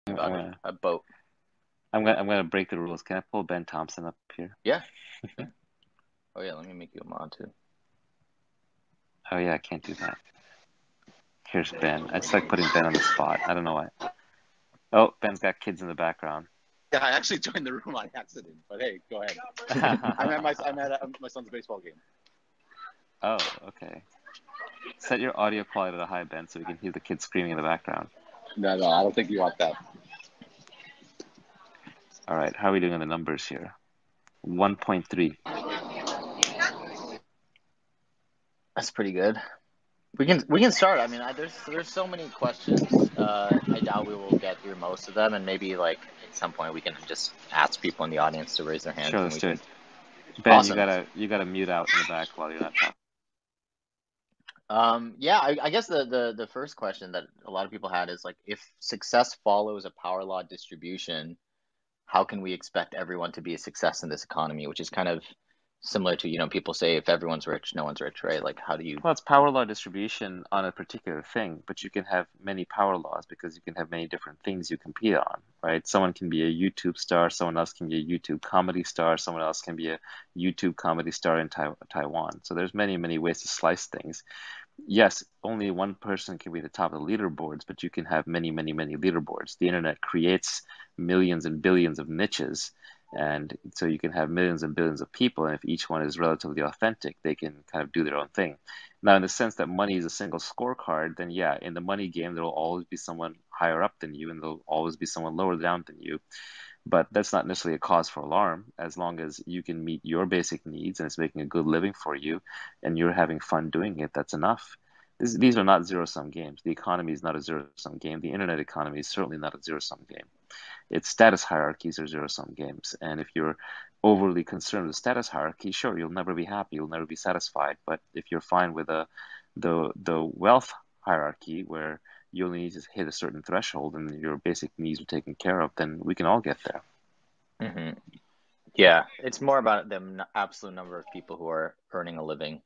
I I'm got gonna, a boat. I'm gonna break the rules. Can I pull Ben Thompson up here? Yeah, sure. Oh yeah, let me make you a mod too. Oh yeah, I can't do that. Here's Ben. I just like putting Ben on the spot. I don't know why. Oh, Ben's got kids in the background. Yeah, I actually joined the room on accident. But hey, go ahead. I'm at my son's baseball game. Oh, okay. Set your audio quality to high, Ben, so we can hear the kids screaming in the background. No, I don't think you want that. All right, how are we doing on the numbers here? 1.3. That's pretty good. We can start. I mean, there's so many questions. I doubt we will get through most of them, and maybe like at some point we can just ask people in the audience to raise their Sure, hands, and let's we do can. it. Ben, you Awesome. gotta mute out in the back while you're not talking. Yeah, I guess the first question that a lot of people had is like, if success follows a power law distribution, how can we expect everyone to be a success in this economy? Which is kind of similar to, people say if everyone's rich, no one's rich, right? Like, how do you? Well, it's power law distribution on a particular thing, but you can have many power laws because you can have many different things you compete on, right? Someone can be a YouTube star, someone else can be a YouTube comedy star, someone else can be a YouTube comedy star in Taiwan. So there's many, many ways to slice things. Yes, only one person can be the top of the leaderboards, but you can have many, many, many leaderboards. The internet creates millions and billions of niches, and so you can have millions and billions of people, and if each one is relatively authentic, they can kind of do their own thing. Now, in the sense that money is a single scorecard, then yeah, in the money game, there will always be someone higher up than you, and there'll always be someone lower down than you. But that's not necessarily a cause for alarm as long as you can meet your basic needs and it's making a good living for you and you're having fun doing it, that's enough. These are not zero-sum games. The economy is not a zero-sum game. The internet economy is certainly not a zero-sum game. Its status hierarchies are zero-sum games. And if you're overly concerned with status hierarchy, sure, you'll never be happy, you'll never be satisfied. But if you're fine with the wealth hierarchy where you only need to hit a certain threshold and your basic needs are taken care of, then we can all get there. Hmm. Yeah, it's more about the absolute number of people who are earning a living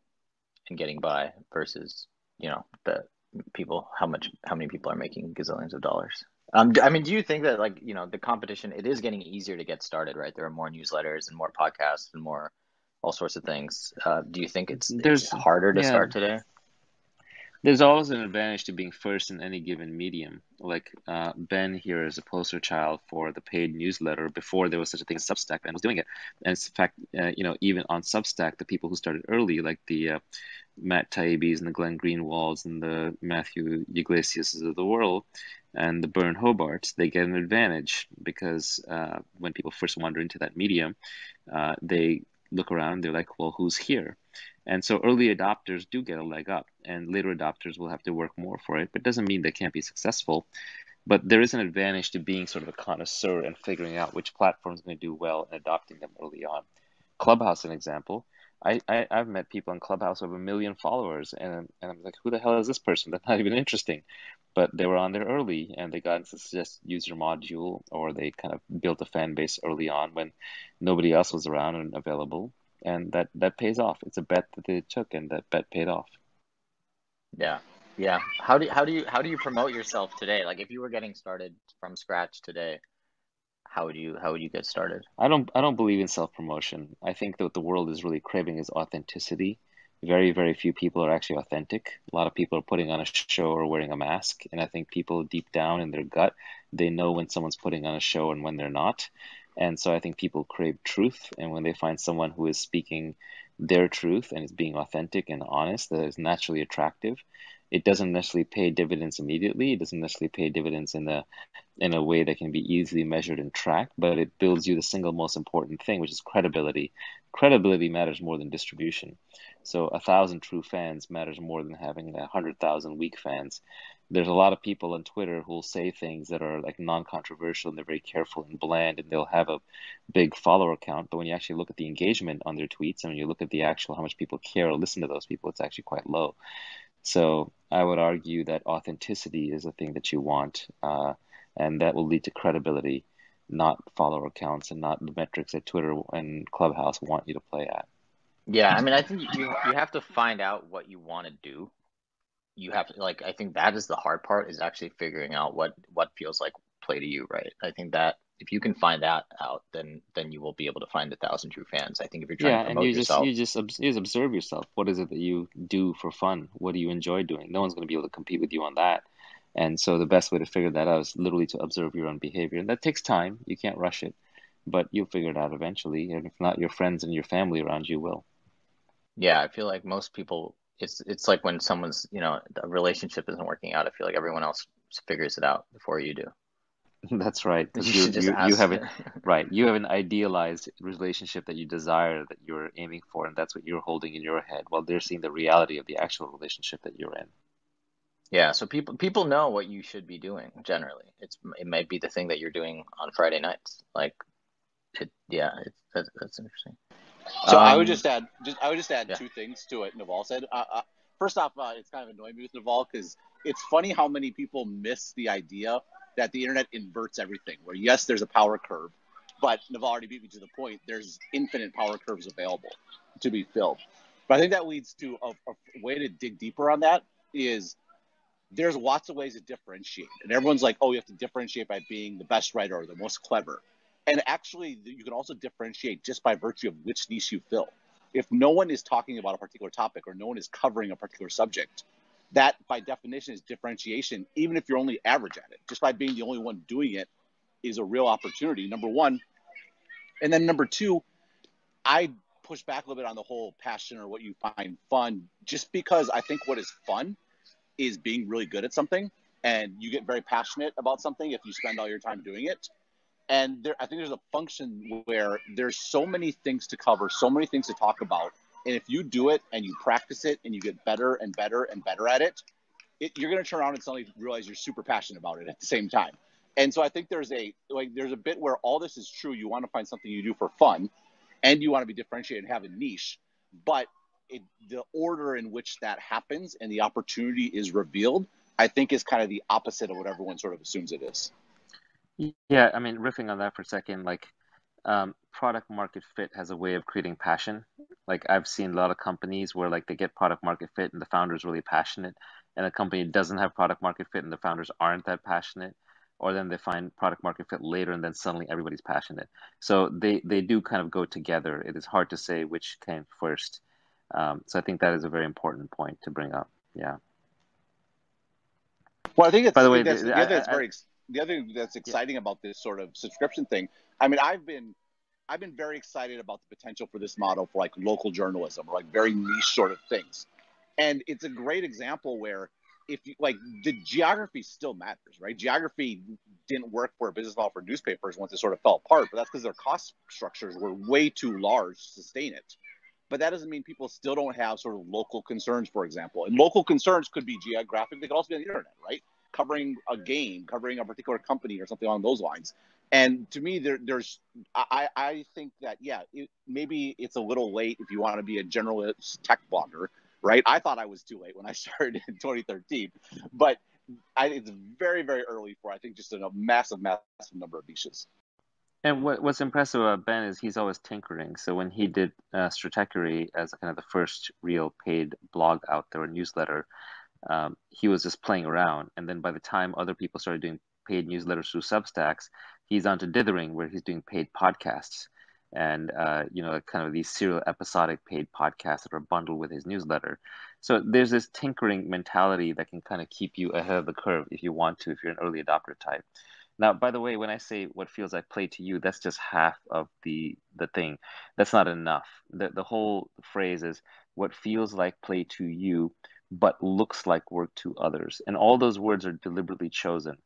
and getting by versus, the people, how many people are making gazillions of dollars. I mean, do you think that like, the competition, it is getting easier to get started, right? There are more newsletters and more podcasts and more all sorts of things. Do you think it's There's, harder to yeah, start today? there's always an advantage to being first in any given medium. Like Ben here is a poster child for the paid newsletter before there was such a thing as Substack. Ben was doing it, and in fact, even on Substack, the people who started early, like the Matt Taibbi's and the Glenn Greenwalds and the Matthew Iglesias of the world, and the Bern Hobarts, they get an advantage because when people first wander into that medium, they look around and they're like, well, who's here? And so early adopters do get a leg up, and later adopters will have to work more for it. But it doesn't mean they can't be successful. But there is an advantage to being sort of a connoisseur and figuring out which platform is going to do well and adopting them early on. Clubhouse, an example. I've met people on Clubhouse who have a million followers, and I'm like, who the hell is this person? That's not even interesting. But they were on there early, and they got into suggest user module, or they kind of built a fan base early on when nobody else was around and available, and that pays off. It's a bet that they took, and that bet paid off. Yeah. Yeah. How do you promote yourself today? Like if you were getting started from scratch today, how would you get started? I don't believe in self-promotion. I think that what the world is really craving is authenticity. Very, very few people are actually authentic. A lot of people are putting on a show or wearing a mask, and I think people deep down in their gut, they know when someone's putting on a show and when they're not. And so I think people crave truth, and when they find someone who is speaking their truth and is being authentic and honest, that is naturally attractive. It doesn't necessarily pay dividends immediately. It doesn't necessarily pay dividends in a way that can be easily measured and tracked, but it builds you the single most important thing, which is credibility. Credibility matters more than distribution. So 1,000 true fans matters more than having 100,000 weak fans. There's a lot of people on Twitter who will say things that are like non-controversial and they're very careful and bland and they'll have a big follower count. But when you actually look at the engagement on their tweets and when you look at the actual how much people care or listen to those people, it's actually quite low. So I would argue that authenticity is a thing that you want, and that will lead to credibility, not follower counts and not the metrics that Twitter and Clubhouse want you to play at. Yeah, I mean, I think you have to find out what you want to do. You have to like I think that is the hard part is actually figuring out what feels like play to you, right? I think that if you can find that out, then you will be able to find 1,000 true fans. I think if you're trying Yeah, to and promote yourself, you just observe yourself. What is it that you do for fun? What do you enjoy doing? No one's going to be able to compete with you on that. And so the best way to figure that out is literally to observe your own behavior. And that takes time. You can't rush it, but you'll figure it out eventually. And if not, your friends and your family around you will. yeah, I feel like most people, it's like when someone's, a relationship isn't working out, I feel like everyone else figures it out before you do. That's right, You because should just you ask. have it right. You have an idealized relationship that you desire, that you're aiming for, and that's what you're holding in your head, while they're seeing the reality of the actual relationship that you're in. Yeah, so people know what you should be doing generally. It might be the thing that you're doing on Friday nights. Like yeah, that's interesting. So Um, I would just add yeah. two things to what Naval said. First off, it's kind of annoying me with Naval because it's funny how many people miss the idea that the internet inverts everything. Where yes, there's a power curve, but Naval already beat me to the point. There's infinite power curves available to be filled. But I think that leads to a way to dig deeper on that is there's lots of ways to differentiate. And everyone's like, oh, you have to differentiate by being the best writer or the most clever. And actually, you can also differentiate just by virtue of which niche you fill. If no one is talking about a particular topic or no one is covering a particular subject, that by definition is differentiation, even if you're only average at it. Just by being the only one doing it is a real opportunity, number one. And then number two, I push back a little bit on the whole passion or what you find fun, just because I think what is fun is being really good at something, and you get very passionate about something if you spend all your time doing it. And I think there's a function where there's so many things to cover, so many things to talk about, and if you do it and you practice it and you get better and better and better at it, you're going to turn around and suddenly realize you're super passionate about it at the same time. And so I think there's a bit where all this is true. You want to find something you do for fun, and you want to be differentiated and have a niche, but the order in which that happens and the opportunity is revealed, I think, is kind of the opposite of what everyone sort of assumes it is. Yeah, I mean, riffing on that for a second, like product market fit has a way of creating passion. Like I've seen a lot of companies where like they get product market fit and the founder's really passionate, and a company doesn't have product market fit and the founders aren't that passionate, or then they find product market fit later and then suddenly everybody's passionate. So they do kind of go together. It is hard to say which came first. So I think that is a very important point to bring up. Yeah. Well, I think By the way, that's the other thing that's yeah, exciting about this sort of subscription thing. I mean, I've been very excited about the potential for this model for like local journalism or like very niche sort of things. And it's a great example where if you like the geography still matters, right? Geography didn't work for a business model for newspapers once it sort of fell apart, but that's because their cost structures were way too large to sustain it. But that doesn't mean people still don't have sort of local concerns, for example. And local concerns could be geographic. They could also be on the internet, right? Covering a game, covering a particular company or something along those lines. And to me, I think that, yeah, maybe it's a little late if you want to be a generalist tech blogger, right? I thought I was too late when I started in 2013, but it's very, very early for, I think, just a massive, massive number of niches. and what's impressive about Ben is he's always tinkering. So when he did Stratechery as kind of the first real paid blog out there, a newsletter, he was just playing around. And then by the time other people started doing paid newsletters through Substacks, he's on to dithering, where he's doing paid podcasts. And kind of these serial episodic paid podcasts that are bundled with his newsletter. So there's this tinkering mentality that can kind of keep you ahead of the curve if you want to, if you're an early adopter type. Now, by the way, when I say what feels like play to you, that's just half of the thing. That's not enough. The whole phrase is what feels like play to you, but looks like work to others. And all those words are deliberately chosen.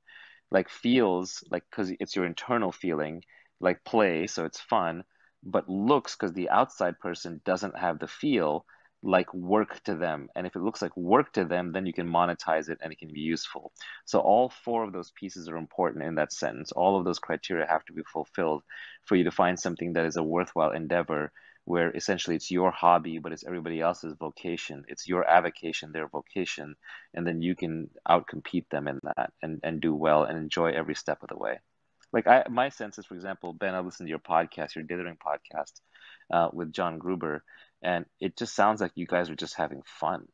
Like feels like because it's your internal feeling, like play, so it's fun, but looks because the outside person doesn't have the feel like work to them. And if it looks like work to them, then you can monetize it and it can be useful. So all four of those pieces are important in that sentence. All of those criteria have to be fulfilled for you to find something that is a worthwhile endeavor, where essentially it's your hobby, but it's everybody else's vocation. It's your avocation, their vocation, and then you can outcompete them in that and do well and enjoy every step of the way. Like my sense is, for example, Ben, I listened to your podcast, your Dithering podcast, with John Gruber, and it just sounds like you guys are just having fun.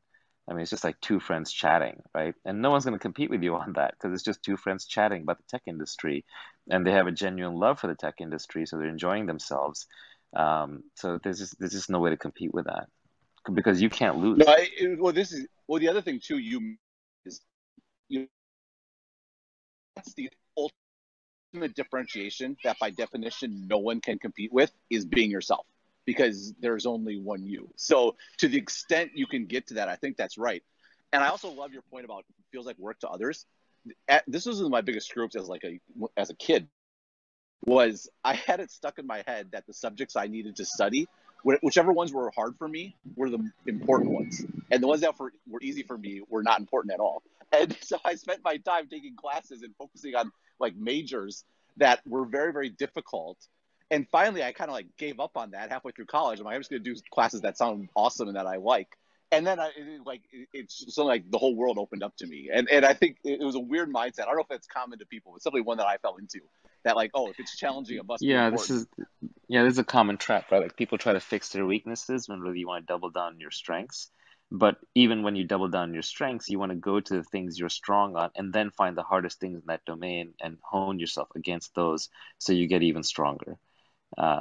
I mean, it's just like two friends chatting, right? And no one's going to compete with you on that because it's just two friends chatting about the tech industry, and they have a genuine love for the tech industry, so they're enjoying themselves. So there's just no way to compete with that because you can't No, lose. the other thing too. You that's the ultimate differentiation that by definition no one can compete with is being yourself because there's only one you. So to the extent you can get to that, I think that's right. And I also love your point about it feels like work to others. This was one of my biggest screw ups as a kid was I had it stuck in my head that the subjects I needed to study, whichever ones were hard for me, were the important ones, and the ones that were easy for me were not important at all. And so I spent my time taking classes and focusing on like majors that were very, very difficult. And finally, I kind of like gave up on that halfway through college. I'm like, I'm just going to do classes that sound awesome and that I like. And then it's something like the whole world opened up to me. And I think it was a weird mindset. I don't know if that's common to people. It's simply one that I fell into. That like, oh, if it's challenging, it must be Yeah, important. this is a common trap, right? Like people try to fix their weaknesses when really you want to double down on your strengths. But even when you double down on your strengths, you want to go to the things you're strong on and then find the hardest things in that domain and hone yourself against those so you get even stronger.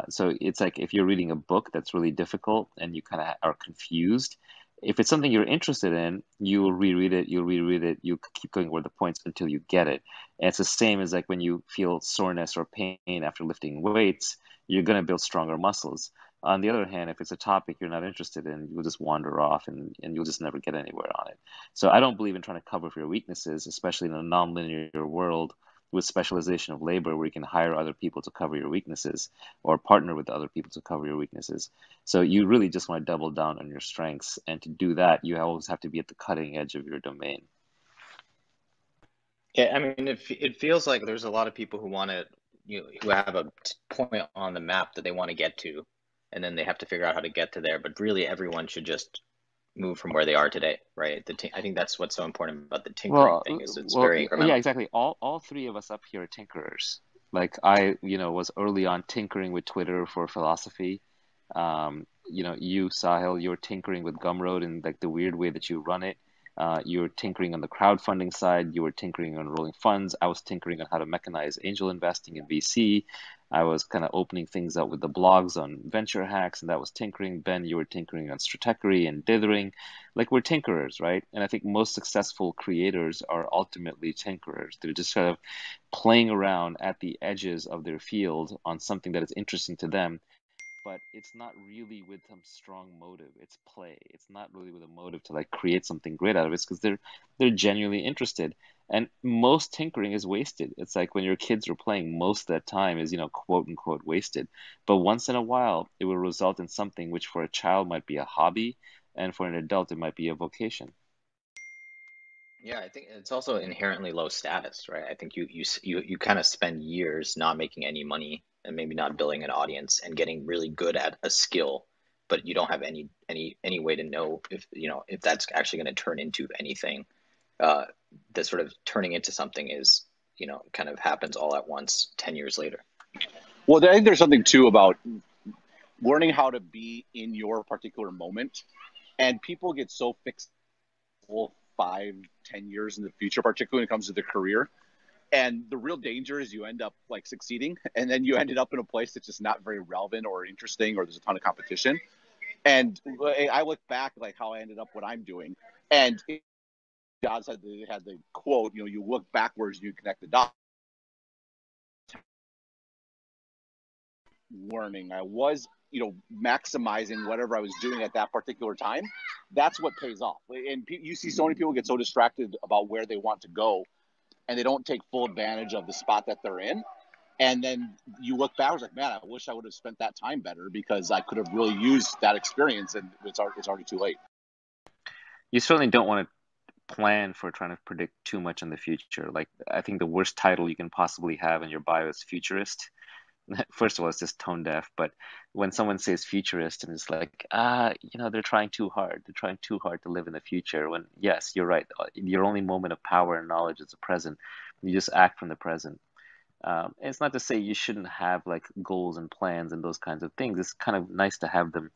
So it's like if you're reading a book that's really difficult and you kind of are confused, if it's something you're interested in, you'll reread it, you keep going over the points until you get it. And it's the same as like when you feel soreness or pain after lifting weights, you're going to build stronger muscles. On the other hand, if it's a topic you're not interested in, you'll just wander off and you'll just never get anywhere on it. So I don't believe in trying to cover for your weaknesses, especially in a nonlinear world with specialization of labor where you can hire other people to cover your weaknesses or partner with other people to cover your weaknesses. So you really just want to double down on your strengths. And to do that, you always have to be at the cutting edge of your domain. Yeah, I mean, it feels like there's a lot of people who want to, who have a point on the map that they want to get to, and then they have to figure out how to get to there. But really, everyone should just move from where they are today, right? I think that's what's so important about the tinkering thing is it's very Yeah, incremental. exactly. All three of us up here are tinkerers. Like I, was early on tinkering with Twitter for philosophy. You, Sahil, you're tinkering with Gumroad and like the weird way that you run it. You're tinkering on the crowdfunding side. You were tinkering on rolling funds. I was tinkering on how to mechanize angel investing in VC. I was kind of opening things up with the blogs on venture hacks, and that was tinkering. Ben, you were tinkering on stratechery and dithering. Like we're tinkerers, right? And I think most successful creators are ultimately tinkerers. They're just kind of playing around at the edges of their field on something that is interesting to them, but it's not really with some strong motive. It's play. It's not really with a motive to like create something great out of it. It's because they're genuinely interested. And most tinkering is wasted. It's like when your kids are playing, most of that time is, quote unquote wasted. But once in a while, it will result in something which for a child might be a hobby, and for an adult, it might be a vocation. Yeah, I think it's also inherently low status, right? I think you kind of spend years not making any money and maybe not building an audience and getting really good at a skill, but you don't have any way to know if that's actually going to turn into anything. Uh, the sort of turning into something is, kind of happens all at once 10 years later. Well, I think there's something too about learning how to be in your particular moment, and people get so fixed 5, 10 years in the future, particularly when it comes to their career. And the real danger is you end up like succeeding, and then you ended up in a place that's just not very relevant or interesting, or there's a ton of competition. And I look back like how I ended up what I'm doing, and Jobs had the quote, you look backwards, you connect the dots. Learning, I was, maximizing whatever I was doing at that particular time. That's what pays off. And you see so many people get so distracted about where they want to go, and they don't take full advantage of the spot that they're in. And then you look backwards like, man, I wish I would have spent that time better because I could have really used that experience, and it's already too late. You certainly don't want to plan for trying to predict too much in the future. Like, I think the worst title you can possibly have in your bio is futurist. First of all, it's just tone deaf, but when someone says futurist and it's like, they're trying too hard. They're trying too hard to live in the future. When, yes, you're right. Your only moment of power and knowledge is the present. You just act from the present. And it's not to say you shouldn't have like goals and plans and those kinds of things. It's kind of nice to have them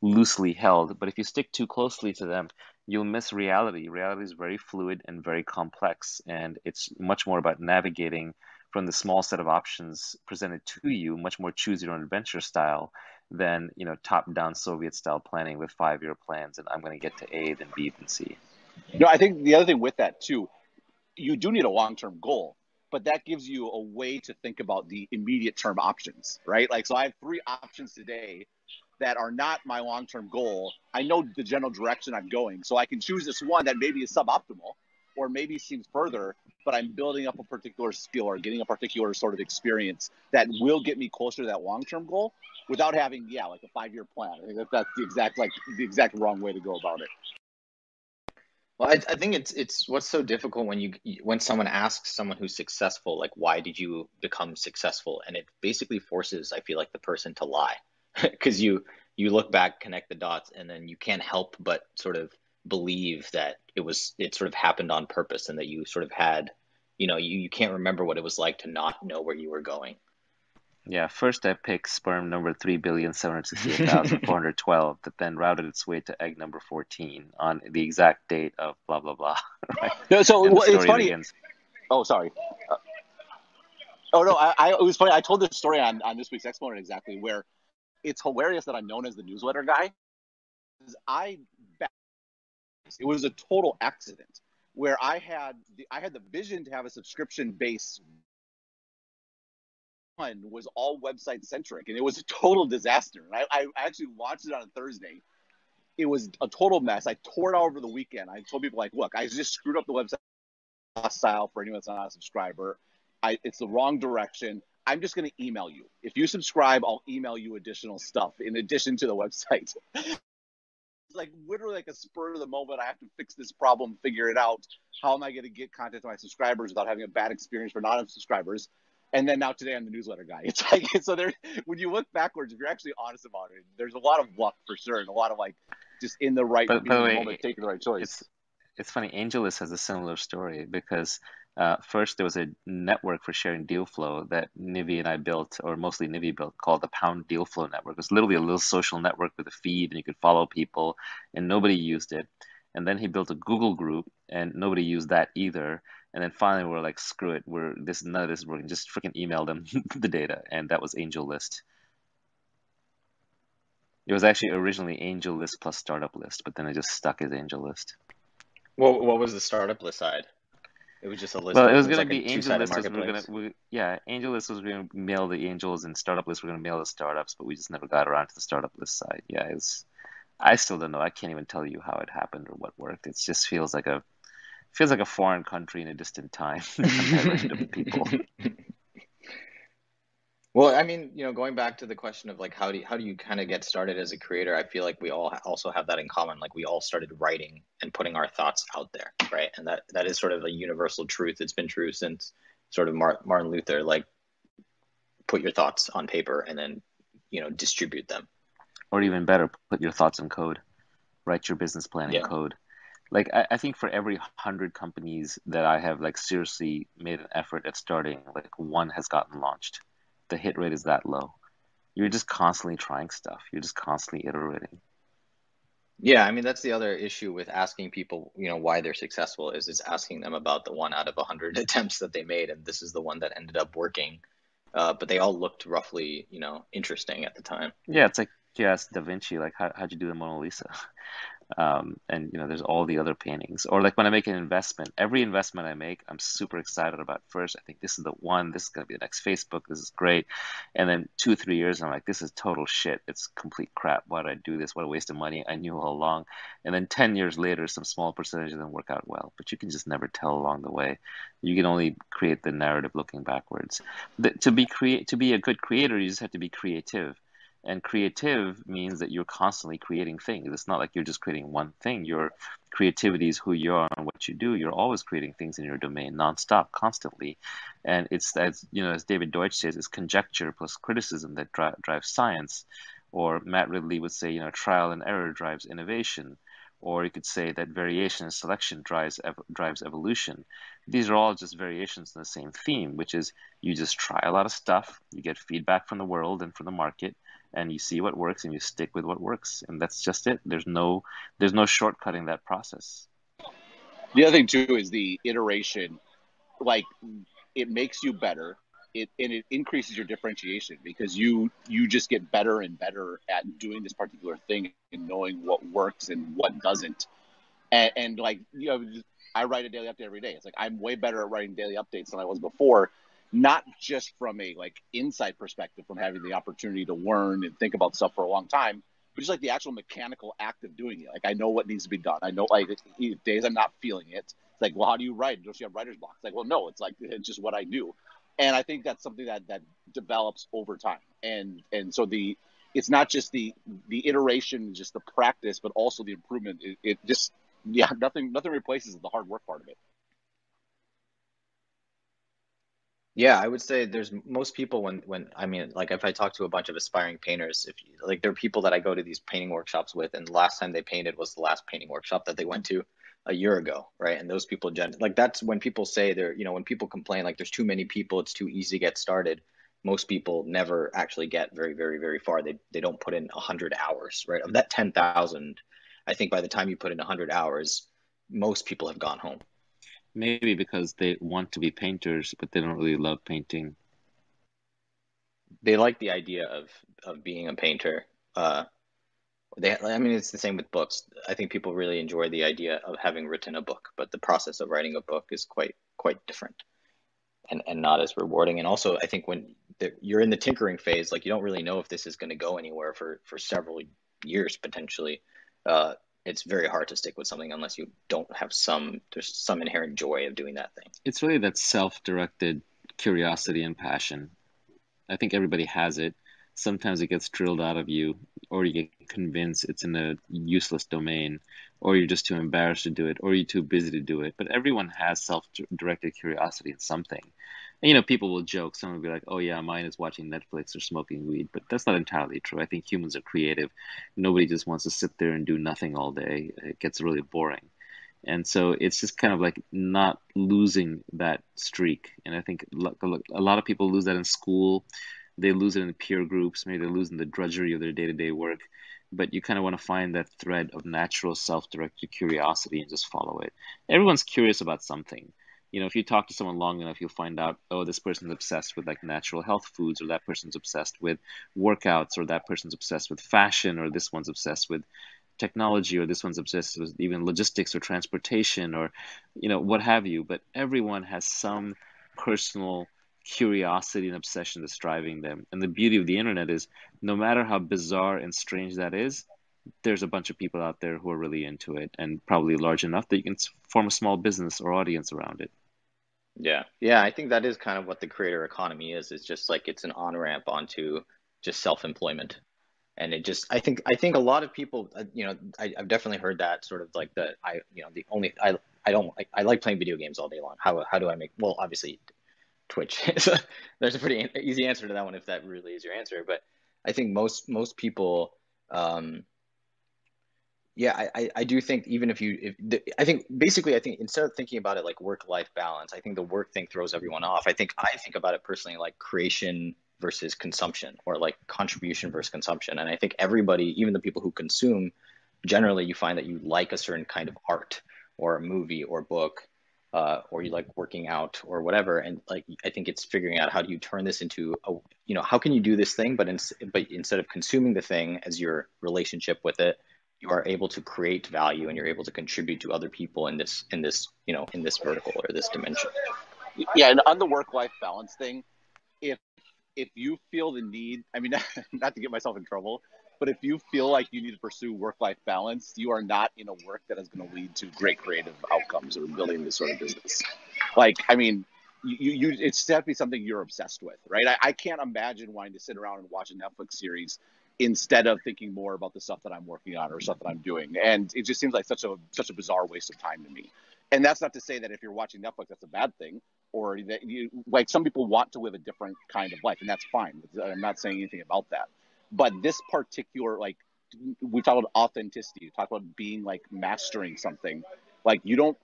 loosely held, but if you stick too closely to them, you'll miss reality. Reality is very fluid and very complex, and it's much more about navigating from the small set of options presented to you, much more choose your own adventure style than, top-down Soviet-style planning with 5-year plans, and I'm going to get to A, then B, then C. No, I think the other thing with that too, you do need a long-term goal, but that gives you a way to think about the immediate term options, right? Like, so I have 3 options today that are not my long-term goal. I know the general direction I'm going, so I can choose this one that maybe is suboptimal or maybe seems further, but I'm building up a particular skill or getting a particular sort of experience that will get me closer to that long-term goal without having, like a 5-year plan. I think that's the exact wrong way to go about it. Well, I think it's what's so difficult when someone asks someone who's successful, like, why did you become successful? And it basically forces, I feel like, the person to lie, because you look back, connect the dots, and then you can't help but sort of believe that it sort of happened on purpose, and that you sort of had, you can't remember what it was like to not know where you were going. Yeah, first I picked sperm number 3,768,412 that then routed its way to egg number 14 on the exact date of blah, blah, blah. Right? No, so And the it's story funny. begins. Oh, sorry. Oh, no, it was funny. I told this story on this week's Exponent exactly, where it's hilarious that I'm known as the newsletter guy. It was a total accident where I had the vision to have a subscription base. One was all website centric, and it was a total disaster. And I actually launched it on a Thursday. It was a total mess. I tore it out over the weekend. I told people, like, look, I just screwed up the website style for anyone that's not a subscriber. It's the wrong direction. I'm just going to email you. If you subscribe, I'll email you additional stuff in addition to the website. It's like literally like a spur of the moment. I have to fix this problem, figure it out. How am I going to get content to my subscribers without having a bad experience for non-subscribers? And then now today I'm the newsletter guy. It's like, so there, when you look backwards, if you're actually honest about it, there's a lot of luck for sure, and a lot of like just in the right moment, taking the right choice. It's funny. AngelList has a similar story because first there was a network for sharing deal flow that Nivi and I built, or mostly Nivi built, called the Pound Deal Flow Network. It was literally a little social network with a feed, and you could follow people, and nobody used it. And then he built a Google group, and nobody used that either. And then finally, we're like, screw it, none of this is working. Just freaking email them the data, and that was AngelList. It was actually originally AngelList plus Startup List, but then it just stuck as AngelList. Well, what was the startup list side? It was just a list. Well, it was like going to be two-sided AngelList. marketplace. AngelList was going to mail the angels, and Startup List were going to mail the startups, but we just never got around to the Startup List side. Yeah, I still don't know. I can't even tell you how it happened or what worked. It just feels like a foreign country in a distant time compared to the people. Well, I mean, going back to the question of like how do you kind of get started as a creator, I feel like we all also have that in common. Like, we all started writing and putting our thoughts out there, right? And that is sort of a universal truth. It's been true since sort of Martin Luther, like, put your thoughts on paper and then distribute them. Or even better, put your thoughts in code. Write your business plan in code. Like, I think for every 100 companies that I have like seriously made an effort at starting, like one has gotten launched. The hit rate is that low. You're just constantly trying stuff. You're just constantly iterating. Yeah, I mean, that's the other issue with asking people, why they're successful, is it's asking them about the one out of 100 attempts that they made, and this is the one that ended up working. But they all looked roughly, interesting at the time. Yeah, it's like you ask Da Vinci, like, how'd you do the Mona Lisa? And there's all the other paintings. Or like when I make an investment, every investment I make, I'm super excited about. First, I think this is the one, this is going to be the next Facebook, this is great. And then 2-3 years, I'm like, this is total shit. It's complete crap. Why did I do this? What a waste of money. I knew all along. And then 10 years later, some small percentage of them work out well. But you can just never tell along the way. You can only create the narrative looking backwards. To be a good creator, you just have to be creative. And creative means that you're constantly creating things. It's not like you're just creating one thing. Your creativity is who you are and what you do. You're always creating things in your domain, nonstop, constantly. And it's, as David Deutsch says, it's conjecture plus criticism that drives science. Or Matt Ridley would say, trial and error drives innovation. Or you could say that variation and selection drives evolution. These are all just variations on the same theme, which is you just try a lot of stuff, you get feedback from the world and from the market, and you see what works and you stick with what works, and that's just it. There's no shortcutting that process. The other thing too is the iteration. Like, it makes you better. It increases your differentiation, because you just get better and better at doing this particular thing and knowing what works and what doesn't. And like, I write a daily update every day. It's like I'm way better at writing daily updates than I was before, not just from a like insight perspective from having the opportunity to learn and think about stuff for a long time, but just like the actual mechanical act of doing it. Like, I know what needs to be done. I know, like, days I'm not feeling it. It's like, well, how do you write? Don't you have writer's block? It's like, well, no, it's like, it's just what I do. And I think that's something that develops over time. And so it's not just the iteration, just the practice, but also the improvement. It just, nothing replaces the hard work part of it. Yeah, I would say there's most people when I mean, like, if I talk to a bunch of aspiring painters, if like there are people that I go to these painting workshops with, and the last time they painted was the last painting workshop that they went to a year ago, right? And those people like, that's when people say when people complain like there's too many people, it's too easy to get started. Most people never actually get very, very, very far. They don't put in 100 hours, right? Of that 10,000, I think by the time you put in 100 hours, most people have gone home. Maybe because they want to be painters, but they don't really love painting. They like the idea of being a painter. I mean, it's the same with books. I think people really enjoy the idea of having written a book, but the process of writing a book is quite different and not as rewarding. And also, I think when you're in the tinkering phase, like, you don't really know if this is going to go anywhere for several years potentially. It's very hard to stick with something unless you don't have there's some inherent joy of doing that thing. It's really that self-directed curiosity and passion. I think everybody has it. Sometimes it gets drilled out of you, or you get convinced it's in a useless domain, or you're just too embarrassed to do it, or you're too busy to do it. But everyone has self-directed curiosity in something. And, people will joke. Someone will be like, oh, yeah, mine is watching Netflix or smoking weed. But that's not entirely true. I think humans are creative. Nobody just wants to sit there and do nothing all day. It gets really boring. And so it's just kind of like not losing that streak. And I think a lot of people lose that in school. They lose it in peer groups. Maybe they lose in the drudgery of their day-to-day work. But you kind of want to find that thread of natural self-directed curiosity and just follow it. Everyone's curious about something. If you talk to someone long enough, you'll find out, oh, this person's obsessed with like natural health foods, or that person's obsessed with workouts, or that person's obsessed with fashion, or this one's obsessed with technology, or this one's obsessed with even logistics or transportation, or what have you. But everyone has some personal curiosity and obsession that's driving them. And the beauty of the internet is, no matter how bizarre and strange that is, there's a bunch of people out there who are really into it, and probably large enough that you can form a small business or audience around it. Yeah, I think that is kind of what the creator economy is. It's just like, it's an on-ramp onto just self-employment. And it just, I think a lot of people, I've definitely heard that sort of like I like playing video games all day long. How do I make, well, obviously Twitch. So there's a pretty easy answer to that one, if that really is your answer. But I think most people, I do think, even I think instead of thinking about it like work-life balance, I think the work thing throws everyone off. I think about it personally like creation versus consumption, or like contribution versus consumption. And I think everybody, even the people who consume, generally you find that you like a certain kind of art or a movie or book, or you like working out or whatever. And like, I think it's figuring out, how do you turn this into how can you do this thing, but instead of consuming the thing as your relationship with it, you are able to create value, and you're able to contribute to other people in this vertical or this dimension. Yeah, and on the work-life balance thing, if you feel the need, I mean, not to get myself in trouble, but if you feel like you need to pursue work-life balance, you are not in a work that is going to lead to great creative outcomes or building this sort of business. Like, I mean, it's definitely something you're obsessed with, right? I can't imagine wanting to sit around and watch a Netflix series instead of thinking more about the stuff that I'm working on or stuff that I'm doing. And it just seems like such a bizarre waste of time to me. And that's not to say that if you're watching Netflix, that's a bad thing, or that like, some people want to live a different kind of life, and that's fine. I'm not saying anything about that. But this particular, like, we talk about authenticity, we talk about being like mastering something. Like, you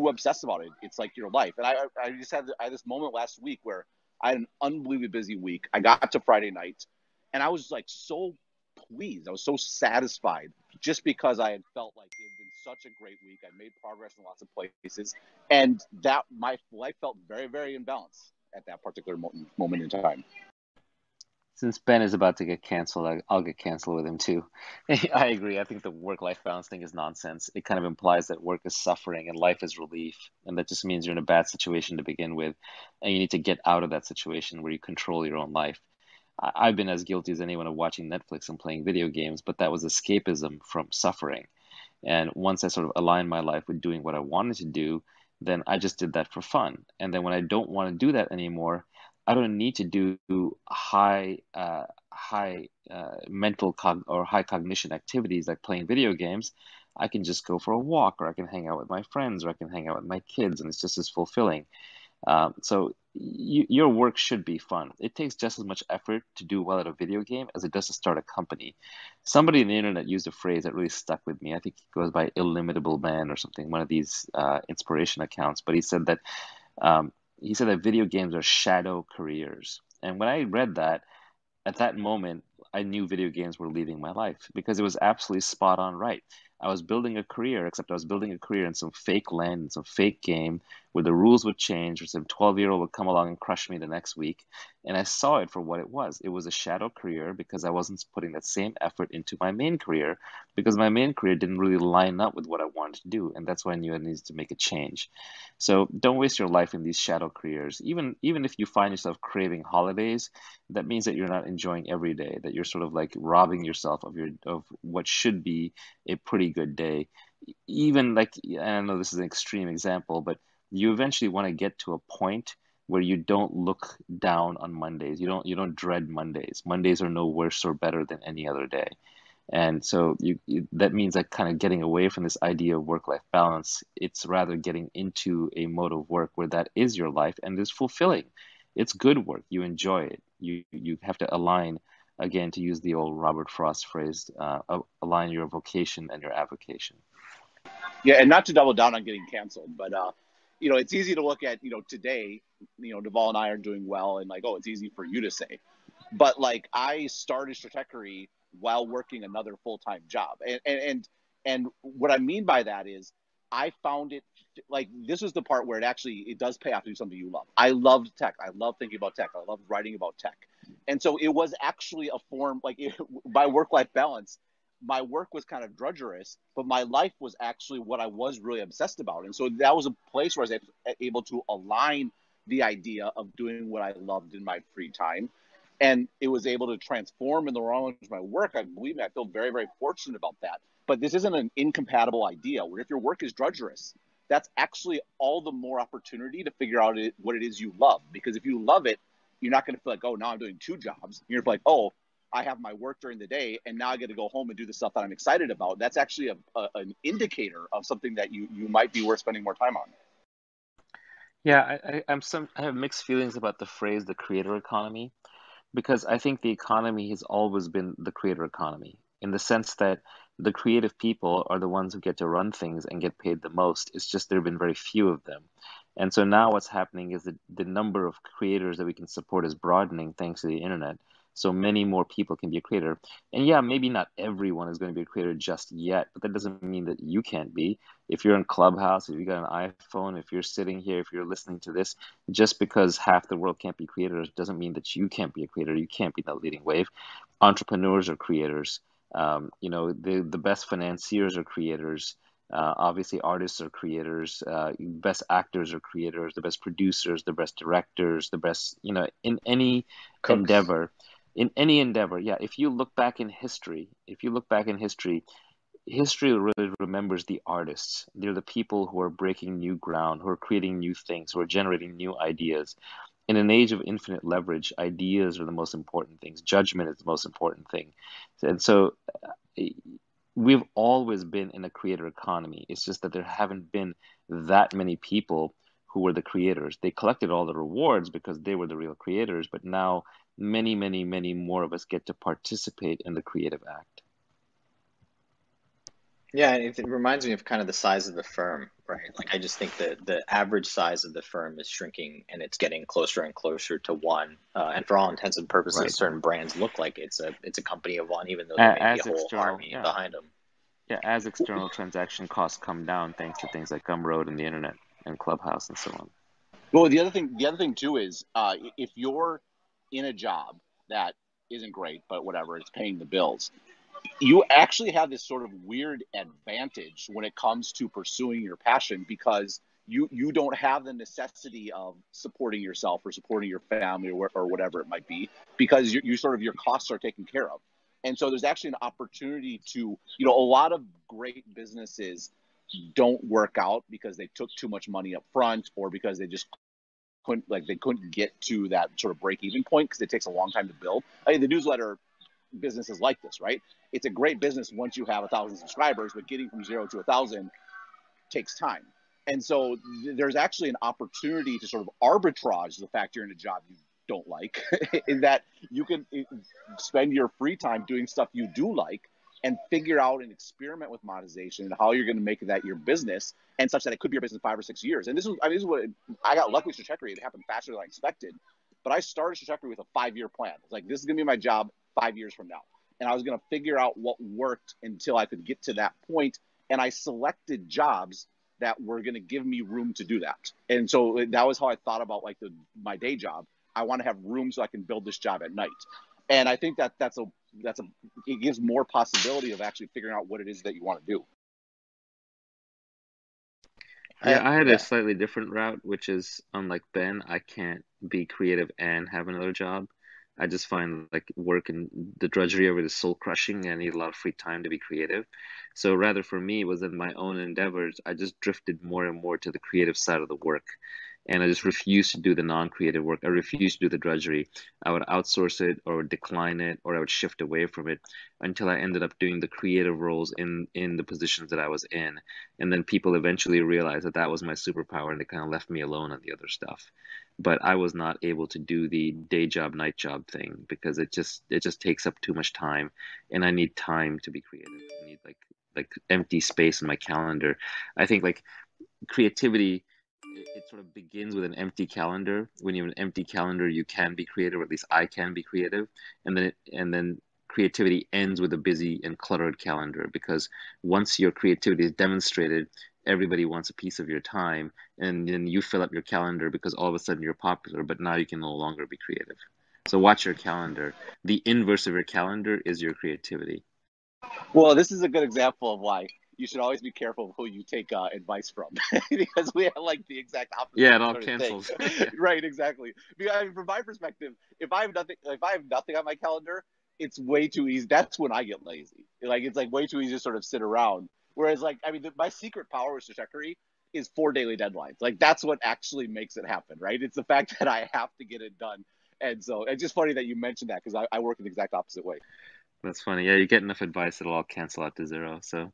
obsess about it. It's like your life. And I had this moment last week where I had an unbelievably busy week. I got to Friday night, And I was like so pleased. I was so satisfied just because I had felt like it had been such a great week. I made progress in lots of places, and that my life felt very, very in balance at that particular moment in time. Since Ben is about to get canceled, I'll get canceled with him too. I agree. I think the work-life balance thing is nonsense. It kind of implies that work is suffering and life is relief, and that just means you're in a bad situation to begin with, and you need to get out of that situation where you control your own life. I've been as guilty as anyone of watching Netflix and playing video games, but that was escapism from suffering. And once I sort of aligned my life with doing what I wanted to do, then I just did that for fun. And then when I don't want to do that anymore, I don't need to do mental or high cognition activities like playing video games. I can just go for a walk, or I can hang out with my friends, or I can hang out with my kids, and it's just as fulfilling. So your work should be fun. It takes just as much effort to do well at a video game as it does to start a company. Somebody on the internet used a phrase that really stuck with me. I think it goes by Illimitable Man or something, one of these inspiration accounts. But he said that video games are shadow careers. And when I read that, at that moment, I knew video games were leaving my life because it was absolutely spot on right. I was building a career, except I was building a career in some fake land, in some fake game where the rules would change, or some 12-year-old would come along and crush me the next week. And I saw it for what it was. It was a shadow career because I wasn't putting that same effort into my main career, because my main career didn't really line up with what I wanted to do. And that's why I knew I needed to make a change. So don't waste your life in these shadow careers. Even if you find yourself craving holidays, that means that you're not enjoying every day, that you're sort of like robbing yourself of what should be a pretty good day. Even like, I know this is an extreme example, but you eventually want to get to a point where you don't look down on Mondays. You don't dread Mondays. Mondays are no worse or better than any other day. And so that means like kind of getting away from this idea of work-life balance. It's rather getting into a mode of work where that is your life and is fulfilling. It's good work. You enjoy it. You have to align, again, to use the old Robert Frost phrase, align your vocation and your avocation. Yeah, and not to double down on getting canceled, but it's easy to look at, today, Naval and I are doing well, and like, oh, it's easy for you to say. But like, I started Stratechery while working another full-time job. And what I mean by that is I found it like, this is the part where it does pay off to do something you love. I loved tech. I love thinking about tech. I love writing about tech. And so it was actually a form, like by work-life balance, my work was kind of drudgerous, but my life was actually what I was really obsessed about. And so that was a place where I was able to align the idea of doing what I loved in my free time. And it was able to transform in the wrong way my work. I feel very, very fortunate about that. But this isn't an incompatible idea where if your work is drudgerous, that's actually all the more opportunity to figure out what it is you love. Because if you love it, you're not going to feel like, oh, now I'm doing two jobs. You're like, oh, I have my work during the day, and now I get to go home and do the stuff that I'm excited about. That's actually an indicator of something that you might be worth spending more time on. Yeah, I have mixed feelings about the phrase the creator economy, because I think the economy has always been the creator economy, in the sense that the creative people are the ones who get to run things and get paid the most. It's just there have been very few of them. And so now what's happening is that the number of creators that we can support is broadening thanks to the internet. So many more people can be a creator. And yeah, maybe not everyone is going to be a creator just yet, but that doesn't mean that you can't be. If you're in Clubhouse, if you got an iPhone, if you're sitting here, if you're listening to this, just because half the world can't be creators doesn't mean that you can't be a creator. You can't be the leading wave. Entrepreneurs are creators. The best financiers are creators. Obviously, artists are creators. Best actors are creators. The best producers, the best directors, the best, in any Cooks. endeavor. In any endeavor, yeah. If you look back in history, history really remembers the artists. They're the people who are breaking new ground, who are creating new things, who are generating new ideas. In an age of infinite leverage, ideas are the most important things. Judgment is the most important thing. And so we've always been in a creator economy. It's just that there haven't been that many people who were the creators. They collected all the rewards because they were the real creators, but now many, many, many more of us get to participate in the creative act. Yeah, it reminds me of kind of the size of the firm. right? Like I just think that the average size of the firm is shrinking, and it's getting closer and closer to one. And for all intents and purposes, Right. certain brands look like it's a company of one, even though there may be As a whole external, army yeah, behind them. yeah, as external transaction costs come down thanks to things like Gumroad and the internet and Clubhouse and so on. Well, the other thing too is if you're in a job that isn't great, but whatever, it's paying the bills, you actually have this sort of weird advantage when it comes to pursuing your passion, because you don't have the necessity of supporting yourself or supporting your family or whatever it might be, because you sort of, your costs are taken care of. And so there's actually an opportunity to, a lot of great businesses don't work out because they took too much money up front, or because they just couldn't get to that sort of break even point because it takes a long time to build. I mean, the newsletter business is like this, right? It's a great business once you have 1,000 subscribers, but getting from 0 to 1,000 takes time. And so there's actually an opportunity to sort of arbitrage the fact you're in a job you don't like, in that you can spend your free time doing stuff you do like, and figure out and experiment with monetization and how you're going to make that your business, and such that it could be your business in 5 or 6 years. And this is what I got lucky with Trajectory. It happened faster than I expected. But I started Trajectory with a 5-year plan. It's like, this is going to be my job 5 years from now. And I was going to figure out what worked until I could get to that point. And I selected jobs that were going to give me room to do that. And so that was how I thought about my day job. I want to have room so I can build this job at night. And I think it gives more possibility of actually figuring out what it is that you want to do. Yeah, I had a slightly different route, which is, unlike Ben, I can't be creative and have another job. I just find like work and the drudgery of it is soul crushing, and I need a lot of free time to be creative. So rather for me was in my own endeavors, I just drifted more and more to the creative side of the work. And I just refused to do the non-creative work. I refused to do the drudgery. I would outsource it or decline it, or I would shift away from it until I ended up doing the creative roles in the positions that I was in. And then people eventually realized that that was my superpower, and they kind of left me alone on the other stuff. But I was not able to do the day job, night job thing because it just takes up too much time, and I need time to be creative. I need like empty space in my calendar. I think like creativity, it sort of begins with an empty calendar. When you have an empty calendar, you can be creative, or at least I can be creative. And then creativity ends with a busy and cluttered calendar, because once your creativity is demonstrated, everybody wants a piece of your time, and then you fill up your calendar because all of a sudden you're popular, but now you can no longer be creative. So watch your calendar. The inverse of your calendar is your creativity. Well, this is a good example of why you should always be careful of who you take advice from, because we have like the exact opposite. Yeah, it all cancels. Right, exactly. Because I mean, from my perspective, if I have nothing on my calendar, it's way too easy. That's when I get lazy. Like, it's like way too easy to sort of sit around. Whereas, like, I mean, my secret power with trajectory is 4 daily deadlines. Like, that's what actually makes it happen, right? It's the fact that I have to get it done. And so it's just funny that you mentioned that, because I work in the exact opposite way. That's funny. Yeah, you get enough advice, it'll all cancel out to zero. So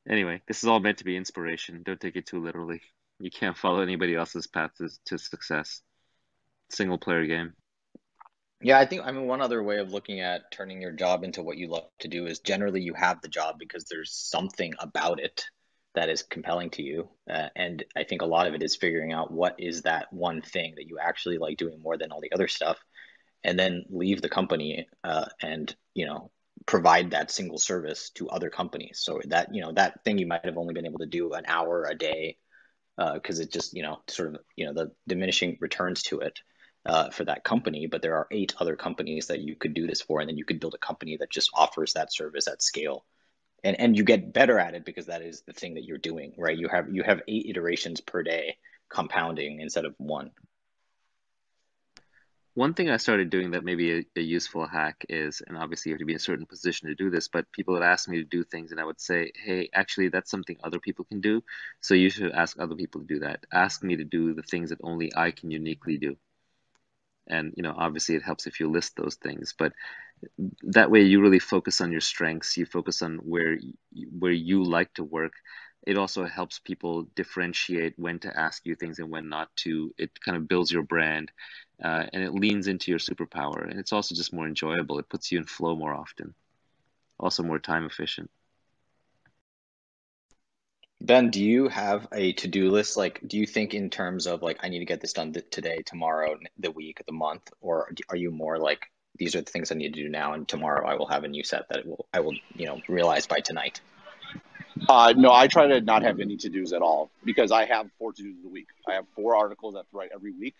anyway, this is all meant to be inspiration. Don't take it too literally. You can't follow anybody else's path to success. Single player game. Yeah, I mean, one other way of looking at turning your job into what you love to do is generally you have the job because there's something about it that is compelling to you. And I think a lot of it is figuring out what is that one thing that you actually like doing more than all the other stuff, and then leave the company and, provide that single service to other companies. So that, that thing you might have only been able to do an hour a day because it just, sort of, the diminishing returns to it for that company. But there are 8 other companies that you could do this for, and then you could build a company that just offers that service at scale. And you get better at it because that is the thing that you're doing, right? You have 8 iterations per day compounding instead of one. One thing I started doing that may be a useful hack is, and obviously you have to be in a certain position to do this, but people would ask me to do things and I would say, hey, actually, that's something other people can do. So you should ask other people to do that. Ask me to do the things that only I can uniquely do. And, obviously it helps if you list those things, but that way you really focus on your strengths. You focus on where you like to work. It also helps people differentiate when to ask you things and when not to. It kind of builds your brand, and it leans into your superpower. And it's also just more enjoyable. It puts you in flow more often. Also more time efficient. Ben, do you have a to-do list? Like, do you think in terms of like, I need to get this done today, tomorrow, the week, the month, or are you more like, these are the things I need to do now, and tomorrow I will have a new set that I will, realize by tonight? No, I try to not have any to-dos at all because I have 4 to-dos a week. I have 4 articles I have to write every week.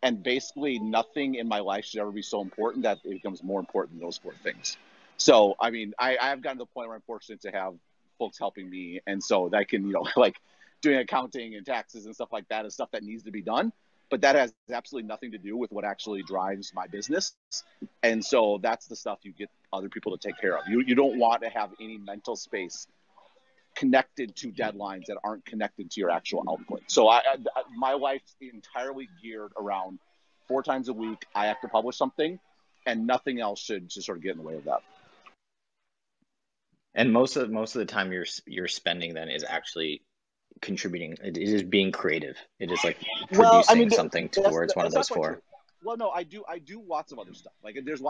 And basically nothing in my life should ever be so important that it becomes more important than those 4 things. So, I mean, I have gotten to the point where I'm fortunate to have folks helping me. And so that can, like doing accounting and taxes and stuff like that is stuff that needs to be done. But that has absolutely nothing to do with what actually drives my business. And so that's the stuff you get other people to take care of. You don't want to have any mental space connected to deadlines that aren't connected to your actual output. So my life's entirely geared around 4 times a week I have to publish something, and nothing else should just sort of get in the way of that. And most of the time you're spending then is actually contributing. It is being creative. It is like producing something towards one of those 4. Well, no, I do lots of other stuff. Like there's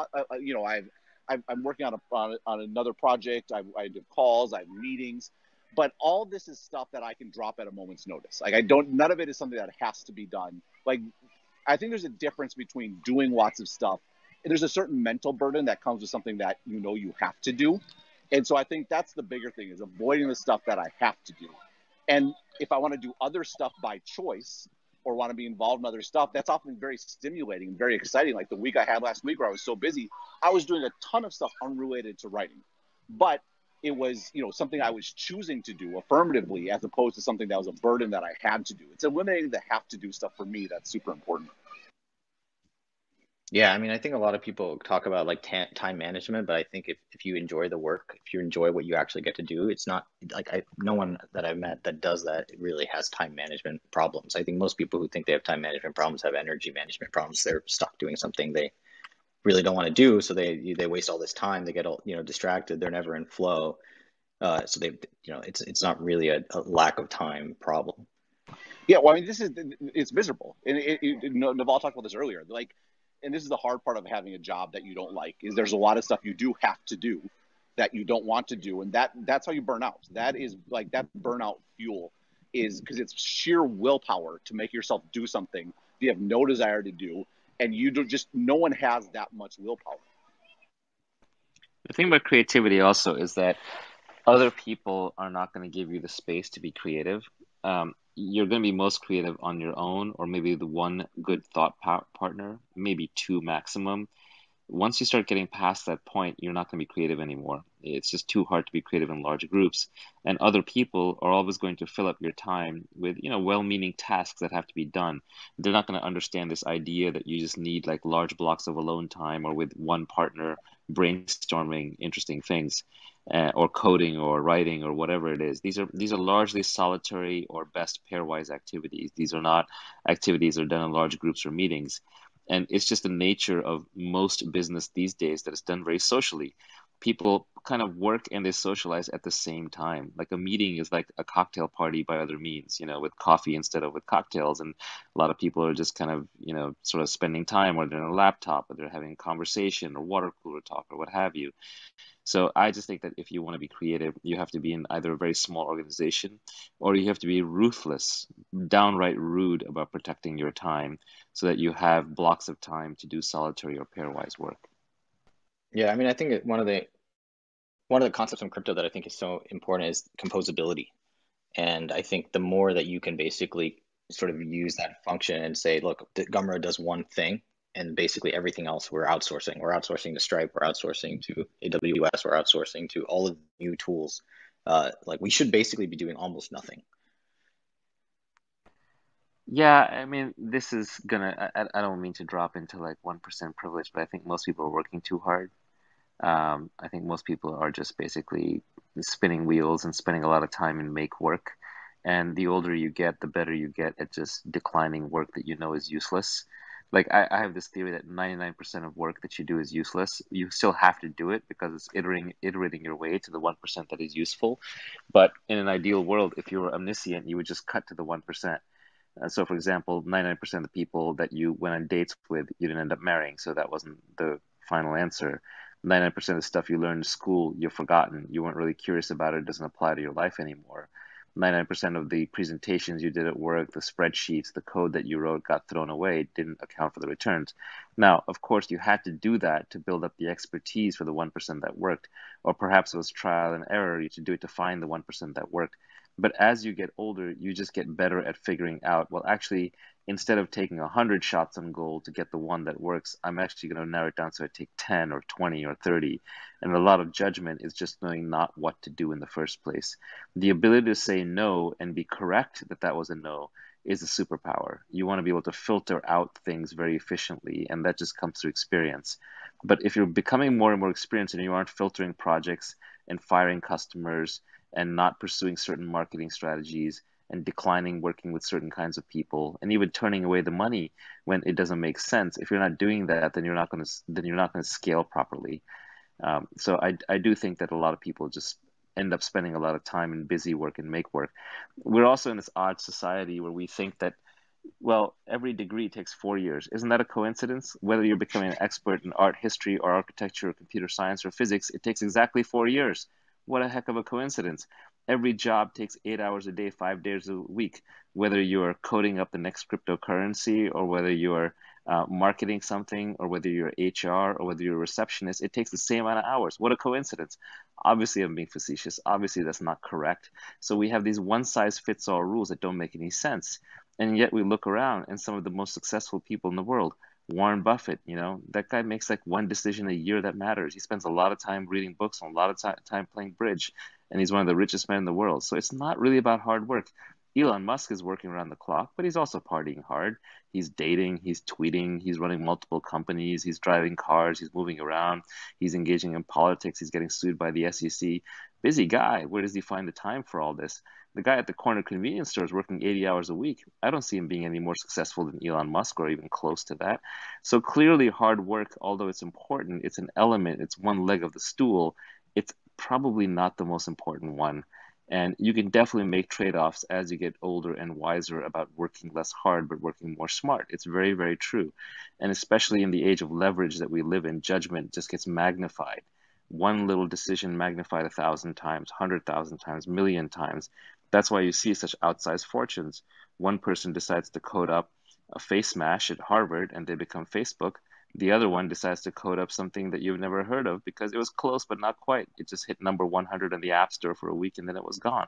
I'm working on another project. I do calls. I have meetings. But all this is stuff that I can drop at a moment's notice. Like none of it is something that has to be done. Like I think there's a difference between doing lots of stuff. There's a certain mental burden that comes with something that you have to do. And so I think that's the bigger thing, is avoiding the stuff that I have to do. And if I want to do other stuff by choice or want to be involved in other stuff, that's often very stimulating and very exciting. Like the week I had last week where I was so busy, I was doing a ton of stuff unrelated to writing. But it was, something I was choosing to do affirmatively as opposed to something that was a burden that I had to do. It's eliminating the have to do stuff for me that's super important. Yeah, I mean, I think a lot of people talk about like time management, but I think if you enjoy the work, if you enjoy what you actually get to do, it's not like no one that I've met that does that really has time management problems. I think most people who think they have time management problems have energy management problems. They're stuck doing something they really don't want to do, so they waste all this time. They get all distracted. They're never in flow. So it's not really a lack of time problem. Yeah, well, I mean, it's miserable, and Naval talked about this earlier. Like, and this is the hard part of having a job that you don't like, is there's a lot of stuff you do have to do that you don't want to do, and that's how you burn out. That is like that burnout fuel is because it's sheer willpower to make yourself do something you have no desire to do, and no one has that much willpower. The thing about creativity also is that other people are not going to give you the space to be creative. You're going to be most creative on your own, or maybe the one good thought partner, maybe 2 maximum. Once you start getting past that point, you're not going to be creative anymore. It's just too hard to be creative in large groups. And other people are always going to fill up your time with, well-meaning tasks that have to be done. They're not going to understand this idea that you just need like large blocks of alone time or with one partner brainstorming interesting things, or coding or writing or whatever it is. These are largely solitary or best pairwise activities. These are not activities that are done in large groups or meetings. And it's just the nature of most business these days that is done very socially. People kind of work and they socialize at the same time. Like a meeting is like a cocktail party by other means, with coffee instead of with cocktails. And a lot of people are just kind of, sort of spending time, or they're on a laptop, or they're having a conversation or water cooler talk or what have you. So I just think that if you want to be creative, you have to be in either a very small organization, or you have to be ruthless, downright rude about protecting your time so that you have blocks of time to do solitary or pairwise work. Yeah, I mean, I think one of the concepts in crypto that I think is so important is composability. And I think the more that you can basically sort of use that function and say, look, the Gumroad does one thing, and basically everything else we're outsourcing. We're outsourcing to Stripe, we're outsourcing to AWS, we're outsourcing to all of the new tools. Like we should basically be doing almost nothing. Yeah, I mean, this is gonna, I don't mean to drop into like 1% privilege, but I think most people are working too hard. I think most people are just basically spinning wheels and spending a lot of time in make work. And the older you get, the better you get at just declining work that is useless. Like I have this theory that 99% of work that you do is useless. You still have to do it because it's iterating your way to the 1% that is useful. But in an ideal world, if you were omniscient, you would just cut to the 1%. So, for example, 99% of the people that you went on dates with, you didn't end up marrying. So that wasn't the final answer. 99% of the stuff you learned in school, you've forgotten. You weren't really curious about it. It doesn't apply to your life anymore. 99% of the presentations you did at work, the spreadsheets, the code that you wrote got thrown away, didn't account for the returns. Now, of course, you had to do that to build up the expertise for the 1% that worked, or perhaps it was trial and error. You should do it to find the 1% that worked. But as you get older, you just get better at figuring out, well, actually, instead of taking 100 shots on goal to get the one that works, I'm actually going to narrow it down so I take 10 or 20 or 30. And a lot of judgment is just knowing not what to do in the first place. The ability to say no and be correct that that was a no is a superpower. You want to be able to filter out things very efficiently, and that just comes through experience. But if you're becoming more and more experienced and you aren't filtering projects and firing customers and not pursuing certain marketing strategies and declining working with certain kinds of people and even turning away the money when it doesn't make sense, if you're not doing that, then you're not going to scale properly. So I do think that a lot of people just end up spending a lot of time in busy work and make work. We're also in this odd society where we think that, well, every degree takes 4 years. Isn't that a coincidence? Whether you're becoming an expert in art history or architecture or computer science or physics, it takes exactly 4 years. What a heck of a coincidence. Every job takes 8 hours a day, 5 days a week. Whether you're coding up the next cryptocurrency or whether you're marketing something or whether you're HR or whether you're a receptionist, it takes the same amount of hours. What a coincidence. Obviously, I'm being facetious. Obviously, that's not correct. So we have these one-size-fits-all rules that don't make any sense. And yet we look around and some of the most successful people in the world, Warren Buffett, that guy makes like one decision a year that matters. He spends a lot of time reading books and a lot of time playing bridge, and he's one of the richest men in the world. So it's not really about hard work. Elon Musk is working around the clock, but he's also partying hard. He's dating, he's tweeting, he's running multiple companies, he's driving cars, he's moving around, he's engaging in politics, he's getting sued by the SEC. Busy guy. Where does he find the time for all this? The guy at the corner convenience store is working 80 hours a week. I don't see him being any more successful than Elon Musk or even close to that. So clearly hard work, although it's important, it's an element, it's one leg of the stool. It's probably not the most important one. And you can definitely make trade-offs as you get older and wiser about working less hard, but working more smart. It's very, very true. And especially in the age of leverage that we live in, judgment just gets magnified. One little decision magnified 1,000 times, 100,000 times, million times. That's why you see such outsized fortunes. One person decides to code up a face mash at Harvard and they become Facebook. The other one decides to code up something that you've never heard of because it was close, but not quite. It just hit number 100 in the App Store for a week and then it was gone.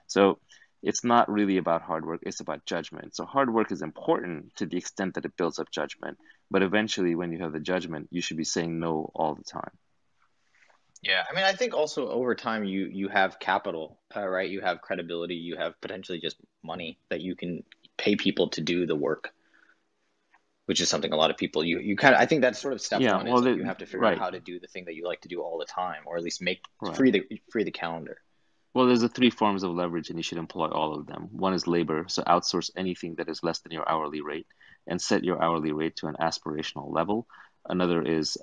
So it's not really about hard work. It's about judgment. So hard work is important to the extent that it builds up judgment. But eventually, when you have the judgment, you should be saying no all the time. Yeah, I mean, I think also over time you have capital, right? You have credibility, you have potentially just money that you can pay people to do the work, which is something a lot of people you kind of, I think that's sort of step one, is like you have to figure out how to do the thing that you like to do all the time, or at least make free the calendar. Well, there's the three forms of leverage, and you should employ all of them. One is labor, so outsource anything that is less than your hourly rate and set your hourly rate to an aspirational level. Another is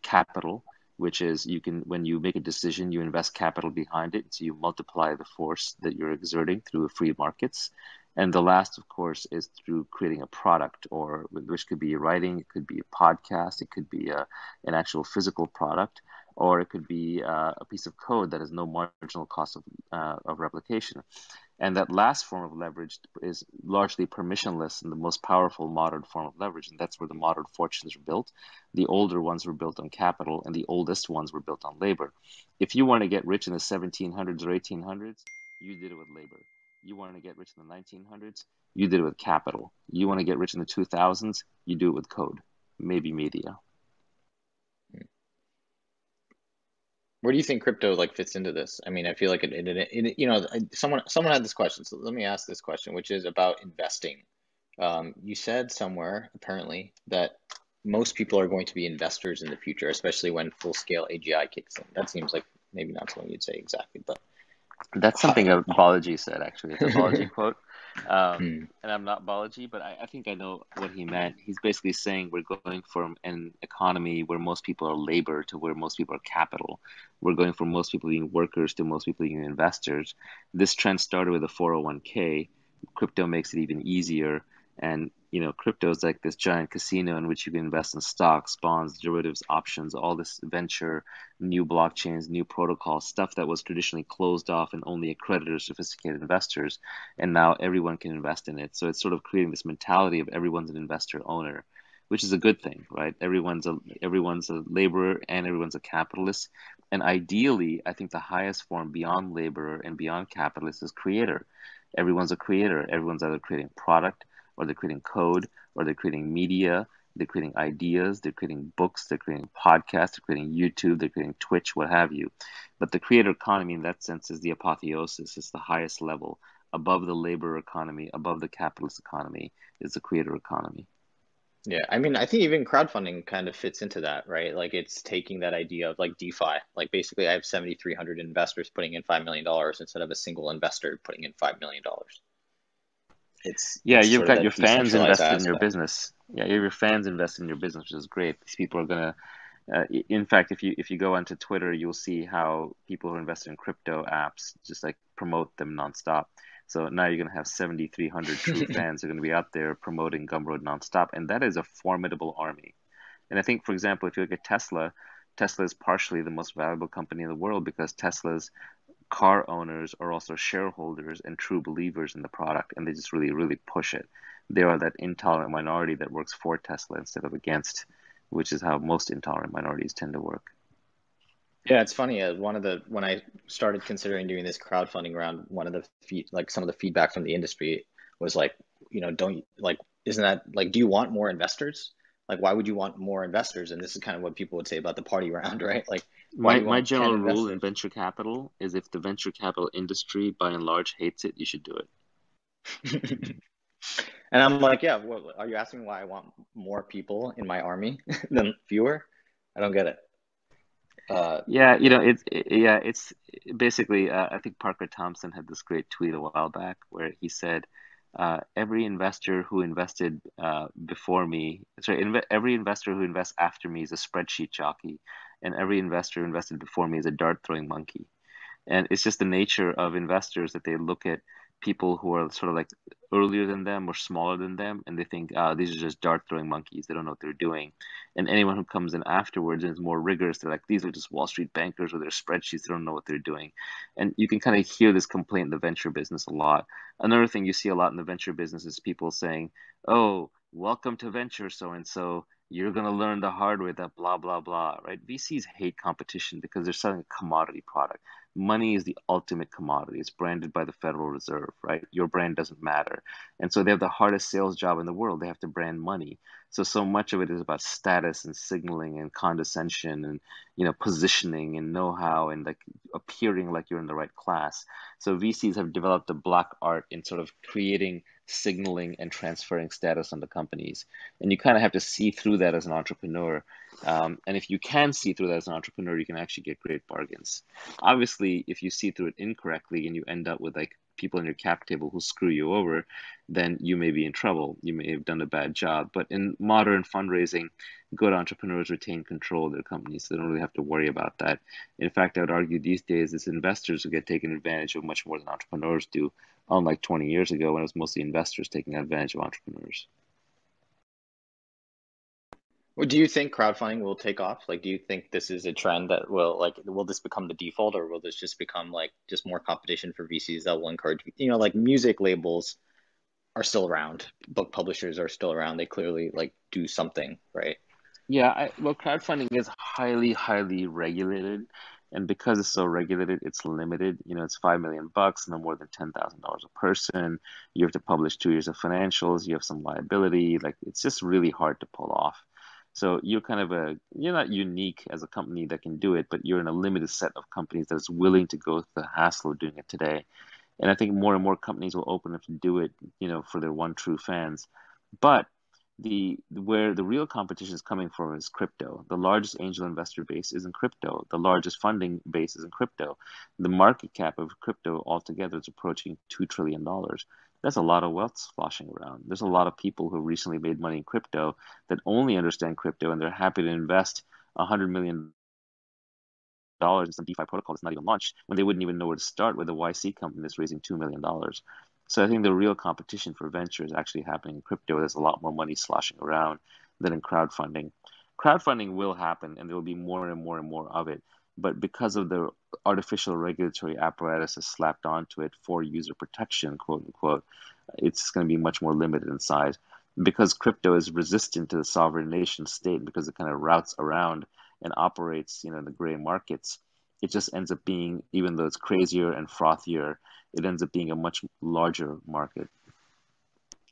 capital, which is when you make a decision, you invest capital behind it, so you multiply the force that you're exerting through free markets. And the last, of course, is through creating a product, which could be writing, it could be a podcast, it could be an actual physical product, or it could be a piece of code that has no marginal cost of replication. And that last form of leverage is largely permissionless and the most powerful modern form of leverage, and that's where the modern fortunes are built. The older ones were built on capital, and the oldest ones were built on labor. If you want to get rich in the 1700s or 1800s, you did it with labor. You want to get rich in the 1900s, you did it with capital. You want to get rich in the 2000s, you do it with code, maybe media. Where do you think crypto fits into this? I mean, I feel like someone had this question, so let me ask this question, which is about investing. You said somewhere apparently that most people are going to be investors in the future, especially when full-scale AGI kicks in. That seems like maybe not something you'd say exactly, but that's something Balaji said, actually. It's a Balaji quote. And I'm not Balaji, but I think I know what he meant. He's basically saying we're going from an economy where most people are labor to where most people are capital. We're going from most people being workers to most people being investors. This trend started with a 401k. Crypto makes it even easier. And crypto is like this giant casino in which you can invest in stocks, bonds, derivatives, options, all this venture, new blockchains, new protocols, stuff that was traditionally closed off and only accredited sophisticated investors, and now everyone can invest in it. So it's sort of creating this mentality of everyone's an investor owner, which is a good thing, right? Everyone's a laborer and everyone's a capitalist. And ideally, I think the highest form beyond laborer and beyond capitalist is creator. Everyone's a creator. Everyone's either creating product, or they're creating code, or they're creating media, they're creating ideas, they're creating books, they're creating podcasts, they're creating YouTube, they're creating Twitch, what have you. But the creator economy in that sense is the apotheosis, it's the highest level. Above the labor economy, above the capitalist economy is the creator economy. Yeah, I mean, I think even crowdfunding kind of fits into that, right? Like it's taking that idea of like DeFi. Like basically I have 7,300 investors putting in $5 million instead of a single investor putting in $5 million. It's You've sort of got that your fans decentralized invested in your aspect. business. Yeah, you have your fans invested in your business, which is great. These people are gonna, in fact, if you go onto Twitter, you'll see how people who invest in crypto apps just like promote them nonstop. So now you're gonna have 7,300 true fans who are gonna be out there promoting Gumroad nonstop, and that is a formidable army. And I think, for example, if you look at Tesla, Tesla is partially the most valuable company in the world because Tesla's car owners are also shareholders and true believers in the product, and they just really, really push it. They are that intolerant minority that works for Tesla instead of against, which is how most intolerant minorities tend to work. Yeah, it's funny. When I started considering doing this crowdfunding round, one of some of the feedback from the industry was like, don't like, isn't that like, do you want more investors? Like, why would you want more investors? And this is kind of what people would say about the party round, right? Like, why do you My want 10 general rule in investors? venture capital is if the venture capital industry by and large hates it, you should do it. And I'm like, yeah, well, are you asking why I want more people in my army than fewer? I don't get it. It's basically, I think Parker Thompson had this great tweet a while back where he said, every investor who invested before me, every investor who invests after me is a spreadsheet jockey, and every investor who invested before me is a dart throwing monkey. And it's just the nature of investors that they look at people who are sort of like earlier than them or smaller than them, and they think, these are just dart throwing monkeys. They don't know what they're doing. And anyone who comes in afterwards and is more rigorous, they're like, these are just Wall Street bankers with their spreadsheets. They don't know what they're doing. And you can kind of hear this complaint in the venture business a lot. Another thing you see a lot in the venture business is people saying, oh, welcome to venture so and so. You're going to learn the hard way that blah, blah, blah, right? VCs hate competition because they're selling a commodity product. Money is the ultimate commodity. It's branded by the Federal Reserve, right? Your brand doesn't matter. And so they have the hardest sales job in the world. They have to brand money. So much of it is about status and signaling and condescension and, positioning and know-how and like appearing like you're in the right class. So VCs have developed a black art in sort of creating signaling and transferring status onto companies. And you kind of have to see through that as an entrepreneur. And if you can see through that as an entrepreneur, you can actually get great bargains. Obviously, if you see through it incorrectly and you end up with like people in your cap table who screw you over, then you may be in trouble. You may have done a bad job. But in modern fundraising, good entrepreneurs retain control of their companies, so they don't really have to worry about that. In fact, I would argue these days it's investors who get taken advantage of much more than entrepreneurs do, unlike 20 years ago when it was mostly investors taking advantage of entrepreneurs. Well, do you think crowdfunding will take off? Like, do you think this is a trend that will this become the default, or will this just become like just more competition for VCs that will encourage, like music labels are still around, book publishers are still around. They clearly like do something, right? Yeah, well, crowdfunding is highly, highly regulated, and because it's so regulated, it's limited. It's $5 million, no more than $10,000 a person. You have to publish 2 years of financials. You have some liability. Like, it's just really hard to pull off. So you're not unique as a company that can do it, but you're in a limited set of companies that is willing to go through the hassle of doing it today. And I think more and more companies will open up to do it, for their one true fans. But where the real competition is coming from is crypto. The largest angel investor base is in crypto. The largest funding base is in crypto. The market cap of crypto altogether is approaching $2 trillion. That's a lot of wealth sloshing around. There's a lot of people who recently made money in crypto that only understand crypto, and they're happy to invest $100 million in some DeFi protocol that's not even launched when they wouldn't even know where to start with a YC company that's raising $2 million. So I think the real competition for venture is actually happening in crypto. There's a lot more money sloshing around than in crowdfunding. Crowdfunding will happen, and there will be more and more and more of it. But because of the artificial regulatory apparatus that's slapped onto it for user protection, quote unquote, it's going to be much more limited in size. Because crypto is resistant to the sovereign nation state, because it kind of routes around and operates, in the gray markets, it just ends up being, even though it's crazier and frothier, it ends up being a much larger market.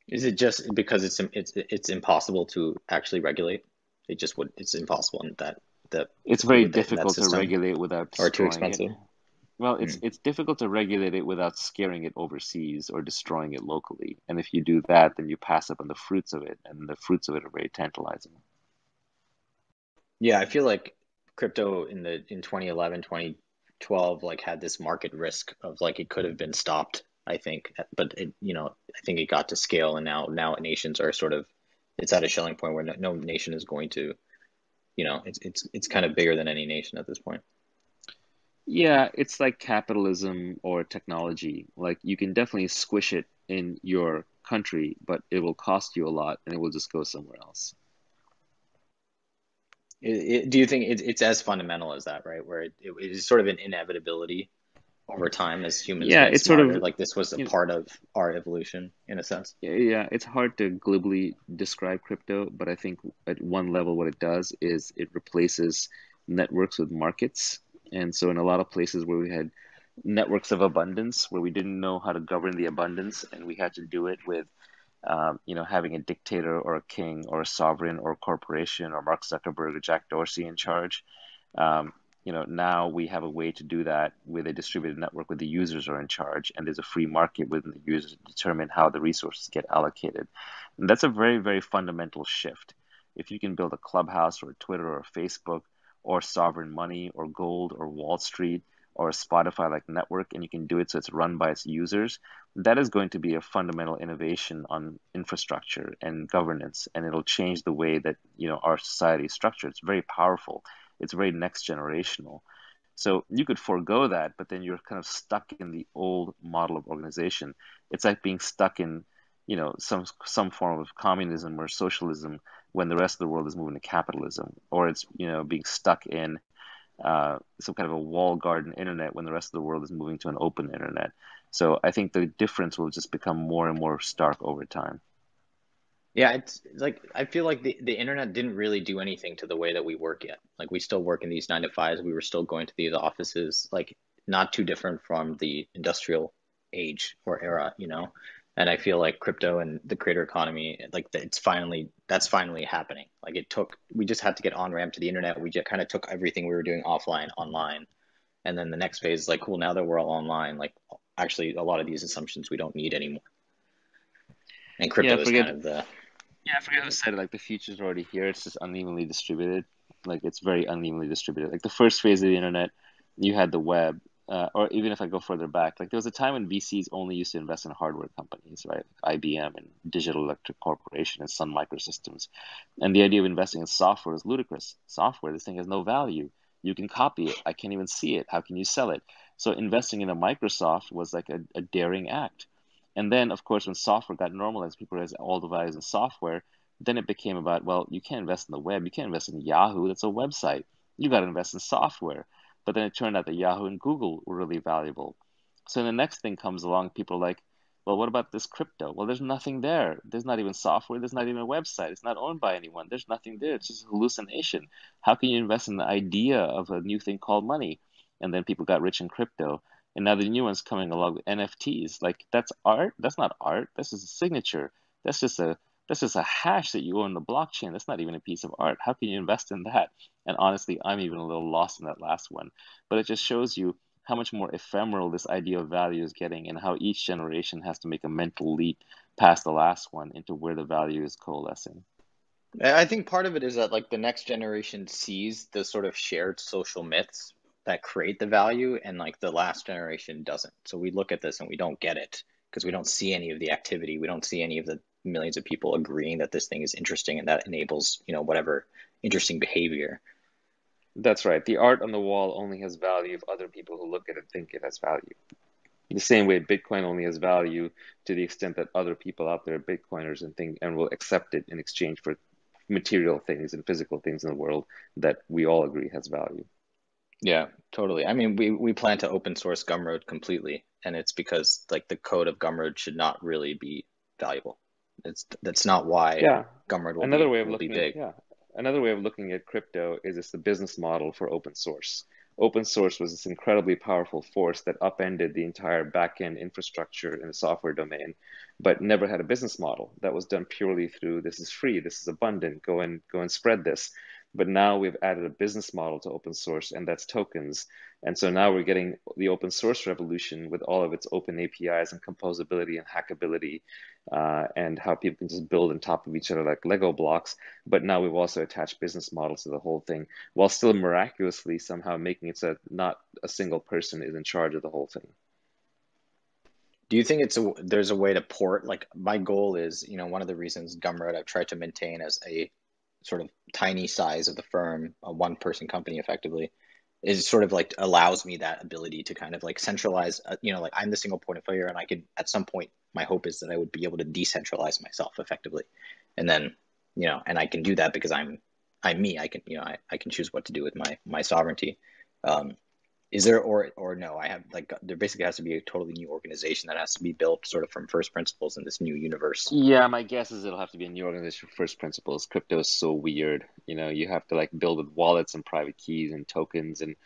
Is it just because it's impossible to actually regulate? It's impossible in that It's very in that difficult to system, regulate without or too destroying it. expensive? Well, it's difficult to regulate it without scaring it overseas or destroying it locally. And if you do that, then you pass up on the fruits of it, and the fruits of it are very tantalizing. Yeah, I feel like crypto in 2011, 2012 like had this market risk of like it could have been stopped, I think. But I think it got to scale, and now nations are sort of, it's at a shelling point where no nation is going to, it's kind of bigger than any nation at this point. Yeah, it's like capitalism or technology. Like you can definitely squish it in your country, but it will cost you a lot and it will just go somewhere else. Do you think it's as fundamental as that, right? Where it is sort of an inevitability over time as humans Yeah, get it's sort smarter. of, Like this was a you know, part of our evolution in a sense. yeah, it's hard to glibly describe crypto, but I think at one level what it does is it replaces networks with markets. And so in a lot of places where we had networks of abundance, where we didn't know how to govern the abundance, and we had to do it with having a dictator or a king or a sovereign or a corporation or Mark Zuckerberg or Jack Dorsey in charge. Now we have a way to do that with a distributed network where the users are in charge, and there's a free market within the users to determine how the resources get allocated. And that's a very, very fundamental shift. If you can build a Clubhouse or a Twitter or a Facebook or sovereign money or gold or Wall Street or a Spotify-like network, and you can do it so it's run by its users, that is going to be a fundamental innovation on infrastructure and governance, and it'll change the way that our society is structured. It's very powerful. It's very next generational. So you could forego that, but then you're kind of stuck in the old model of organization. It's like being stuck in, some form of communism or socialism when the rest of the world is moving to capitalism, or it's being stuck in some kind of a wall garden internet when the rest of the world is moving to an open internet. So I think the difference will just become more and more stark over time. Yeah, it's like I feel like the internet didn't really do anything to the way that we work yet. Like we still work in these 9 to 5s. We were still going to these offices, like not too different from the industrial age or era. And I feel like crypto and the creator economy, like that's finally happening. Like we just had to get on ramp to the internet. We just kind of took everything we were doing offline online. And then the next phase is like, cool, now that we're all online, like actually a lot of these assumptions we don't need anymore. And Yeah, crypto is kind of the I forget who said it. Like the future's already here. It's just unevenly distributed. Like it's very unevenly distributed. Like the first phase of the internet, you had the web, or even if I go further back, like there was a time when VCs only used to invest in hardware companies, right? IBM and Digital Electric Corporation and Sun Microsystems. And the idea of investing in software is ludicrous. Software, this thing has no value. You can copy it. I can't even see it. How can you sell it? So investing in a Microsoft was like a daring act. And then, of course, when software got normalized, people realized all the values in software. Then it became about, well, you can't invest in the web. You can't invest in Yahoo. That's a website. You got to invest in software. But then it turned out that Yahoo and Google were really valuable. So the next thing comes along, people are like, well, what about this crypto? Well, there's nothing there. There's not even software. There's not even a website. It's not owned by anyone. There's nothing there. It's just a hallucination. How can you invest in the idea of a new thing called money? And then people got rich in crypto. And now the new one's coming along with NFTs. Like that's art? That's not art. That's just a signature. That's just a hash that you own in the blockchain. That's not even a piece of art. How can you invest in that? And honestly, I'm even a little lost in that last one. But it just shows you how much more ephemeral this idea of value is getting, and how each generation has to make a mental leap past the last one into where the value is coalescing. I think part of it is that like the next generation sees the sort of shared social myths that create the value, and like the last generation doesn't. So we look at this and we don't get it because we don't see any of the activity. We don't see any of the millions of people agreeing that this thing is interesting and that enables, whatever interesting behavior. That's right. The art on the wall only has value if other people who look at it think it has value. The same way Bitcoin only has value to the extent that other people out there are Bitcoiners and will accept it in exchange for material things and physical things in the world that we all agree has value. Yeah, totally. I mean, we plan to open source Gumroad completely, and it's because like the code of Gumroad should not really be valuable. That's not why Yeah. Gumroad Another way of will be looking at big. another way of looking at crypto is it's the business model for open source. Open source was this incredibly powerful force that upended the entire back-end infrastructure in the software domain, but never had a business model that was done purely through this is free, this is abundant, go and spread this. But now we've added a business model to open source, and that's tokens. And so now we're getting the open source revolution with all of its open APIs and composability and hackability, and how people can just build on top of each other like Lego blocks. But now we've also attached business models to the whole thing, while still miraculously somehow making it so that not a single person is in charge of the whole thing. Do you think there's a way to port? Like my goal is, one of the reasons Gumroad I've tried to maintain as a sort of tiny size of the firm, a one-person company effectively, is sort of like allows me that ability to kind of like centralize, like I'm the single point of failure, and I could at some point, my hope is that I would be able to decentralize myself effectively. And then, and I can do that because I'm me. I can, I can choose what to do with my sovereignty. Is there or no? I have like there basically has to be a totally new organization that has to be built sort of from first principles in this new universe. Yeah, my guess is it'll have to be a new organization for first principles. Crypto is so weird. You have to like build with wallets and private keys and tokens and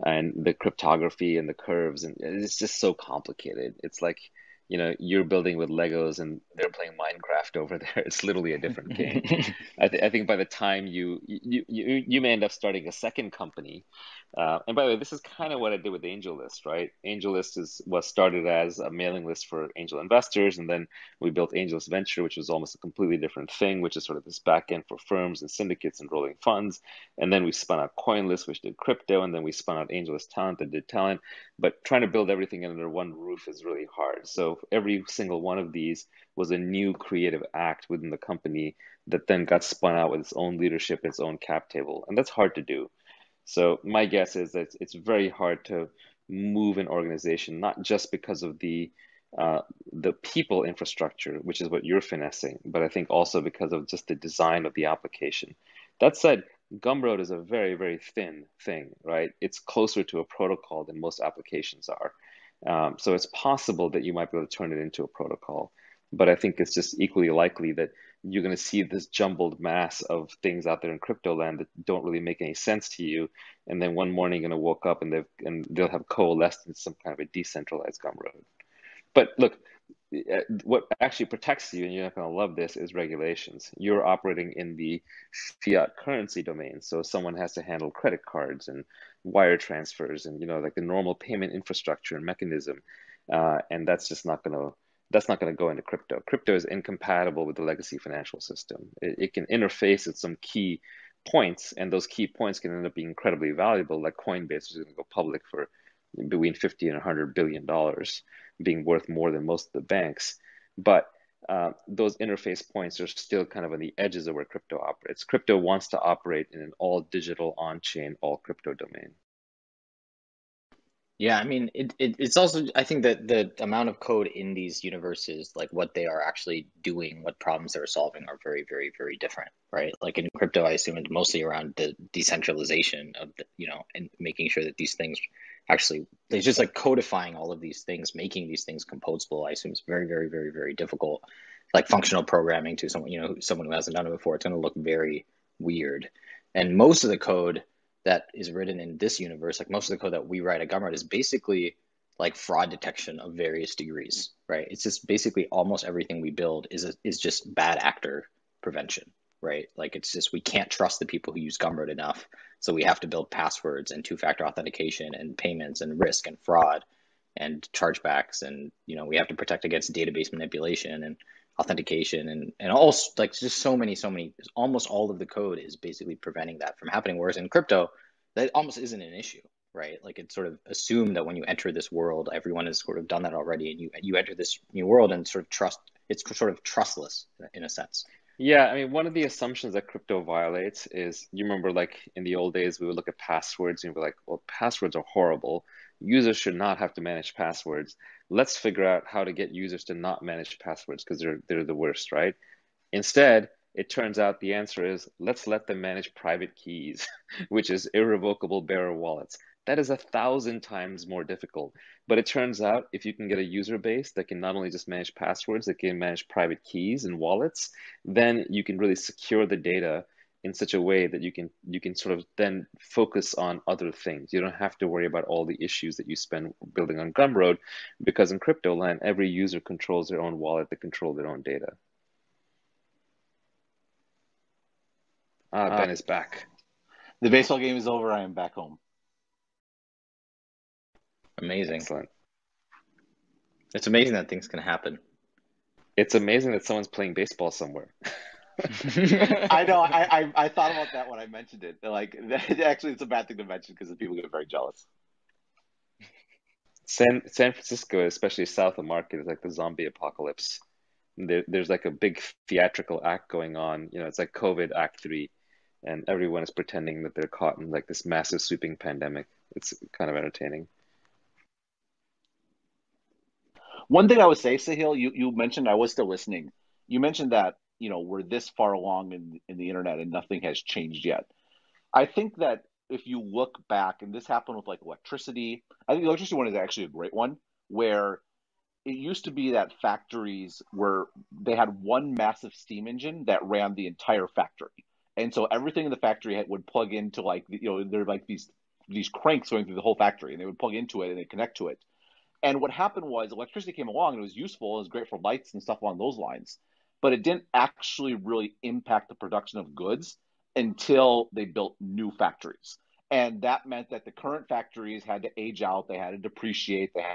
the cryptography and the curves, and it's just so complicated. It's like, you're building with Legos and they're playing Minecraft over there. It's literally a different game. I think by the time you may end up starting a second company. And by the way, this is kind of what I did with AngelList, right? AngelList was started as a mailing list for angel investors, and then we built AngelList Venture, which was almost a completely different thing, which is sort of this back end for firms and syndicates and rolling funds. And then we spun out CoinList, which did crypto, and then we spun out AngelList Talent that did talent. But trying to build everything under one roof is really hard. So every single one of these was a new creative act within the company that then got spun out with its own leadership, its own cap table, and that's hard to do. So my guess is that it's very hard to move an organization, not just because of the people infrastructure, which is what you're finessing, but I think also because of just the design of the application. That said, Gumroad is a very, very thin thing, right? It's closer to a protocol than most applications are. So it's possible that you might be able to turn it into a protocol, but I think it's just equally likely that you're going to see this jumbled mass of things out there in crypto land that don't really make any sense to you. And then one morning you're going to woke up and they'll have coalesced in some kind of a decentralized Gumroad. But look, what actually protects you, and you're not going to love this, is regulations. You're operating in the fiat currency domain, so someone has to handle credit cards and wire transfers and like the normal payment infrastructure and mechanism, and that's just not going to go into crypto. Crypto is incompatible with the legacy financial system. It can interface at some key points, and those key points can end up being incredibly valuable, like Coinbase is going to go public for between 50 and $100 billion, being worth more than most of the banks. But those interface points are still kind of on the edges of where crypto operates. Crypto wants to operate in an all digital, on-chain, all crypto domain. Yeah, I mean, it's also, I think that the amount of code in these universes, like what they are actually doing, what problems they're solving are very, very, very different, right? Like in crypto, I assume it's mostly around the decentralization of and making sure that these things actually, it's just like codifying all of these things, making these things composable, I assume is very, very, very, very difficult. Like functional programming to someone, someone who hasn't done it before, it's going to look very weird. And most of the code that is written in this universe, like most of the code that we write at Gumroad, is basically like fraud detection of various degrees, right? It's just basically almost everything we build is just bad actor prevention, right? Like it's just we can't trust the people who use Gumroad enough, so we have to build passwords and two-factor authentication and payments and risk and fraud and chargebacks, and we have to protect against database manipulation and authentication and all, like just so many, almost all of the code is basically preventing that from happening. Whereas in crypto, that almost isn't an issue, right? Like it's sort of assumed that when you enter this world, everyone has sort of done that already, and you enter this new world and sort of it's sort of trustless in a sense. Yeah, I mean, one of the assumptions that crypto violates is, you remember, like in the old days, we would look at passwords and we'd be like, well, passwords are horrible. Users should not have to manage passwords. let's figure out how to get users to not manage passwords because they're the worst, right? Instead, it turns out the answer is let's let them manage private keys, which is irrevocable bearer wallets. That is 1,000 times more difficult. But it turns out if you can get a user base that can not only just manage passwords, that can manage private keys and wallets, then you can really secure the data in such a way that you can sort of then focus on other things. You don't have to worry about all the issues that you spend building on Gumroad, because in crypto land, every user controls their own wallet, they control their own data. Ben is back. The baseball game is over. I am back home. Amazing. Excellent. It's amazing that things can happen. It's amazing that someone's playing baseball somewhere. I know. I thought about that when I mentioned it. Like, actually, it's a bad thing to mention because people get very jealous. San Francisco, especially south of Market, is like the zombie apocalypse. There's like a big theatrical act going on. You know, it's like COVID Act 3, and everyone is pretending that they're caught in like this massive sweeping pandemic. It's kind of entertaining. One thing I would say, Sahil, you mentioned, I was still listening. You mentioned that, we're this far along in the internet and nothing has changed yet. I think that if you look back, and this happened with like electricity, I think the electricity one is actually a great one, where it used to be that factories were, they had one massive steam engine that ran the entire factory. And so everything in the factory would plug into like, there are like these cranks going through the whole factory, and they would plug into it and they connect to it. And what happened was electricity came along and it was useful, it was great for lights and stuff along those lines, but it didn't actually really impact the production of goods until they built new factories. And that meant that the current factories had to age out, they had to depreciate, they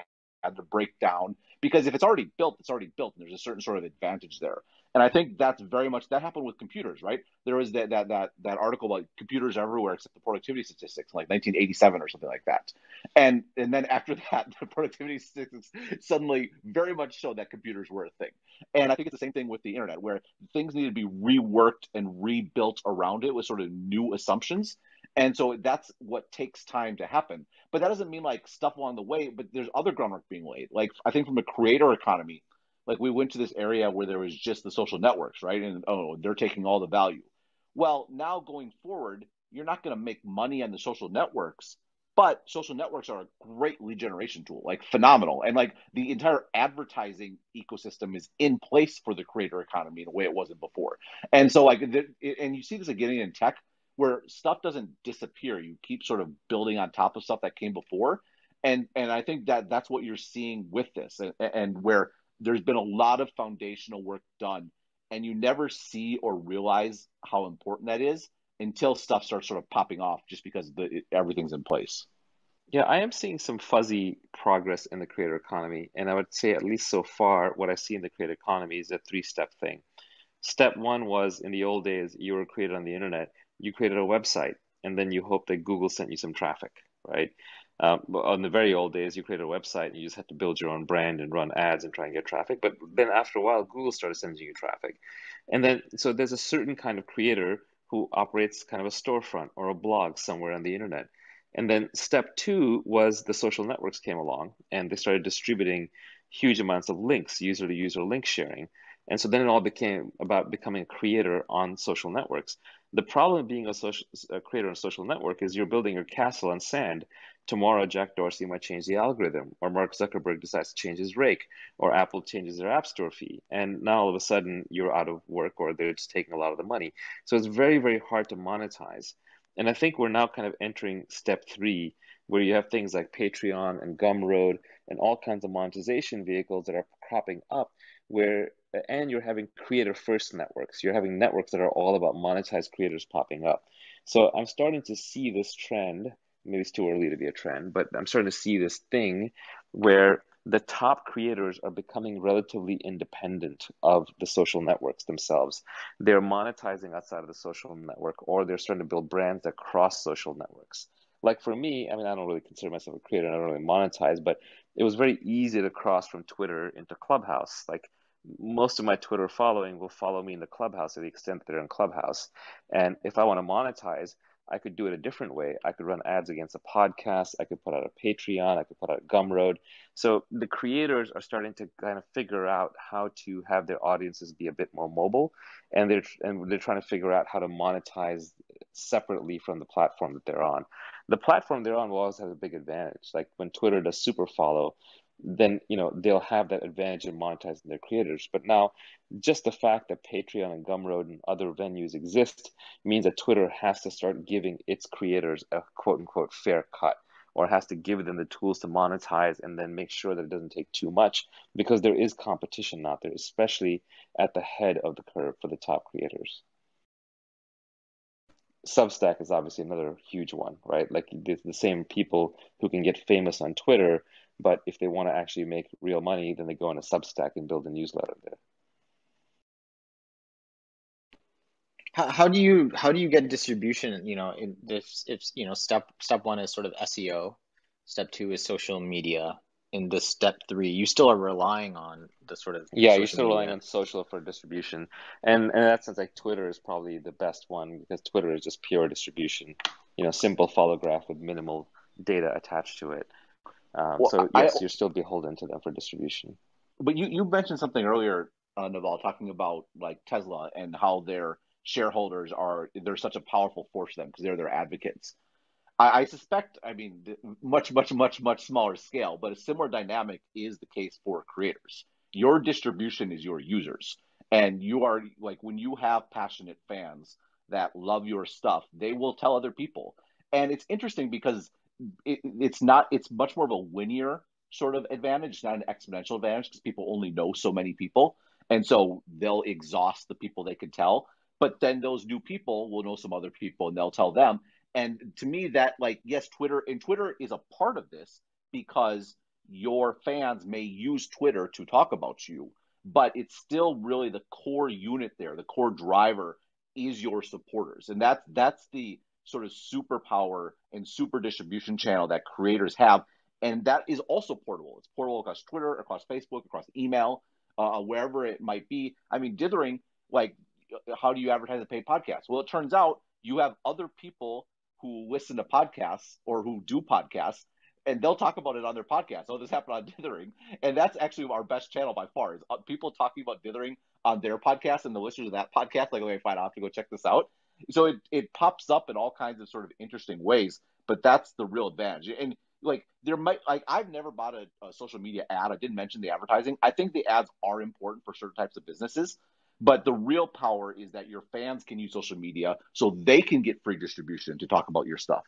had to break down, because if it's already built, it's already built, and there's a certain sort of advantage there. And I think that's very much that happened with computers, right? There was that article about computers everywhere except the productivity statistics, like 1987 or something like that. And then after that, the productivity statistics suddenly very much showed that computers were a thing. And I think it's the same thing with the internet, where things need to be reworked and rebuilt around it with sort of new assumptions. And so that's what takes time to happen. But that doesn't mean like stuff along the way, but there's other groundwork being laid. Like I think from a creator economy, like we went to this area where there was just the social networks, right? And they're taking all the value. Well, now going forward, you're not going to make money on the social networks, but social networks are a great lead generation tool, like phenomenal. And like the entire advertising ecosystem is in place for the creator economy in a way it wasn't before. And so like, and you see this again in tech, where stuff doesn't disappear. You keep sort of building on top of stuff that came before. And I think that that's what you're seeing with this, and where there's been a lot of foundational work done, and you never see or realize how important that is until stuff starts sort of popping off just because everything's in place. Yeah, I am seeing some fuzzy progress in the creator economy. And I would say, at least so far, what I see in the creator economy is a three-step thing. Step one was, in the old days, you were a creator on the internet, you created a website, and then you hope that Google sent you some traffic, right? On the very old days, you created a website and you just had to build your own brand and run ads and try and get traffic. But then after a while, Google started sending you traffic. And then, so there's a certain kind of creator who operates kind of a storefront or a blog somewhere on the internet. And then step two was the social networks came along and they started distributing huge amounts of links, user to user link sharing. And so then it all became about becoming a creator on social networks. The problem of being a creator on a social network is you're building your castle on sand. Tomorrow, Jack Dorsey might change the algorithm, or Mark Zuckerberg decides to change his rake, or Apple changes their App Store fee. And now all of a sudden you're out of work, or they're just taking a lot of the money. So it's very, very hard to monetize. And I think we're now kind of entering step three, where you have things like Patreon and Gumroad and all kinds of monetization vehicles that are cropping up, and you're having creator first networks. You're having networks that are all about monetized creators popping up. So I'm starting to see this trend. Maybe it's too early to be a trend, but I'm starting to see this thing where the top creators are becoming relatively independent of the social networks themselves. They're monetizing outside of the social network, or they're starting to build brands that cross social networks. Like for me, I mean, I don't really consider myself a creator, and I don't really monetize, but it was very easy to cross from Twitter into Clubhouse. Like most of my Twitter following will follow me in the Clubhouse to the extent that they're in Clubhouse. And if I want to monetize, I could do it a different way. I could run ads against a podcast. I could put out a Patreon. I could put out Gumroad. So the creators are starting to kind of figure out how to have their audiences be a bit more mobile, and they're trying to figure out how to monetize separately from the platform that they're on. The platform they're on will always have a big advantage. Like when Twitter does super follow, then they'll have that advantage in monetizing their creators. But now, just the fact that Patreon and Gumroad and other venues exist means that Twitter has to start giving its creators a quote unquote fair cut, or has to give them the tools to monetize and then make sure that it doesn't take too much, because there is competition out there, especially at the head of the curve for the top creators. Substack is obviously another huge one, right? Like the same people who can get famous on Twitter, but if they want to actually make real money, then they go on a Substack and build a newsletter there. How do you get distribution? In this, if step one is sort of SEO, step two is social media. In this step three, you still are relying on the sort of you're still relying on social for distribution, and in that sense, like Twitter is probably the best one, because Twitter is just pure distribution. Simple follow graph with minimal data attached to it. So yes, you're still beholden to them for distribution. But you mentioned something earlier, Naval, talking about like Tesla and how their shareholders they're such a powerful force for them because they're their advocates. I suspect, much smaller scale, but a similar dynamic is the case for creators. Your distribution is your users, and you are like, when you have passionate fans that love your stuff, they will tell other people. And it's interesting because it's much more of a linear sort of advantage. It's not an exponential advantage because people only know so many people, and so they'll exhaust the people they could tell. But then those new people will know some other people, and they'll tell them. And to me, that, like, yes, Twitter is a part of this because your fans may use Twitter to talk about you, but it's still really the core unit there. The core driver is your supporters. And that's the sort of superpower and super distribution channel that creators have. And that is also portable. It's portable across Twitter, across Facebook, across email, wherever it might be. Dithering, like, how do you advertise a paid podcast? Well, it turns out you have other people who listen to podcasts or who do podcasts, and they'll talk about it on their podcast. Oh, this happened on Dithering. And that's actually our best channel by far, is people talking about Dithering on their podcast, and the listeners of that podcast, like, okay, fine, I'll have to go check this out. So it pops up in all kinds of sort of interesting ways, but that's the real advantage. And like, I've never bought a social media ad. I didn't mention the advertising. I think the ads are important for certain types of businesses, but the real power is that your fans can use social media so they can get free distribution to talk about your stuff.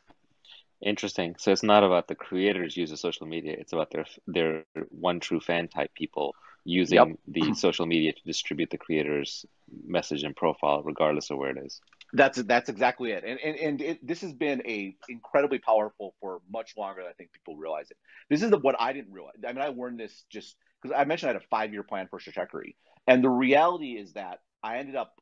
Interesting. So it's not about the creators using social media. It's about their one true fan type people using the social media to distribute the creator's message and profile, regardless of where it is. That's exactly it. And this has been incredibly powerful for much longer than I think people realize it. This is what I didn't realize. I learned this just because I mentioned I had a 5-year plan for Stratechery. And the reality is that I ended up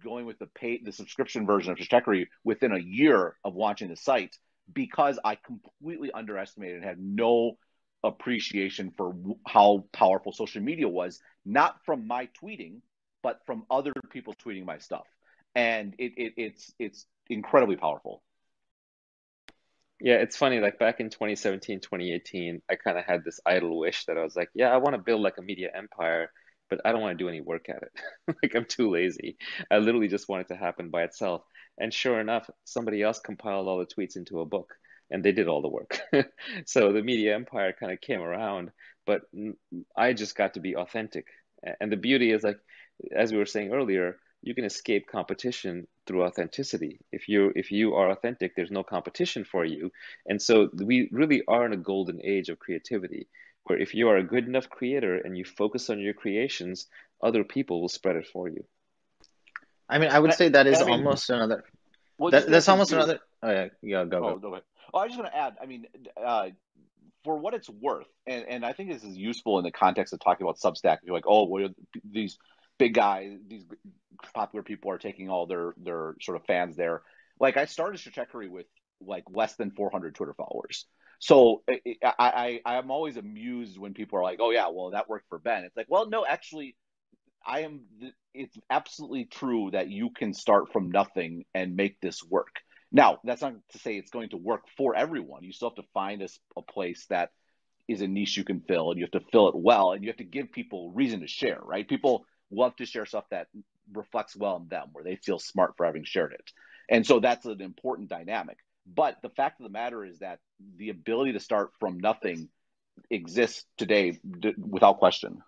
going with the subscription version of Stratechery within a year of launching the site, because I completely underestimated and had no appreciation for how powerful social media was, not from my tweeting, but from other people tweeting my stuff. And it's incredibly powerful. Yeah, it's funny, like back in 2017, 2018, I kind of had this idle wish that I was like, yeah, I want to build like a media empire, but I don't want to do any work at it. Like, I'm too lazy. I literally just want it to happen by itself. And sure enough, somebody else compiled all the tweets into a book, and they did all the work. So the media empire kind of came around, but I just got to be authentic. And the beauty is, like, as we were saying earlier, you can escape competition through authenticity. If you are authentic, there's no competition for you. And so we really are in a golden age of creativity, where if you are a good enough creator and you focus on your creations, other people will spread it for you. I would say that is almost another. Well, that's almost another. Oh yeah, go. Okay. Oh, I was just going to add. For what it's worth, and I think this is useful in the context of talking about Substack. You're like, oh, well, these big guys, these popular people are taking all their sort of fans there. Like, I started Stratechery with like less than 400 Twitter followers. So I'm always amused when people are like, oh yeah, well, that worked for Ben. It's like, well, no, actually, it's absolutely true that you can start from nothing and make this work. Now, that's not to say it's going to work for everyone. You still have to find a place that is a niche you can fill, and you have to fill it well, and you have to give people reason to share, right? People love to share stuff that reflects well on them, where they feel smart for having shared it. And so that's an important dynamic. But the fact of the matter is that the ability to start from nothing exists today without question.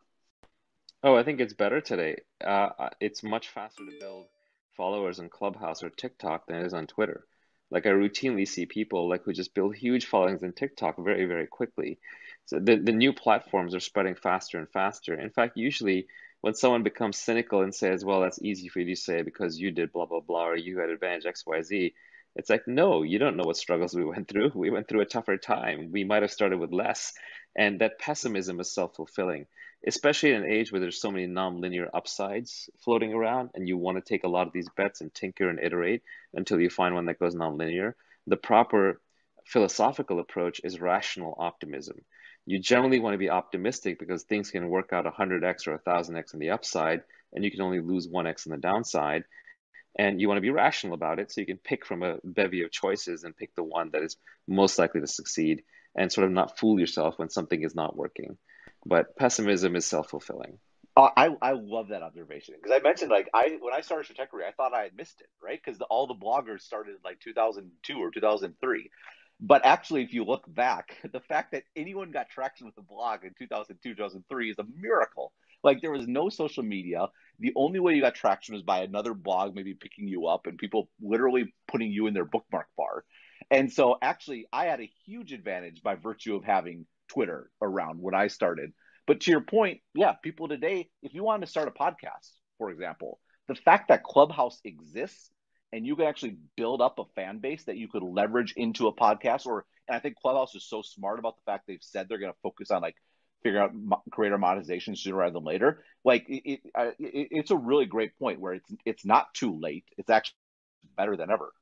Oh, I think it's better today. It's much faster to build followers on Clubhouse or TikTok than it is on Twitter. Like I routinely see people like who just build huge followings on TikTok very, very quickly. So the new platforms are spreading faster and faster. In fact, usually when someone becomes cynical and says, well, that's easy for you to say because you did blah, blah, blah, or you had advantage XYZ, it's like, no, you don't know what struggles we went through. We went through a tougher time. We might have started with less. And that pessimism is self-fulfilling, especially in an age where there's so many non-linear upsides floating around and you want to take a lot of these bets and tinker and iterate until you find one that goes non-linear. The proper philosophical approach is rational optimism. You generally want to be optimistic because things can work out 100x or 1000x on the upside, and you can only lose 1x on the downside. And you want to be rational about it so you can pick from a bevy of choices and pick the one that is most likely to succeed and sort of not fool yourself when something is not working. But pessimism is self-fulfilling. I love that observation because I mentioned like when I started Stratechery, I thought I had missed it, right? Because all the bloggers started in like 2002 or 2003. But actually, if you look back, the fact that anyone got traction with the blog in 2002, 2003 is a miracle. Like there was no social media. The only way you got traction was by another blog maybe picking you up and people literally putting you in their bookmark bar. And so actually, I had a huge advantage by virtue of having Twitter around when I started. But to your point, yeah, people today, if you wanted to start a podcast, for example, the fact that Clubhouse exists and you can actually build up a fan base that you could leverage into a podcast, and I think Clubhouse is so smart about the fact they've said they're going to focus on like figuring out creator monetization sooner rather than later. Like it's a really great point where it's not too late. It's actually better than ever.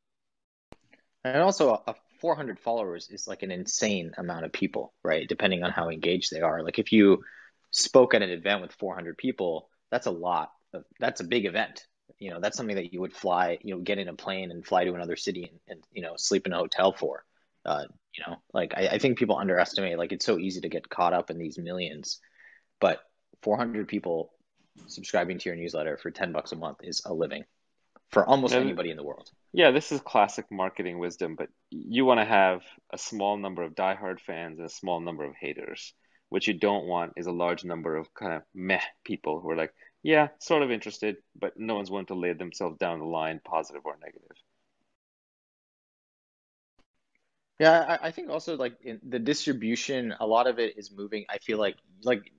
And also, 400 followers is like an insane amount of people, right? Depending on how engaged they are. Like if you spoke at an event with 400 people, that's a lot. That's a big event. You know, that's something that you would fly, you know, get in a plane and fly to another city and you know, sleep in a hotel for. You know, like I think people underestimate, like it's so easy to get caught up in these millions, but 400 people subscribing to your newsletter for $10 a month is a living for almost anybody in the world. Yeah, this is classic marketing wisdom, but you want to have a small number of diehard fans and a small number of haters. What you don't want is a large number of kind of meh people who are like, yeah, sort of interested, but no one's willing to lay themselves down the line, positive or negative. Yeah, I think also like in the distribution, a lot of it is moving. I feel like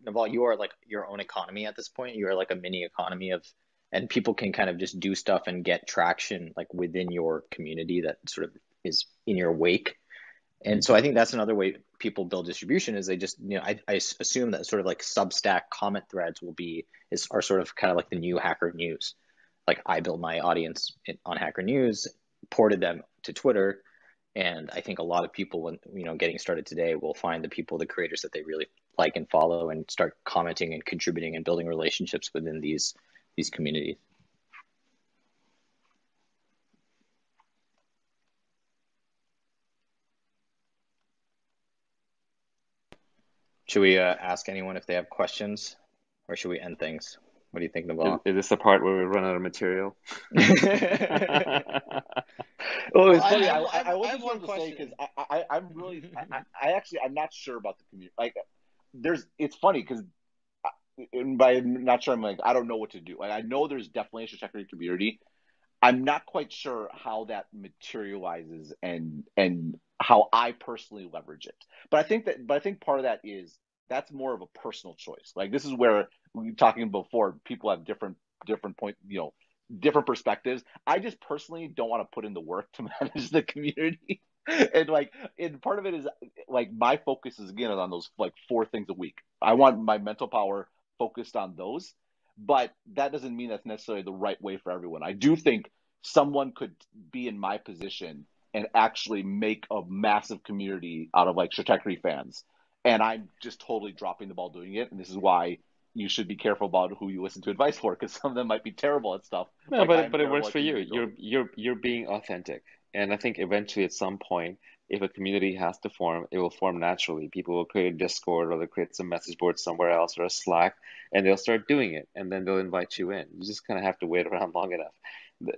Naval, you are like your own economy at this point. You are like a mini economy of, and people can kind of just do stuff and get traction like within your community that sort of is in your wake. And so I think that's another way people build distribution is they just, you know, I assume that sort of like Substack comment threads are sort of kind of like the new Hacker News. Like I built my audience on Hacker News, ported them to Twitter. And I think a lot of people, when, you know, getting started today will find the creators that they really like and follow and start commenting and contributing and building relationships within these communities. Should we ask anyone if they have questions, or should we end things? What do you think, Naval? Is this the part where we run out of material? Well, it's funny. I wasn't going to say because I'm really, I'm not sure about the community. Like, it's funny because, and by not sure, I'm like, I don't know what to do. Like, I know there's definitely a Stratechery community. I'm not quite sure how that materializes and how I personally leverage it. But I think part of that is that's more of a personal choice. Like this is where we were talking before, people have different point, you know, different perspectives. I just personally don't want to put in the work to manage the community. And part of it is like my focus is again on those like 4 things a week. I want my mental power focused on those. But that doesn't mean that's necessarily the right way for everyone. I do think someone could be in my position and actually make a massive community out of like Stratechery fans. And I'm just totally dropping the ball doing it. And this is why you should be careful about who you listen to advice for, because some of them might be terrible at stuff. No, but it works for you. You're being authentic. And I think eventually at some point, if a community has to form, it will form naturally. People will create a Discord, or they'll create some message board somewhere else, or a Slack, and they'll start doing it, and then they'll invite you in. You just kind of have to wait around long enough.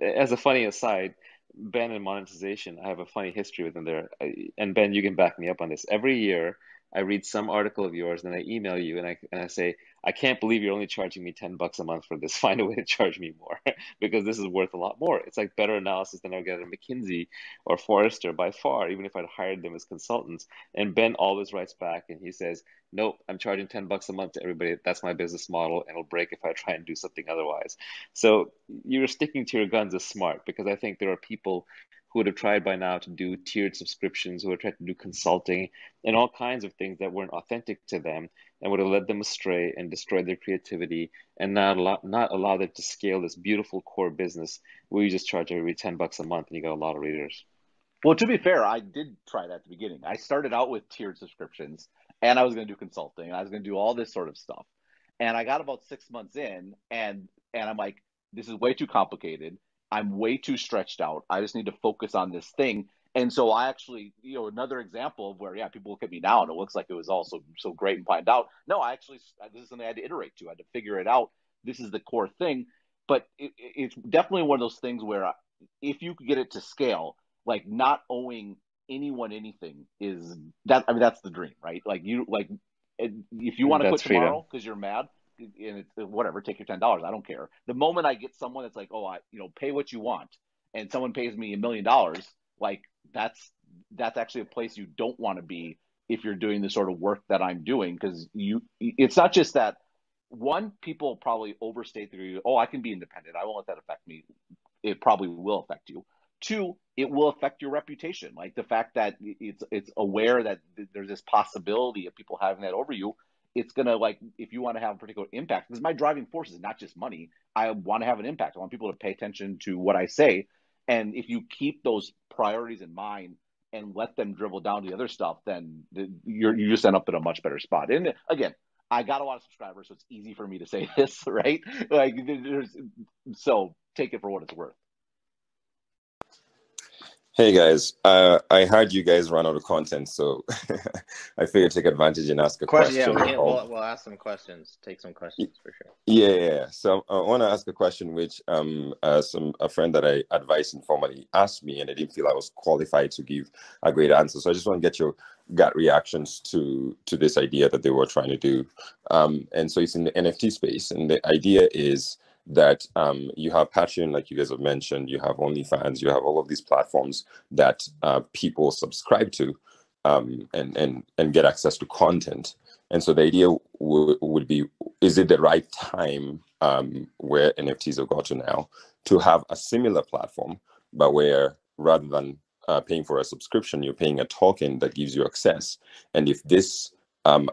As a funny aside, Ben and monetization, I have a funny history with them there. And Ben, you can back me up on this. Every year, I read some article of yours, and I email you, and I say, I can't believe you're only charging me $10 a month for this. Find a way to charge me more because this is worth a lot more. It's like better analysis than I would get at McKinsey or Forrester by far, even if I'd hired them as consultants. And Ben always writes back and he says, nope, I'm charging $10 a month to everybody. That's my business model, and it'll break if I try and do something otherwise. So you're sticking to your guns is smart, because I think there are people who would have tried by now to do tiered subscriptions, who would have tried to do consulting and all kinds of things that weren't authentic to them, and would have led them astray and destroyed their creativity, and not allow them to scale this beautiful core business where you just charge everybody $10 a month and you got a lot of readers. Well, to be fair, I did try that at the beginning. I started out with tiered subscriptions, and I was going to do consulting, and I was going to do all this sort of stuff. And I got about 6 months in, and I'm like, this is way too complicated. I'm way too stretched out. I just need to focus on this thing. And so I actually, another example of where, yeah, people look at me now and it looks like it was all so great and planned out. No, this is something I had to iterate to. I had to figure it out. This is the core thing. But it's definitely one of those things where if you could get it to scale, like not owing anyone anything is that, I mean, that's the dream, right? Like if you want to quit tomorrow because you're mad, and it's whatever, take your $10. I don't care. The moment I get someone that's like, oh, pay what you want, and someone pays me $1 million, like that's actually a place you don't want to be if you're doing the sort of work that I'm doing, because it's not just that. One, people probably overstate their, oh, I can be independent, I won't let that affect me. It probably will affect you. Two, it will affect your reputation. Like the fact that it's aware that there's this possibility of people having that over you. It's going to, like, if you want to have a particular impact, because my driving force is not just money. I want to have an impact. I want people to pay attention to what I say. And if you keep those priorities in mind and let them dribble down to the other stuff, then you just end up in a much better spot. And again, I got a lot of subscribers, so it's easy for me to say this, right? Like, so take it for what it's worth. Hey guys, I heard you guys run out of content, so I figured take advantage and ask a question. Yeah, we'll ask some questions. Take some questions for sure. Yeah. So I want to ask a question which a friend that I advised informally asked me, and I didn't feel I was qualified to give a great answer. So I just want to get your gut reactions to this idea that they were trying to do. And so it's in the NFT space, and the idea is that you have Patreon, like you guys have mentioned, you have OnlyFans, you have all of these platforms that people subscribe to and get access to content. And so the idea would be, is it the right time where NFTs have got to now to have a similar platform, but where rather than paying for a subscription, you're paying a token that gives you access? And if this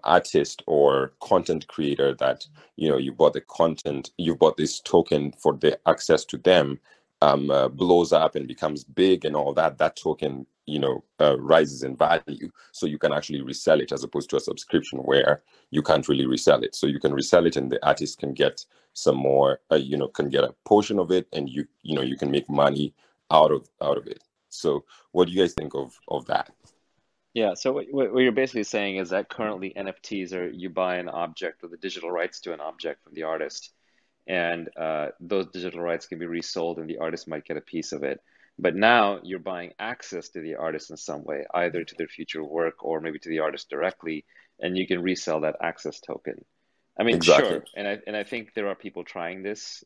artist or content creator that you bought the content, you bought this token for the access to them, blows up and becomes big and all that, that token rises in value, so you can actually resell it, as opposed to a subscription where you can't really resell it. So you can resell it and the artist can get some more, can get a portion of it, and you can make money out of it. So what do you guys think of that? Yeah, so what you're basically saying is that currently NFTs are, you buy an object or the digital rights to an object from the artist, and those digital rights can be resold and the artist might get a piece of it. But now you're buying access to the artist in some way, either to their future work or maybe to the artist directly, and you can resell that access token. I mean, exactly. Sure, and I think there are people trying this.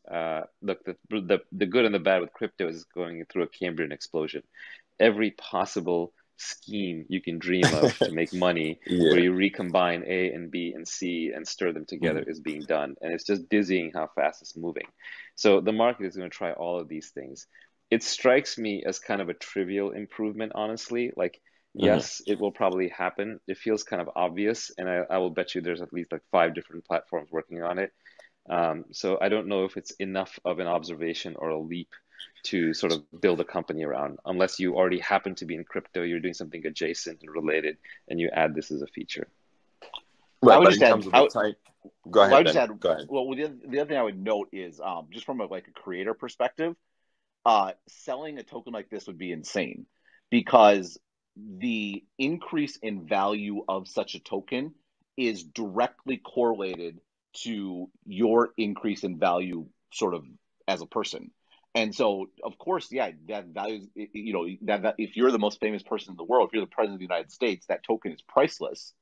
Look, the good and the bad with crypto is going through a Cambrian explosion. Every possible scheme you can dream of to make money, where you recombine A and B and C and stir them together, is being done, and it's just dizzying how fast it's moving. So the market is going to try all of these things. It strikes me as kind of a trivial improvement, honestly. Like, yes, it will probably happen. It feels kind of obvious, and I will bet you there's at least like 5 different platforms working on it. So I don't know if it's enough of an observation or a leap to sort of build a company around, unless you already happen to be in crypto, you're doing something adjacent and related, and you add this as a feature. Right, but in terms of the time, go ahead. Well, the other thing I would note is, just from a creator perspective, selling a token like this would be insane, because the increase in value of such a token is directly correlated to your increase in value sort of as a person. And so, of course, yeah, that value, you know, that if you're the most famous person in the world, if you're the president of the United States, that token is priceless.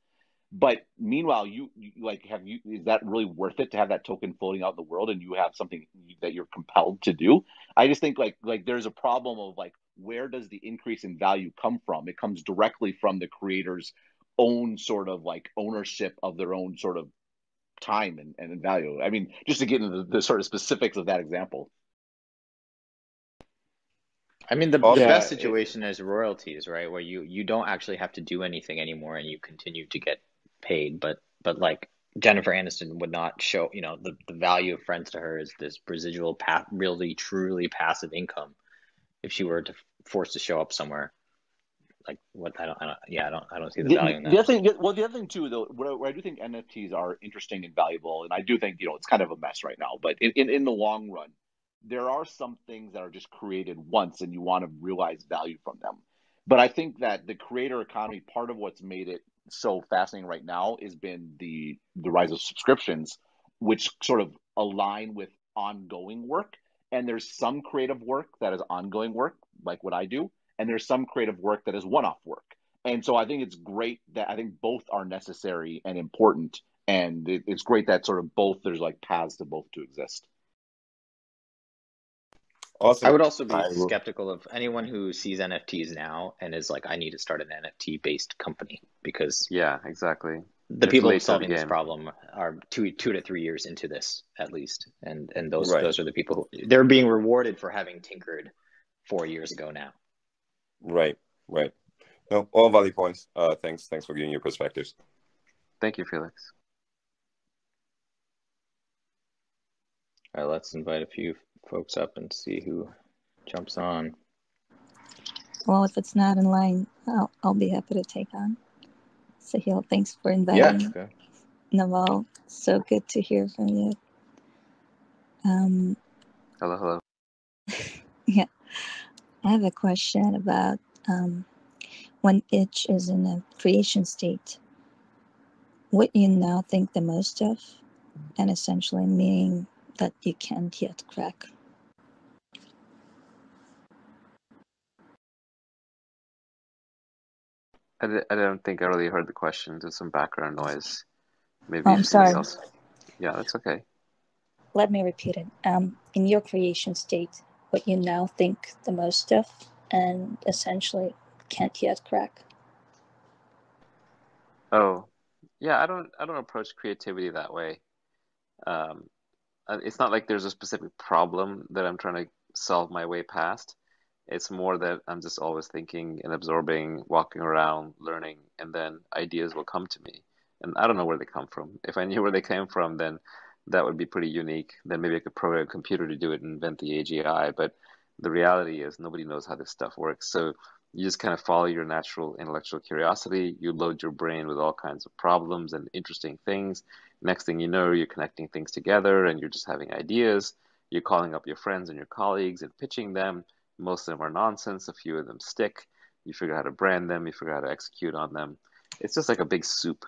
But meanwhile, you like, is that really worth it to have that token floating out in the world and you have something that you're compelled to do? I just think like there's a problem of like, where does the increase in value come from? It comes directly from the creator's own sort of like ownership of their own sort of time and value. I mean, just to get into the sort of specifics of that example. I mean, the Also, best situation is royalties, right? Where you don't actually have to do anything anymore and you continue to get paid. But like Jennifer Aniston would not show, you know, the value of Friends to her is this residual really truly passive income if she were to forced to show up somewhere. Like what I don't see the value in that. The other thing too, though, where I do think NFTs are interesting and valuable, and I do think, you know, it's kind of a mess right now, but in the long run, there are some things that are just created once and you want to realize value from them. But I think that the creator economy, part of what's made it so fascinating right now has been the rise of subscriptions, which sort of align with ongoing work. And there's some creative work that is ongoing work, like what I do, and there's some creative work that is one-off work. And so I think it's great that I think both are necessary and important. And it's great that sort of both, there's like paths to both to exist. awesome. I would also be I will. skeptical of anyone who sees NFTs now and is like, I need to start an NFT-based company, because Yeah, exactly. the It's people late to the solving this game. problem are two to 3 years into this at least, and those Right, those are the people who they're being rewarded for having tinkered 4 years ago now. right. No, all valid points. Thanks for giving your perspectives. Thank you, Felix. All right, let's invite a few folks up and see who jumps on. Well, if it's not in line, I'll be happy to take on. Sahil, thanks for Yeah, inviting okay. Naval. So good to hear from you. Hello. Yeah, I have a question about when itch is in a creation state, what you now think the most of, and essentially meaning that you can't yet crack. I don't think I really heard the question. There's some background noise. Maybe Oh, I'm somebody sorry. else. Yeah, that's okay. Let me repeat it. In your creation state, what you now think the most of, and essentially can't yet crack. Oh, yeah, I don't approach creativity that way. It's not like there's a specific problem that I'm trying to solve my way past. It's more that I'm just always thinking and absorbing, walking around, learning, and then ideas will come to me. And I don't know where they come from. If I knew where they came from, then that would be pretty unique. Then maybe I could program a computer to do it and invent the AGI. But the reality is nobody knows how this stuff works. So you just kind of follow your natural intellectual curiosity. You load your brain with all kinds of problems and interesting things. Next thing you know, you're connecting things together and you're just having ideas. You're calling up your friends and your colleagues and pitching them. Most of them are nonsense. A few of them stick. You figure out how to brand them. You figure out how to execute on them. It's just like a big soup.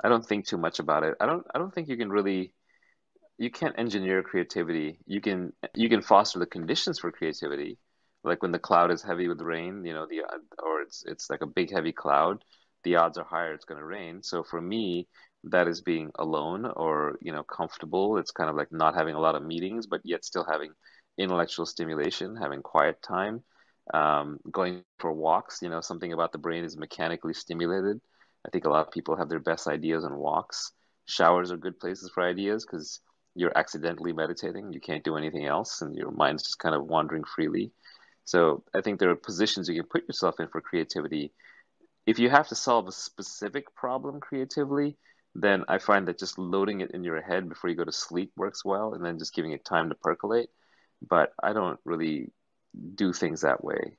I don't think too much about it. I don't think you can't engineer creativity. You can foster the conditions for creativity. Like when the cloud is heavy with rain, or it's like a big heavy cloud, the odds are higher it's going to rain. So for me, that is being alone or, comfortable. It's kind of like not having a lot of meetings, but yet still having intellectual stimulation, having quiet time, going for walks. Something about the brain is mechanically stimulated. I think a lot of people have their best ideas on walks. Showers are good places for ideas because you're accidentally meditating. You can't do anything else, and your mind's just kind of wandering freely. So I think there are positions you can put yourself in for creativity. If you have to solve a specific problem creatively, then I find that just loading it in your head before you go to sleep works well, and then just giving it time to percolate. But I don't really do things that way.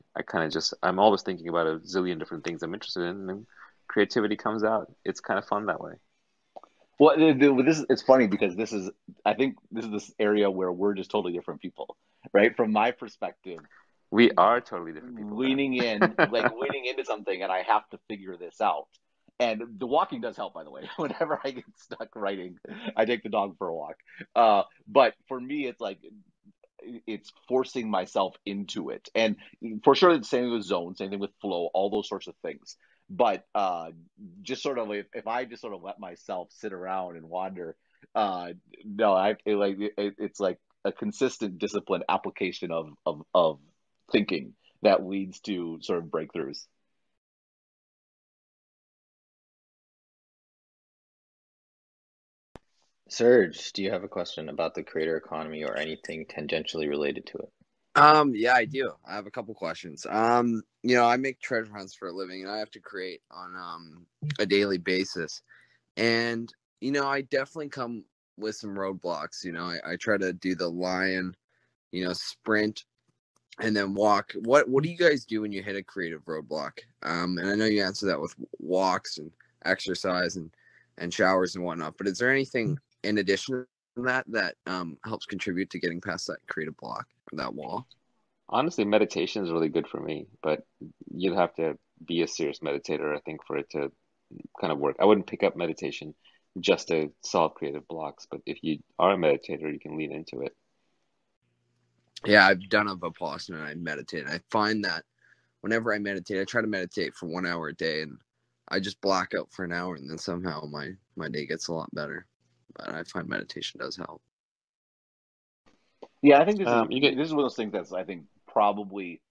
I'm always thinking about a zillion different things I'm interested in, and creativity comes out. It's kind of fun that way. Well, it's funny because I think this is this area where we're just totally different people. right? From my perspective, We are totally different people. leaning into something, and I have to figure this out. And the walking does help, by the way. Whenever I get stuck writing, I take the dog for a walk. But for me, it's like it's forcing myself into it. And for sure, the same thing with zone, same thing with flow, all those sorts of things. But just sort of if I just sort of let myself sit around and wander, no, it's like a consistent disciplined application of thinking that leads to sort of breakthroughs. Serge, do you have a question about the creator economy or anything tangentially related to it? Yeah, I do. I have a couple questions. I make treasure hunts for a living, and I have to create on a daily basis. And I definitely come with some roadblocks. I try to do the lion, sprint, and then walk. What do you guys do when you hit a creative roadblock? And I know you answer that with walks and exercise and showers and whatnot. But is there anything in addition to that helps contribute to getting past that creative block or that wall? Honestly, meditation is really good for me, but you'd have to be a serious meditator, I think, for it to kind of work. I wouldn't pick up meditation just to solve creative blocks, but if you are a meditator, you can lean into it. Yeah, I've done a Vipassana and I meditate. I find that whenever I meditate, I try to meditate for 1 hour a day, and I just black out for an hour, and then somehow my day gets a lot better. But I find meditation does help. Yeah, I think this is one of those things that's, I think, probably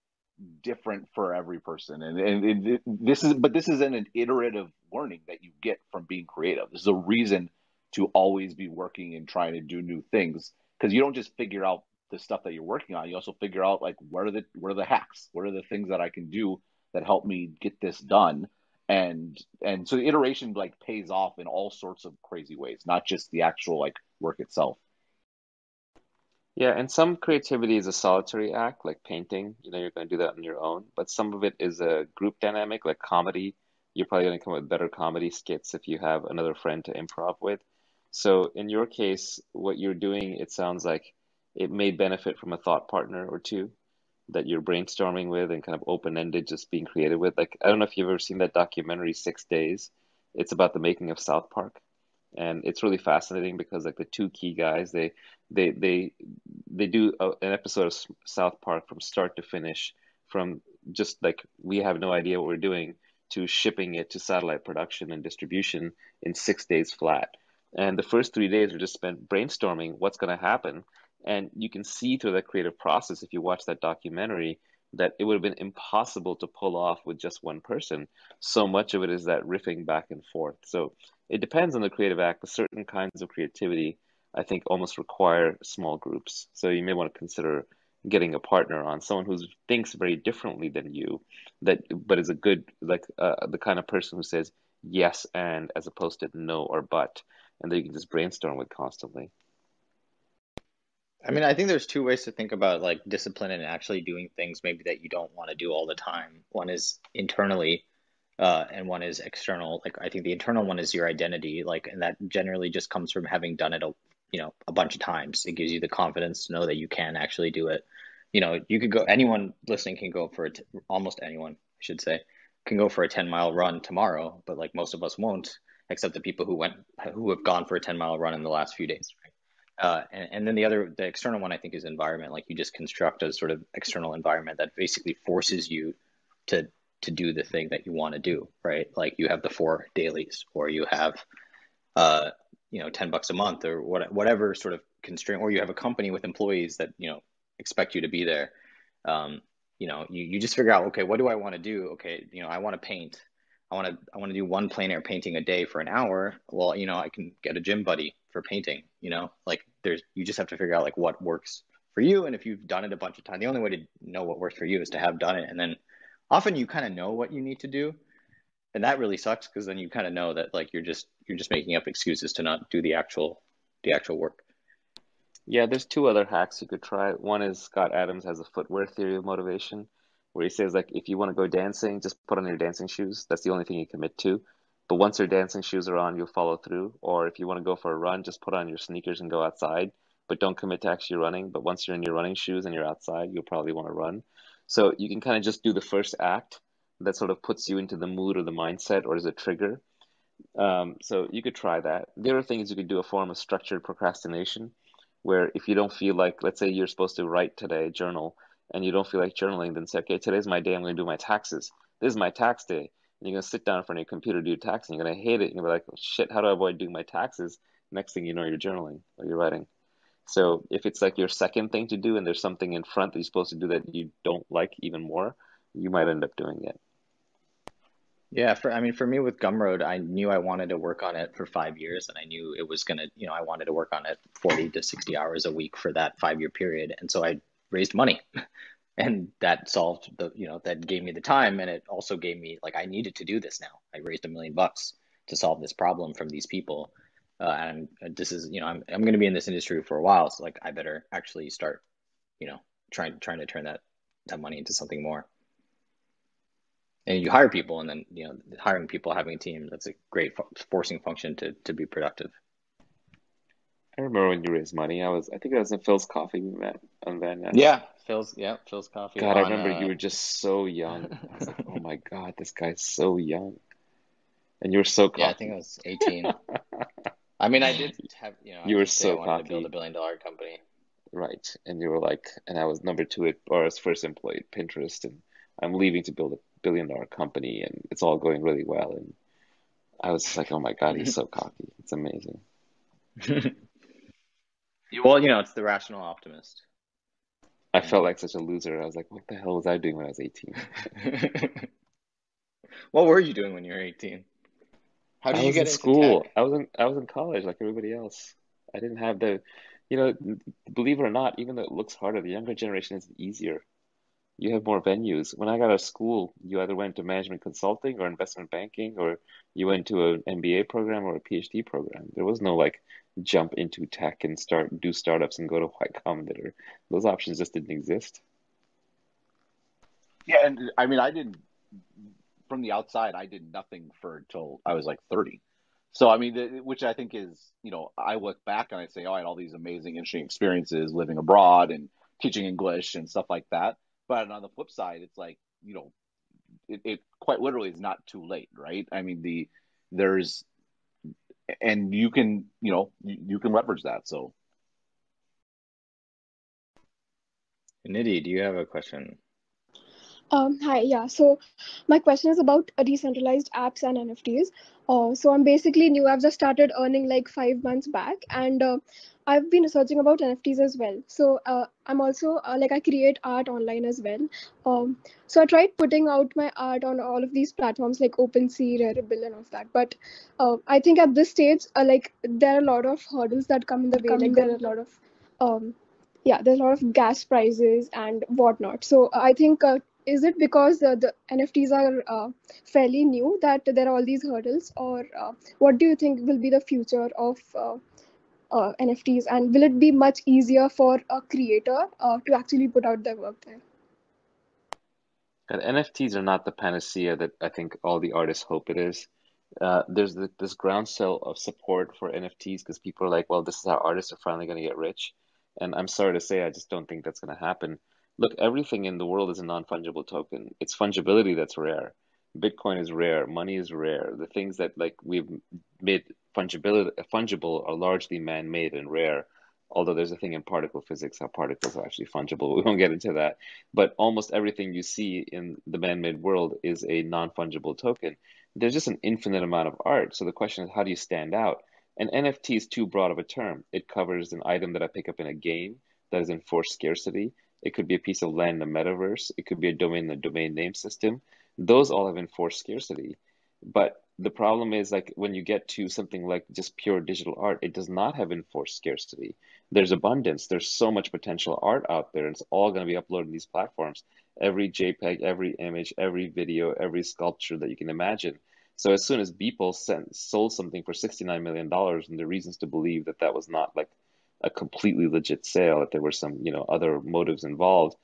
different for every person, and this is an iterative learning that you get from being creative. This is a reason to always be working and trying to do new things, because you don't just figure out the stuff that you're working on. You also figure out like what are the hacks, what are the things that I can do that help me get this done, and so the iteration like pays off in all sorts of crazy ways, not just the actual like work itself. Yeah, and some creativity is a solitary act, like painting. You're going to do that on your own. But some of it is a group dynamic, like comedy. You're probably going to come up with better comedy skits if you have another friend to improv with. So in your case, what you're doing, it sounds like it may benefit from a thought partner or two that you're brainstorming with and kind of open-ended, just being creative with. Like, I don't know if you've ever seen that documentary, 6 Days. It's about the making of South Park. And it's really fascinating because like the two key guys, they do an episode of South Park from start to finish, from just like we have no idea what we're doing to shipping it to satellite production and distribution in 6 days flat. And the first 3 days were just spent brainstorming what's going to happen. And you can see through that creative process, if you watch that documentary, that it would have been impossible to pull off with just one person. So much of it is that riffing back and forth. So it depends on the creative act, but certain kinds of creativity, I think, almost require small groups. So you may want to consider getting a partner on, someone who thinks very differently than you, but is a good, like the kind of person who says yes and as opposed to no or but, and that you can just brainstorm with constantly. I mean, I think there's two ways to think about like discipline and actually doing things maybe that you don't want to do all the time. One is internally, and one is external. Like I think the internal one is your identity, like, and that generally just comes from having done it a bunch of times. It gives you the confidence to know that you can actually do it. You could go. Anyone listening can go for it. Almost anyone, I should say, can go for a 10-mile run tomorrow. But like most of us won't, except the people who have gone for a 10-mile run in the last few days. Right? And then the external one, I think, is environment. Like you just construct a sort of external environment that basically forces you to do the thing that you want to do, right? Like you have the 4 dailies, or you have, $10 a month, or whatever sort of constraint, or you have a company with employees that, expect you to be there. You just figure out, okay, what do I want to do? Okay, I want to paint. I want to do one plein air painting a day for an hour. Well, I can get a gym buddy for painting, like you just have to figure out like what works for you. And if you've done it a bunch of times, the only way to know what works for you is to have done it. And then often you kind of know what you need to do. And that really sucks, because then you kind of know that like you're just making up excuses to not do the actual work. Yeah, there's 2 other hacks you could try. One is Scott Adams has a footwear theory of motivation, where he says like if you want to go dancing, just put on your dancing shoes. That's the only thing you commit to. But once your dancing shoes are on, you'll follow through. Or if you want to go for a run, just put on your sneakers and go outside. but don't commit to actually running. But once you're in your running shoes and you're outside, you'll probably want to run. So you can kind of just do the first act that sort of puts you into the mood or the mindset or as a trigger. So you could try that. The other thing is you could do a form of structured procrastination, where if you don't feel like, let's say you're supposed to write today, journal, and you don't feel like journaling, then say, okay, today's my day, I'm going to do my taxes. This is my tax day. And you're going to sit down in front of your computer, do your tax, and you're going to hate it. And you're like, oh, shit, how do I avoid doing my taxes? Next thing you know, you're journaling or you're writing. So if it's like your second thing to do and there's something in front that you're supposed to do that you don't like even more, you might end up doing it. Yeah, for me with Gumroad, I knew I wanted to work on it for 5 years, and I knew it was gonna, I wanted to work on it 40 to 60 hours a week for that 5 year period. And so I raised money, and that solved that gave me the time, and it also gave me, like, I needed to do this now. I raised $1 million to solve this problem from these people. And this is, I'm going to be in this industry for a while, so like I better actually start, trying to turn that money into something more. And you hire people, and then hiring people, having a team, that's a great forcing function to be productive. I remember when you raised money. I think it was in Phil's Coffee we met on Van Ness. Yeah, Phil's Coffee. God, I remember you were just so young. I was like, oh my God, this guy's so young. And you were so cocky. Yeah, I think I was 18. I mean, I did have, you were so cocky. I wanted to build $1 billion company. Right. And you were like, and I was number 2 or as first employee at Pinterest, and I'm leaving to build $1 billion company, and it's all going really well. And I was like, oh my God, he's so cocky. It's amazing. Well, it's the rational optimist. I felt like such a loser. I was like, what the hell was I doing when I was 18? What were you doing when you were 18? How did you get into school? tech? I was in college like everybody else. I didn't have believe it or not, even though it looks harder, the younger generation is easier. You have more venues. When I got out of school, you either went to management consulting or investment banking, or you went to an MBA program or a PhD program. There was no like jump into tech and do startups and go to Y Combinator. Those options just didn't exist. Yeah, and I mean, from the outside, I did nothing until I was like 30. So, I mean, which I think is, I look back and I say, oh, I had all these amazing, interesting experiences living abroad and teaching English and stuff like that. But on the flip side, it's like, it quite literally is not too late, right? I mean, and you can, you can leverage that. So, Nidhi, do you have a question? Hi, yeah. So my question is about decentralized apps and NFTs. So I'm basically new. I've just started earning like 5 months back, and I've been researching about NFTs as well. So I'm also I create art online as well. So I tried putting out my art on all of these platforms like OpenSea, Rarible, and all of that. But I think at this stage, there are a lot of hurdles that come in the way. Like there are a lot of there's a lot of gas prices and whatnot. So I think. Is it because the NFTs are fairly new that there are all these hurdles, or what do you think will be the future of NFTs, and will it be much easier for a creator to actually put out their work there? And NFTs are not the panacea that I think all the artists hope it is. There's this groundswell of support for NFTs because people are like, well, this is how artists are finally going to get rich. And I'm sorry to say, I just don't think that's going to happen. Look, everything in the world is a non-fungible token. It's fungibility that's rare. Bitcoin is rare. Money is rare. The things that we've made fungible are largely man-made and rare. Although there's a thing in particle physics how particles are actually fungible. We won't get into that. But almost everything you see in the man-made world is a non-fungible token. There's just an infinite amount of art. So the question is, how do you stand out? And NFT is too broad of a term. It covers an item that I pick up in a game that is enforced scarcity. It could be a piece of land in the metaverse. It could be a domain in the domain name system. Those all have enforced scarcity. But the problem is when you get to something like just pure digital art, it does not have enforced scarcity. There's abundance. There's so much potential art out there. It's all going to be uploaded to these platforms. Every JPEG, every image, every video, every sculpture that you can imagine. So as soon as Beeple sold something for $69 million, and there are reasons to believe that that was not a completely legit sale, that there were some, other motives involved,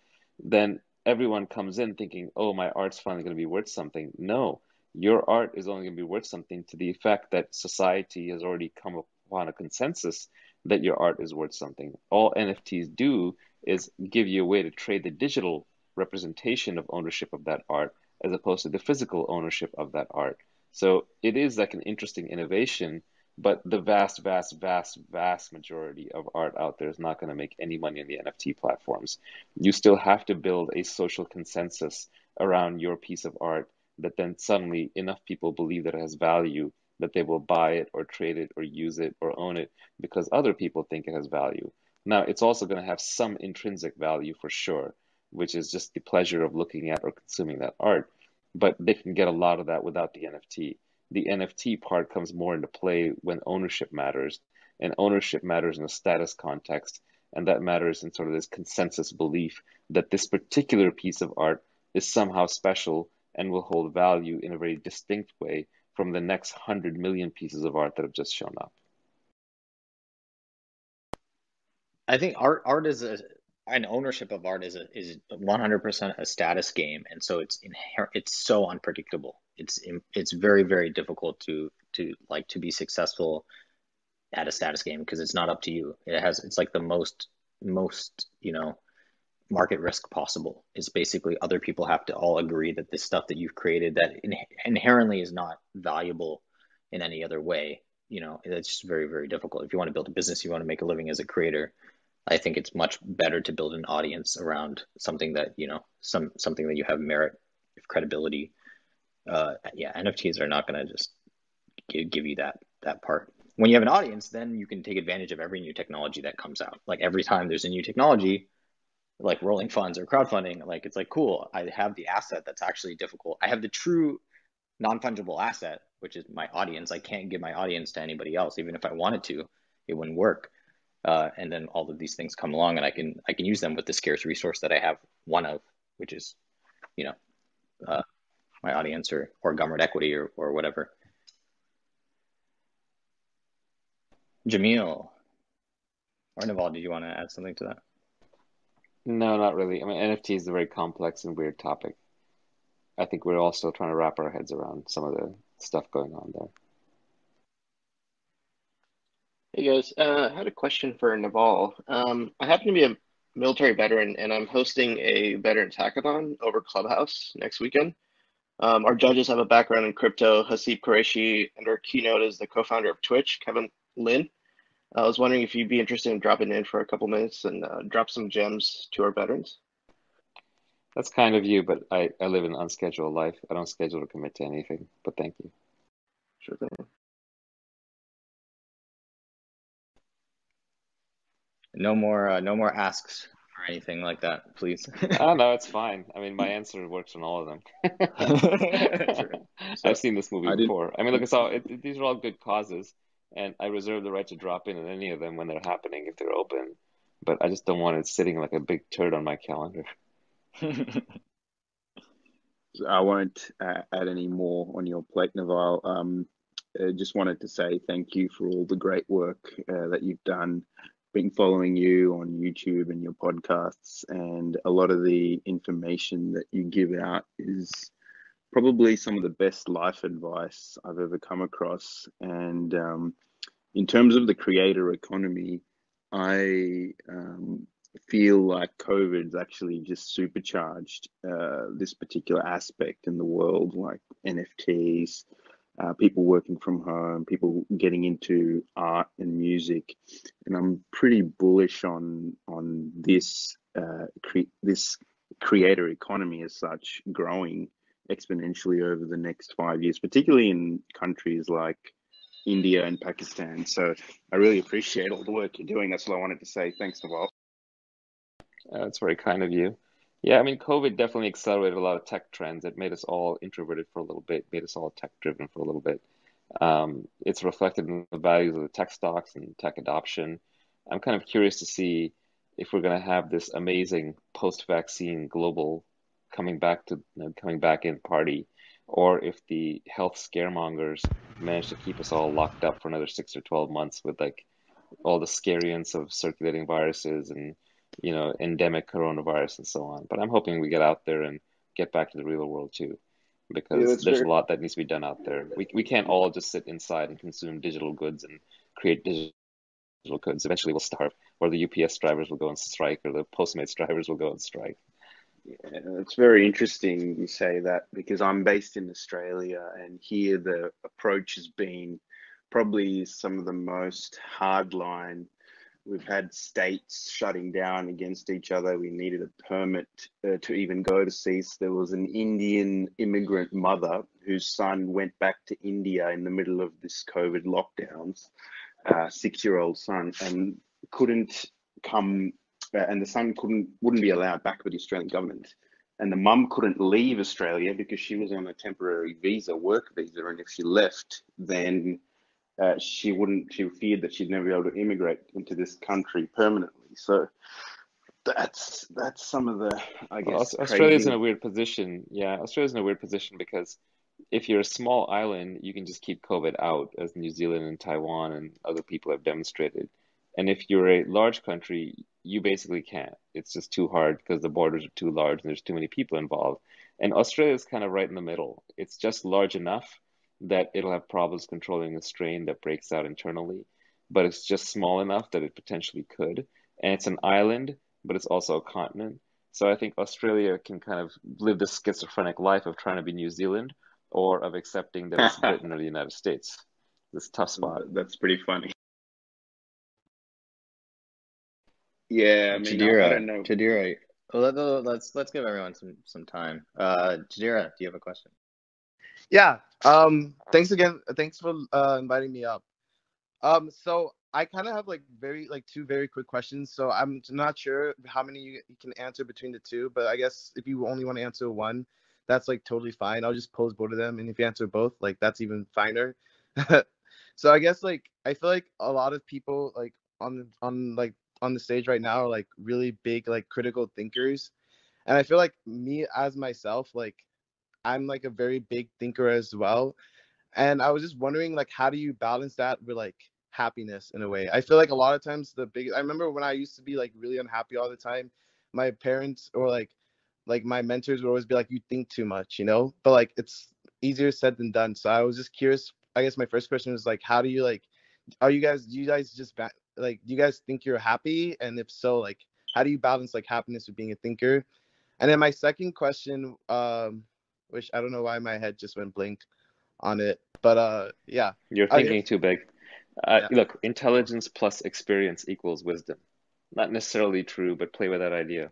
then everyone comes in thinking, oh, my art's finally going to be worth something. No, your art is only going to be worth something to the effect that society has already come upon a consensus that your art is worth something. All NFTs do is give you a way to trade the digital representation of ownership of that art as opposed to the physical ownership of that art. So it is like an interesting innovation, but the vast, vast, vast, vast majority of art out there is not going to make any money on the NFT platforms. You still have to build a social consensus around your piece of art that then suddenly enough people believe that it has value that they will buy it or trade it or use it or own it because other people think it has value. Now, it's also going to have some intrinsic value for sure, which is just the pleasure of looking at or consuming that art. But they can get a lot of that without the NFT. The NFT part comes more into play when ownership matters, and ownership matters in a status context, and that matters in sort of this consensus belief that this particular piece of art is somehow special and will hold value in a very distinct way from the next 100 million pieces of art that have just shown up. I think art is an ownership of art is 100% a status game, and so it's so unpredictable. It's very, very difficult to be successful at a status game because it's not up to you. It's like the most market risk possible. It's basically other people have to all agree that this stuff that you've created that inherently is not valuable in any other way. It's just very, very difficult. If you want to build a business, you want to make a living as a creator, I think it's much better to build an audience around something that, something that you have merit, credibility. NFTs are not going to just give you that part. When you have an audience, then you can take advantage of every new technology that comes out. Like every time there's a new technology, like rolling funds or crowdfunding, like it's like, cool, I have the asset that's actually difficult. I have the true non-fungible asset, which is my audience. I can't give my audience to anybody else. Even if I wanted to, it wouldn't work. And then all of these things come along and I can use them with the scarce resource that I have one of, which is, my audience or Gumroad equity or whatever. Jamil or Naval, did you want to add something to that? No, not really. I mean, NFT is a very complex and weird topic. I think we're all still trying to wrap our heads around some of the stuff going on there. Hey guys, I had a question for Naval. I happen to be a military veteran and I'm hosting a veterans hackathon over Clubhouse next weekend. Our judges have a background in crypto, Hasib Qureshi, and our keynote is the co-founder of Twitch, Kevin Lin. I was wondering if you'd be interested in dropping in for a couple minutes and drop some gems to our veterans. That's kind of you, but I live an unscheduled life. I don't schedule to commit to anything, but thank you. Sure thing. No more asks or anything like that, please. Oh, no, it's fine. I mean, my answer works on all of them. I've seen this movie before. I mean, look, these are all good causes, and I reserve the right to drop in any of them when they're happening if they're open, but I just don't want it sitting like a big turd on my calendar. I won't add any more on your plate, Naval. I just wanted to say thank you for all the great work that you've done. Been following you on YouTube and your podcasts, and a lot of the information that you give out is probably some of the best life advice I've ever come across. And in terms of the creator economy, I feel like COVID's actually just supercharged this particular aspect in the world, like NFTs, people working from home, people getting into art and music, and I'm pretty bullish on this this creator economy as such growing exponentially over the next 5 years, particularly in countries like India and Pakistan. So I really appreciate all the work you're doing. That's what I wanted to say. Thanks, Naval. That's very kind of you. Yeah, I mean, COVID definitely accelerated a lot of tech trends. It made us all introverted for a little bit, made us all tech-driven for a little bit. It's reflected in the values of the tech stocks and tech adoption. I'm kind of curious to see if we're going to have this amazing post-vaccine global coming back in party, or if the health scaremongers manage to keep us all locked up for another 6 or 12 months with like all the scariants of circulating viruses and endemic coronavirus and so on. But I'm hoping we get out there and get back to the real world too, because there's a lot that needs to be done out there. We can't all just sit inside and consume digital goods and create digital eventually will starve, or the UPS drivers will go on strike, or the Postmates drivers will go on strike. Yeah, it's very interesting you say that, because I'm based in Australia, and here the approach has been probably some of the most hardline. We've had states shutting down against each other. We needed a permit to even go overseas. There was an Indian immigrant mother whose son went back to India in the middle of this COVID lockdowns, 6-year-old son, and couldn't come, and the son wouldn't be allowed back with the Australian government. And the mum couldn't leave Australia because she was on a temporary visa, work visa, and if she left, then she feared that she'd never be able to immigrate into this country permanently. So that's some of the, I guess, Australia's in crazy. a weird position. Yeah, Australia's in a weird position because if you're a small island, you can just keep COVID out, as New Zealand and Taiwan and other people have demonstrated. And if you're a large country, you basically can't. It's just too hard because the borders are too large and there's too many people involved. And Australia's kind of right in the middle. It's just large enough that it'll have problems controlling a strain that breaks out internally, but it's just small enough that it potentially could. And it's an island, but it's also a continent. So I think Australia can kind of live this schizophrenic life of trying to be New Zealand or of accepting that it's Britain or the United States. This tough spot. That's pretty funny. Yeah, I mean, I don't know. Jadira, well, let's give everyone some time. Jadira, do you have a question? Yeah. Thanks again. Thanks for inviting me up. So I kind of have two very quick questions. So I'm not sure how many you can answer between the two, but I guess if you only want to answer one, that's totally fine. I'll just pose both of them, and if you answer both, that's even finer. So I guess I feel like a lot of people on the stage right now are really big critical thinkers, and I feel like me as myself I'm a very big thinker as well. And I was just wondering how do you balance that with happiness in a way? I feel like a lot of times I remember when I used to be really unhappy all the time, my parents or my mentors would always be you think too much, but it's easier said than done. So I was just curious. I guess my first question is how do you do you guys just do you guys think you're happy? And if so, how do you balance happiness with being a thinker? And then my second question, which I don't know why my head just went blank on it, but yeah. You're thinking too big. Yeah. Look, intelligence plus experience equals wisdom. Not necessarily true, but play with that idea.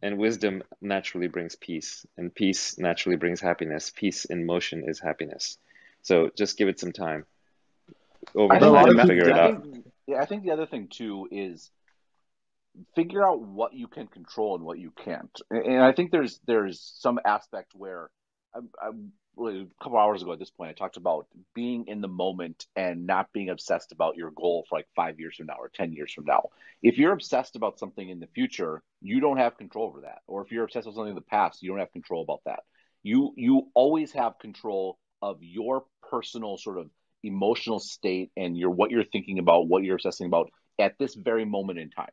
And wisdom naturally brings peace, and peace naturally brings happiness. Peace in motion is happiness. So just give it some time. Over time, you'll figure it out. I think the other thing too is figure out what you can control and what you can't. And I think there's some aspect where a couple hours ago at this point, I talked about being in the moment and not being obsessed about your goal for 5 years from now or 10 years from now. If you're obsessed about something in the future, you don't have control over that. Or if you're obsessed with something in the past, you don't have control about that. You always have control of your personal sort of emotional state and what you're thinking about, what you're obsessing about at this very moment in time.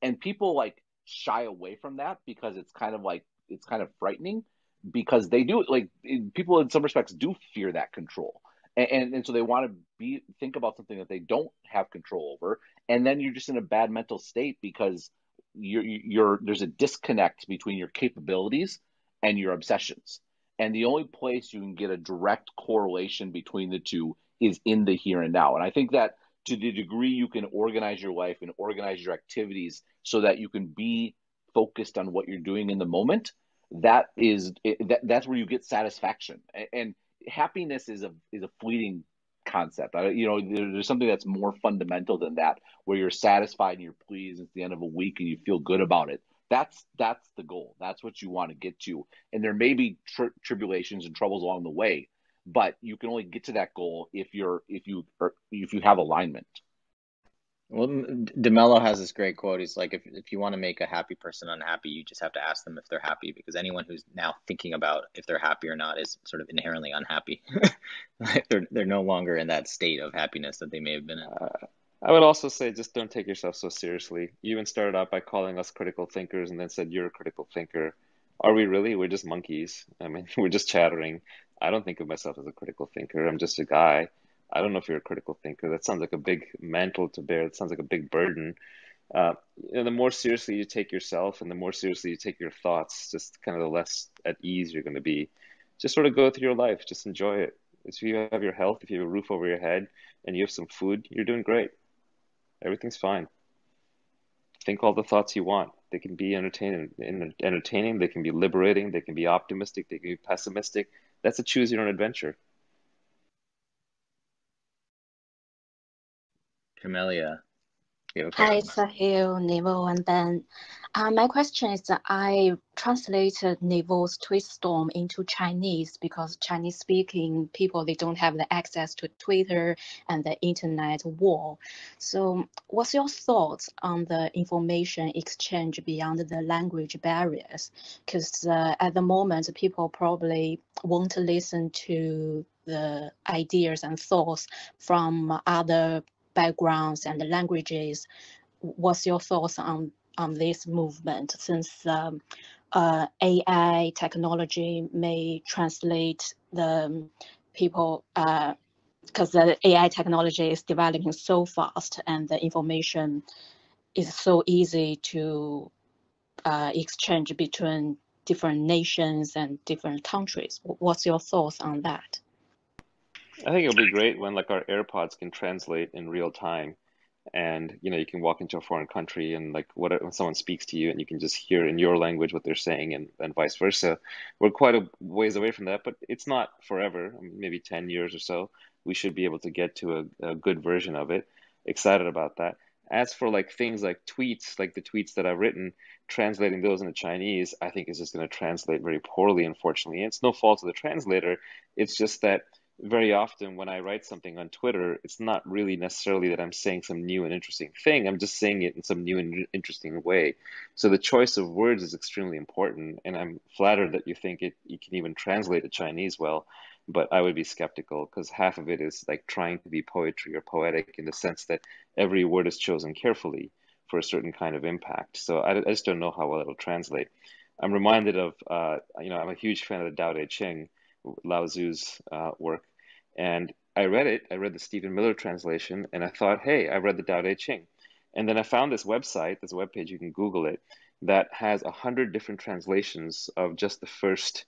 And people shy away from that because it's kind of frightening, because they do people in some respects do fear that control. And so they want to think about something that they don't have control over. And then you're just in a bad mental state because there's a disconnect between your capabilities and your obsessions. And the only place you can get a direct correlation between the two is in the here and now. And I think that to the degree you can organize your life and organize your activities so that you can be focused on what you're doing in the moment, that's where you get satisfaction. And happiness is a fleeting concept. There's something that's more fundamental than that, where you're satisfied and you're pleased at the end of a week and you feel good about it. That's the goal. That's what you want to get to. And there may be tribulations and troubles along the way, but you can only get to that goal if you have alignment. Well, DeMello has this great quote. He's like, if you want to make a happy person unhappy, you just have to ask them if they're happy, because anyone who's now thinking about if they're happy or not is sort of inherently unhappy. They're no longer in that state of happiness that they may have been in. I would also say just don't take yourself so seriously. You even started out by calling us critical thinkers and then said you're a critical thinker. Are we really? We're just monkeys. I mean, we're just chattering. I don't think of myself as a critical thinker. I'm just a guy. I don't know if you're a critical thinker. That sounds like a big mantle to bear. It sounds like a big burden. The more seriously you take yourself and the more seriously you take your thoughts, just kind of the less at ease you're going to be. Just sort of go through your life, just enjoy it. If you have your health, if you have a roof over your head and you have some food, you're doing great. Everything's fine. Think all the thoughts you want. They can be entertaining, they can be liberating, they can be optimistic, they can be pessimistic. That's a choose your own adventure. Camellia, you have a Hi, question? Sahil, Naval, and Ben. My question is that I translated Naval's tweet storm into Chinese because Chinese-speaking people, they don't have the access to Twitter and the internet war. So what's your thoughts on the information exchange beyond the language barriers? Because at the moment, people probably won't listen to the ideas and thoughts from other backgrounds and languages. What's your thoughts on this movement, since AI technology may translate the people, because the AI technology is developing so fast and the information is so easy to exchange between different nations and different countries. What's your thoughts on that? I think it'll be great when like our AirPods can translate in real time. And you can walk into a foreign country and like when someone speaks to you and you can just hear in your language what they're saying and vice versa. We're quite a ways away from that, but it's not forever. I mean, maybe 10 years or so, we should be able to get to a good version of it. Excited about that. As for like things like tweets, like the tweets that I've written, translating those into Chinese, I think is just going to translate very poorly, unfortunately. And it's no fault of the translator. It's just that very often when I write something on Twitter, it's not really necessarily that I'm saying some new and interesting thing. I'm just saying it in some new and interesting way. So the choice of words is extremely important, and I'm flattered that you think you can even translate to Chinese well, but I would be skeptical because half of it is like trying to be poetry or poetic in the sense that every word is chosen carefully for a certain kind of impact. So I just don't know how well it'll translate. I'm reminded of, I'm a huge fan of the Tao Te Ching, Lao Tzu's work. And I read it. I read the Stephen Miller translation, and I thought, hey, I read the Tao Te Ching. And then I found this website, this webpage, you can Google it, that has 100 different translations of just the first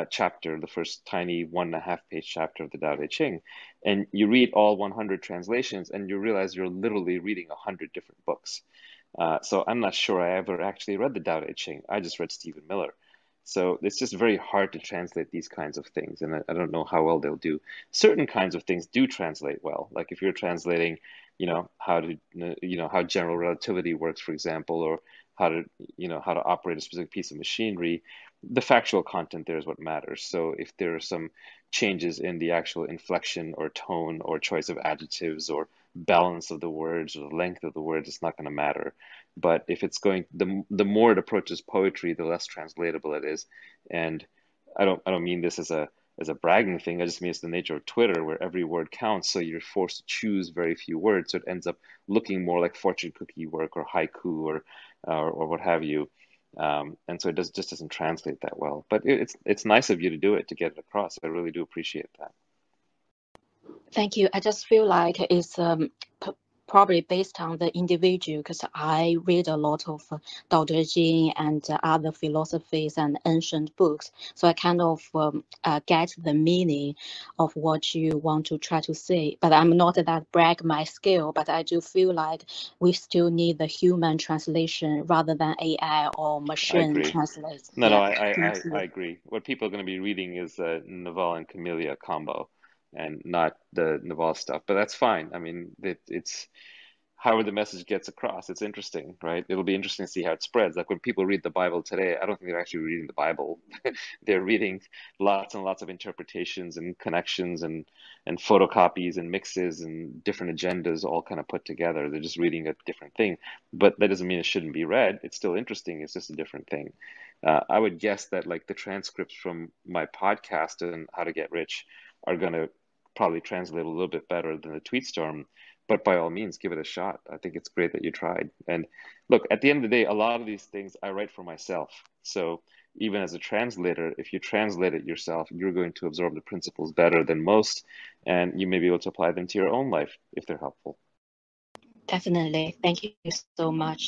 chapter, the first tiny 1.5-page chapter of the Tao Te Ching. And you read all 100 translations, and you realize you're literally reading 100 different books. So I'm not sure I ever actually read the Tao Te Ching. I just read Stephen Miller. So it's just very hard to translate these kinds of things, and I don't know how well they'll do. Certain kinds of things do translate well. Like if you're translating, how general relativity works, for example, or how to operate a specific piece of machinery, the factual content there is what matters. So if there are some changes in the actual inflection or tone or choice of adjectives or balance of the words or the length of the words, it's not going to matter. But if it's the more it approaches poetry, the less translatable it is. And I don't mean this as a bragging thing. I just mean it's the nature of Twitter, where every word counts. So you're forced to choose very few words. So it ends up looking more like fortune cookie work or haiku or what have you. And so it just doesn't translate that well. But it's nice of you to do it, to get it across. I really do appreciate that. Thank you. I just feel like it's probably based on the individual, because I read a lot of Tao Te Ching and other philosophies and ancient books. So I kind of get the meaning of what you want to try to say. But I'm not that brag my skill, but I do feel like we still need the human translation rather than AI or I machine agree. translate. No, Yeah. I agree. What people are going to be reading is Naval and Camellia combo, and not the Naval stuff. But that's fine. I mean, it's however the message gets across. It's interesting, right? It'll be interesting to see how it spreads. Like when people read the Bible today, I don't think they're actually reading the Bible. They're reading lots and lots of interpretations and connections and photocopies and mixes and different agendas all kind of put together. They're just reading a different thing. But that doesn't mean it shouldn't be read. It's still interesting. It's just a different thing. I would guess that like the transcripts from my podcast and How to Get Rich are going to probably translate a little bit better than the tweet storm. But by all means, give it a shot. I think it's great that you tried. And look, at the end of the day, a lot of these things I write for myself. So even as a translator, if you translate it yourself, you're going to absorb the principles better than most, and you may be able to apply them to your own life if they're helpful. Definitely. Thank you so much.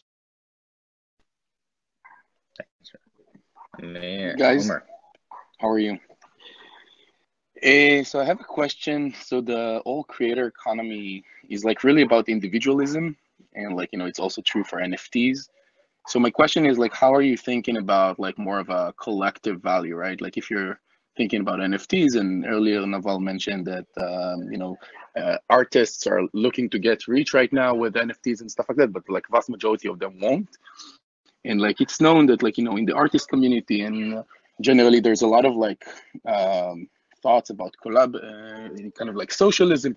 Guys, Homer. how are you? So I have a question. So the whole creator economy is like really about individualism, and like, you know, it's also true for NFTs. So my question is like, how are you thinking about like more of a collective value, right? Like if you're thinking about NFTs, and earlier Naval mentioned that you know, artists are looking to get rich right now with NFTs and stuff like that, but like vast majority of them won't. And like it's known that like, you know, in the artist community and generally there's a lot of like thoughts about kind of like socialism,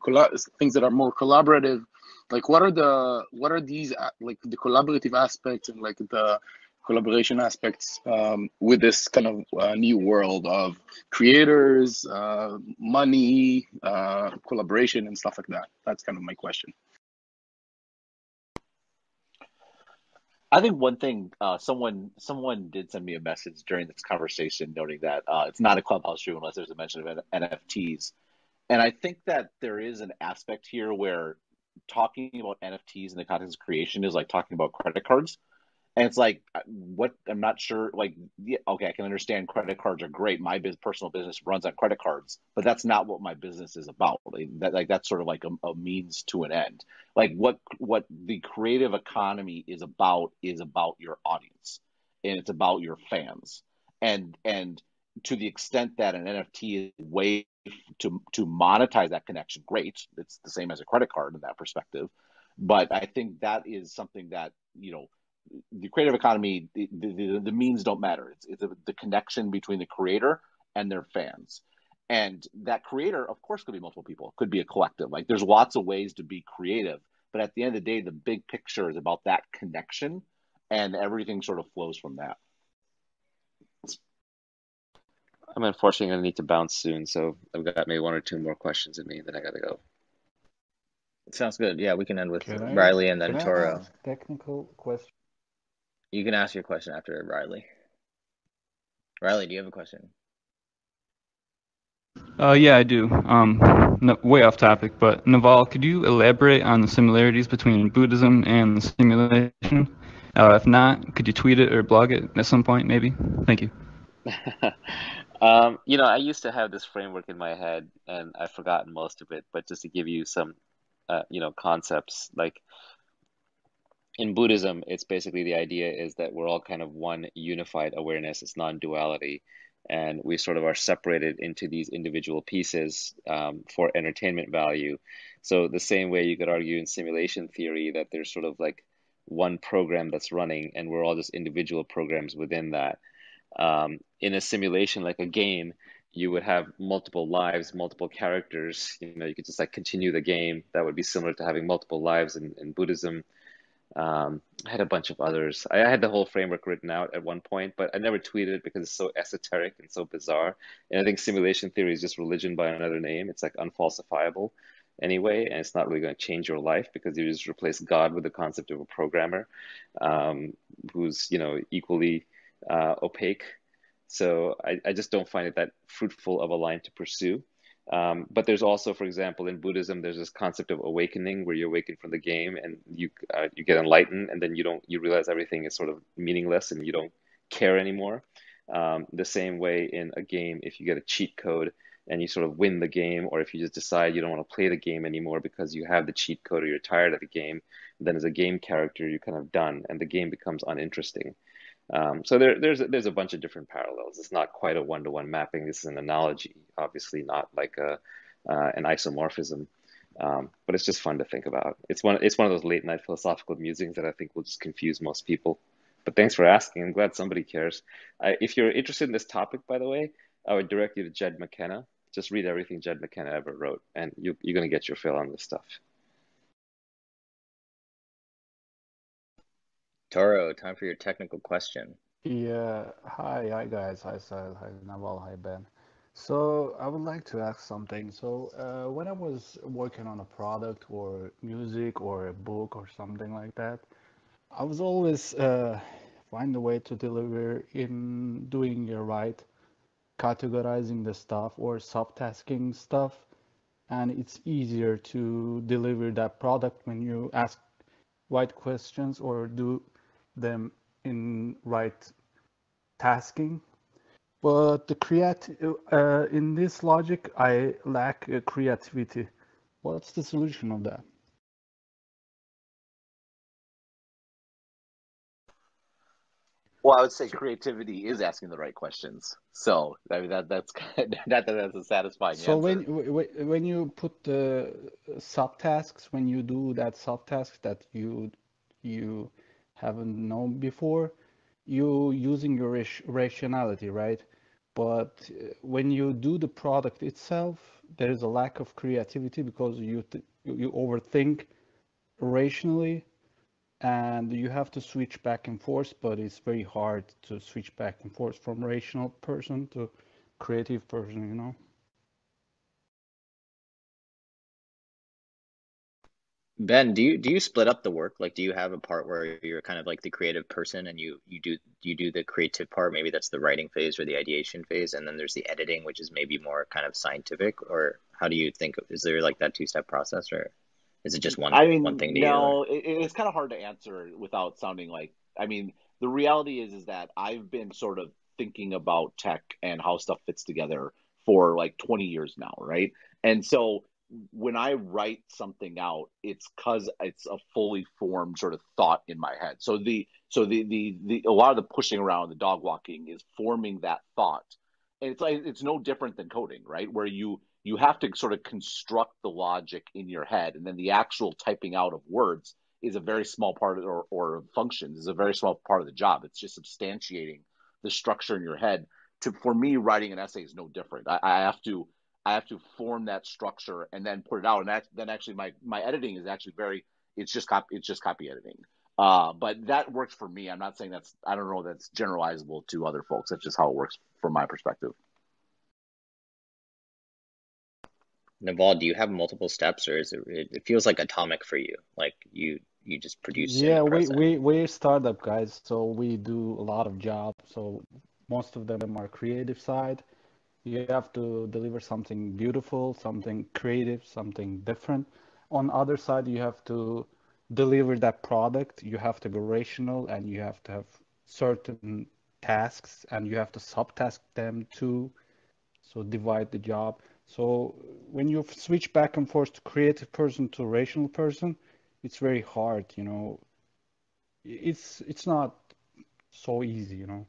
things that are more collaborative. Like what are these like the collaborative aspects and like the collaboration aspects with this kind of new world of creators, money, collaboration and stuff like that? That's kind of my question. I think one thing, someone did send me a message during this conversation noting that it's not a Clubhouse room unless there's a mention of NFTs. And I think that there is an aspect here where talking about NFTs in the context of creation is like talking about credit cards. And it's like, what, I'm not sure, like, yeah, okay, I can understand credit cards are great. My personal business runs on credit cards, but that's not what my business is about. That's sort of like a means to an end. Like what the creative economy is about your audience, and it's about your fans. And to the extent that an NFT is a way to monetize that connection, great. It's the same as a credit card in that perspective. But I think that is something that, you know, the creative economy, the means don't matter. It's the connection between the creator and their fans. And that creator, of course, could be multiple people. It could be a collective. Like there's lots of ways to be creative. But at the end of the day, the big picture is about that connection, and everything sort of flows from that. I'm unfortunately going to need to bounce soon, so I've got maybe one or two more questions in me, then I got to go. Sounds good. Yeah, we can end with Can Riley and then I Toro. ask technical question? You can ask your question after Riley. Riley, do you have a question? Yeah, I do. No, way off topic, but Naval, could you elaborate on the similarities between Buddhism and simulation? If not, could you tweet it or blog it at some point, maybe? Thank you. You know, I used to have this framework in my head, and I've forgotten most of it, but just to give you some, you know, concepts, like in Buddhism, it's basically the idea is that we're all kind of one unified awareness. It's non-duality, and we sort of are separated into these individual pieces for entertainment value. So the same way you could argue in simulation theory that there's sort of like one program that's running, and we're all just individual programs within that. In a simulation like a game, you would have multiple lives, multiple characters. You know, you could just like continue the game. That would be similar to having multiple lives in Buddhism. I had a bunch of others. I had the whole framework written out at one point, but I never tweeted it because it's so esoteric and so bizarre. And I think simulation theory is just religion by another name. It's like unfalsifiable anyway, and it's not really going to change your life because you just replace God with the concept of a programmer who's, you know, equally opaque. So I just don't find it that fruitful of a line to pursue. But there's also, for example, in Buddhism, there's this concept of awakening where you awaken from the game and you get enlightened, and then you realize everything is sort of meaningless and you don't care anymore. The same way in a game, if you get a cheat code and you sort of win the game, or if you just decide you don't want to play the game anymore because you have the cheat code or you're tired of the game, then as a game character, you're kind of done and the game becomes uninteresting. So there's a bunch of different parallels. It's not quite a one-to-one mapping. This is an analogy, obviously not like an isomorphism, but it's just fun to think about. It's one of those late night philosophical musings that I think will just confuse most people. But thanks for asking. I'm glad somebody cares. If you're interested in this topic, by the way, I would direct you to Jed McKenna. Just read everything Jed McKenna ever wrote, and you're going to get your fill on this stuff. Toro, time for your technical question. Yeah, hi guys, hi Sahil, hi Naval, hi Ben. So I would like to ask something. So when I was working on a product or music or a book or something like that, I was always find a way to deliver in doing your right, categorizing the stuff or subtasking stuff, and it's easier to deliver that product when you ask right questions or do them in right tasking. But in this logic, I lack creativity. What's the solution of that? Well, I would say creativity is asking the right questions. So I mean that's not that that's a satisfying So answer. when you put the subtasks, when you do that subtask that you haven't known before, you using your rationality, right? But when you do the product itself, there is a lack of creativity because you overthink rationally, and you have to switch back and forth, but it's very hard to switch back and forth from rational person to creative person, you know? Ben, do you split up the work? Like, do you have a part where you're kind of like the creative person and you do the creative part? Maybe that's the writing phase or the ideation phase, and then there's the editing, which is maybe more kind of scientific. Or how do you think? Is there like that two-step process, or is it just one I mean, thing to you? no, it's kind of hard to answer without sounding like, I mean, the reality is that I've been sort of thinking about tech and how stuff fits together for like 20 years now, right? And so when I write something out, it's because it's a fully formed sort of thought in my head. So the a lot of the pushing around, the dog walking is forming that thought. And it's like it's no different than coding, right? Where you have to sort of construct the logic in your head, and then the actual typing out of words is a very small part of, or functions is a very small part of the job. It's just substantiating the structure in your head. For me, writing an essay is no different. I have to form that structure and then put it out. And then actually my editing is actually it's just copy editing. But that works for me. I'm not saying I don't know that's generalizable to other folks. That's just how it works from my perspective. Naval, do you have multiple steps, or it feels like atomic for you? Like you just produce and Yeah, press it. we're startup guys, so we do a lot of jobs. So most of them are creative side. You have to deliver something beautiful, something creative, something different. On other side, you have to deliver that product. You have to be rational, and you have to have certain tasks, and you have to subtask them too. So divide the job. So when you switch back and forth to creative person to rational person, it's very hard, you know. It's not so easy, you know.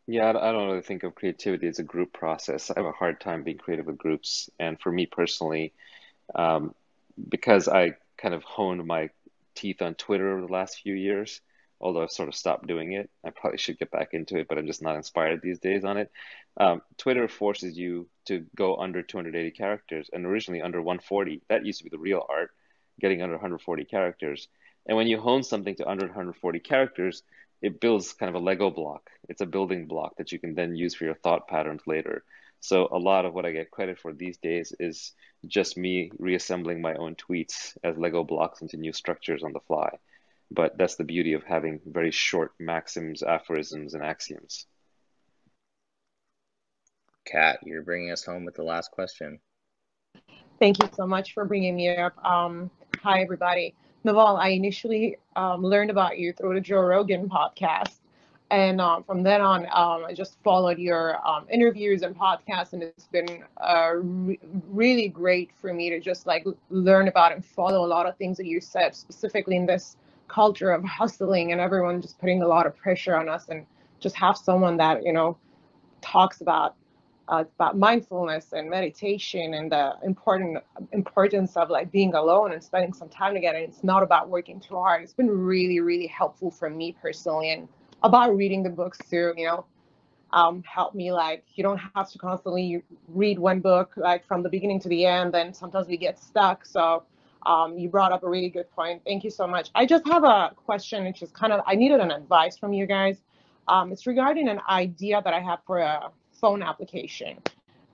Yeah, I don't really think of creativity as a group process. I have a hard time being creative with groups. And for me personally, um, because I kind of honed my teeth on Twitter over the last few years, although I've sort of stopped doing it. I probably should get back into it, but I'm just not inspired these days on it. Twitter forces you to go under 280 characters, and originally under 140. That used to be the real art, getting under 140 characters. And when you hone something to under 140 characters, it builds kind of a Lego block. It's a building block that you can then use for your thought patterns later. So a lot of what I get credit for these days is just me reassembling my own tweets as Lego blocks into new structures on the fly. But that's the beauty of having very short maxims, aphorisms, and axioms. Kat, you're bringing us home with the last question. Thank you so much for bringing me up. Hi, everybody. Naval, I initially learned about you through the Joe Rogan podcast. And from then on, I just followed your interviews and podcasts, and it's been really great for me to just like learn about and follow a lot of things that you said, specifically in this culture of hustling and everyone just putting a lot of pressure on us, and just have someone that, you know, talks about mindfulness and meditation and the importance of like being alone and spending some time together. And it's not about working too hard. It's been really, really helpful for me personally, and about reading the books too, you know, help me, like, you don't have to constantly read one book like from the beginning to the end, and sometimes we get stuck. So you brought up a really good point. Thank you so much. I just have a question, which is kind of, I needed an advice from you guys. It's regarding an idea that I have for a phone application.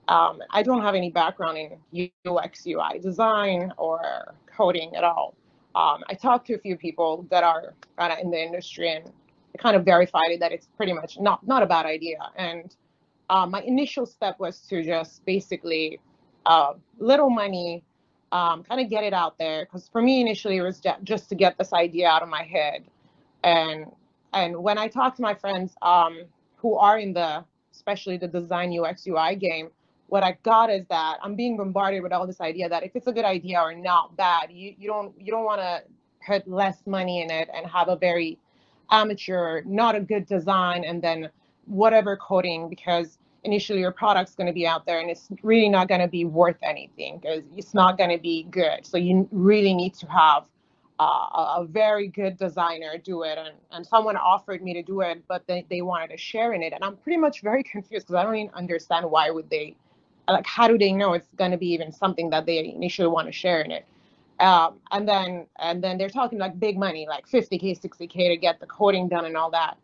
I don't have any background in UX UI design or coding at all. I talked to a few people that are kind of in the industry, and kind of verified it that it's pretty much not a bad idea. And my initial step was to just basically little money, kind of get it out there. Because for me initially it was just to get this idea out of my head. And when I talk to my friends who are in especially the design UX UI game, what I got is that I'm being bombarded with all this idea that if it's a good idea or not bad, you don't want to put less money in it and have a very amateur, not a good design, and then whatever coding, because initially your product's going to be out there and it's really not going to be worth anything because it's not going to be good. So you really need to have a very good designer do it. And someone offered me to do it, but they wanted to share in it. And I'm pretty much very confused because I don't even understand why would they, like, how do they know it's going to be even something that they initially want to share in it? And then they're talking like big money, like 50K, 60K to get the coding done and all that.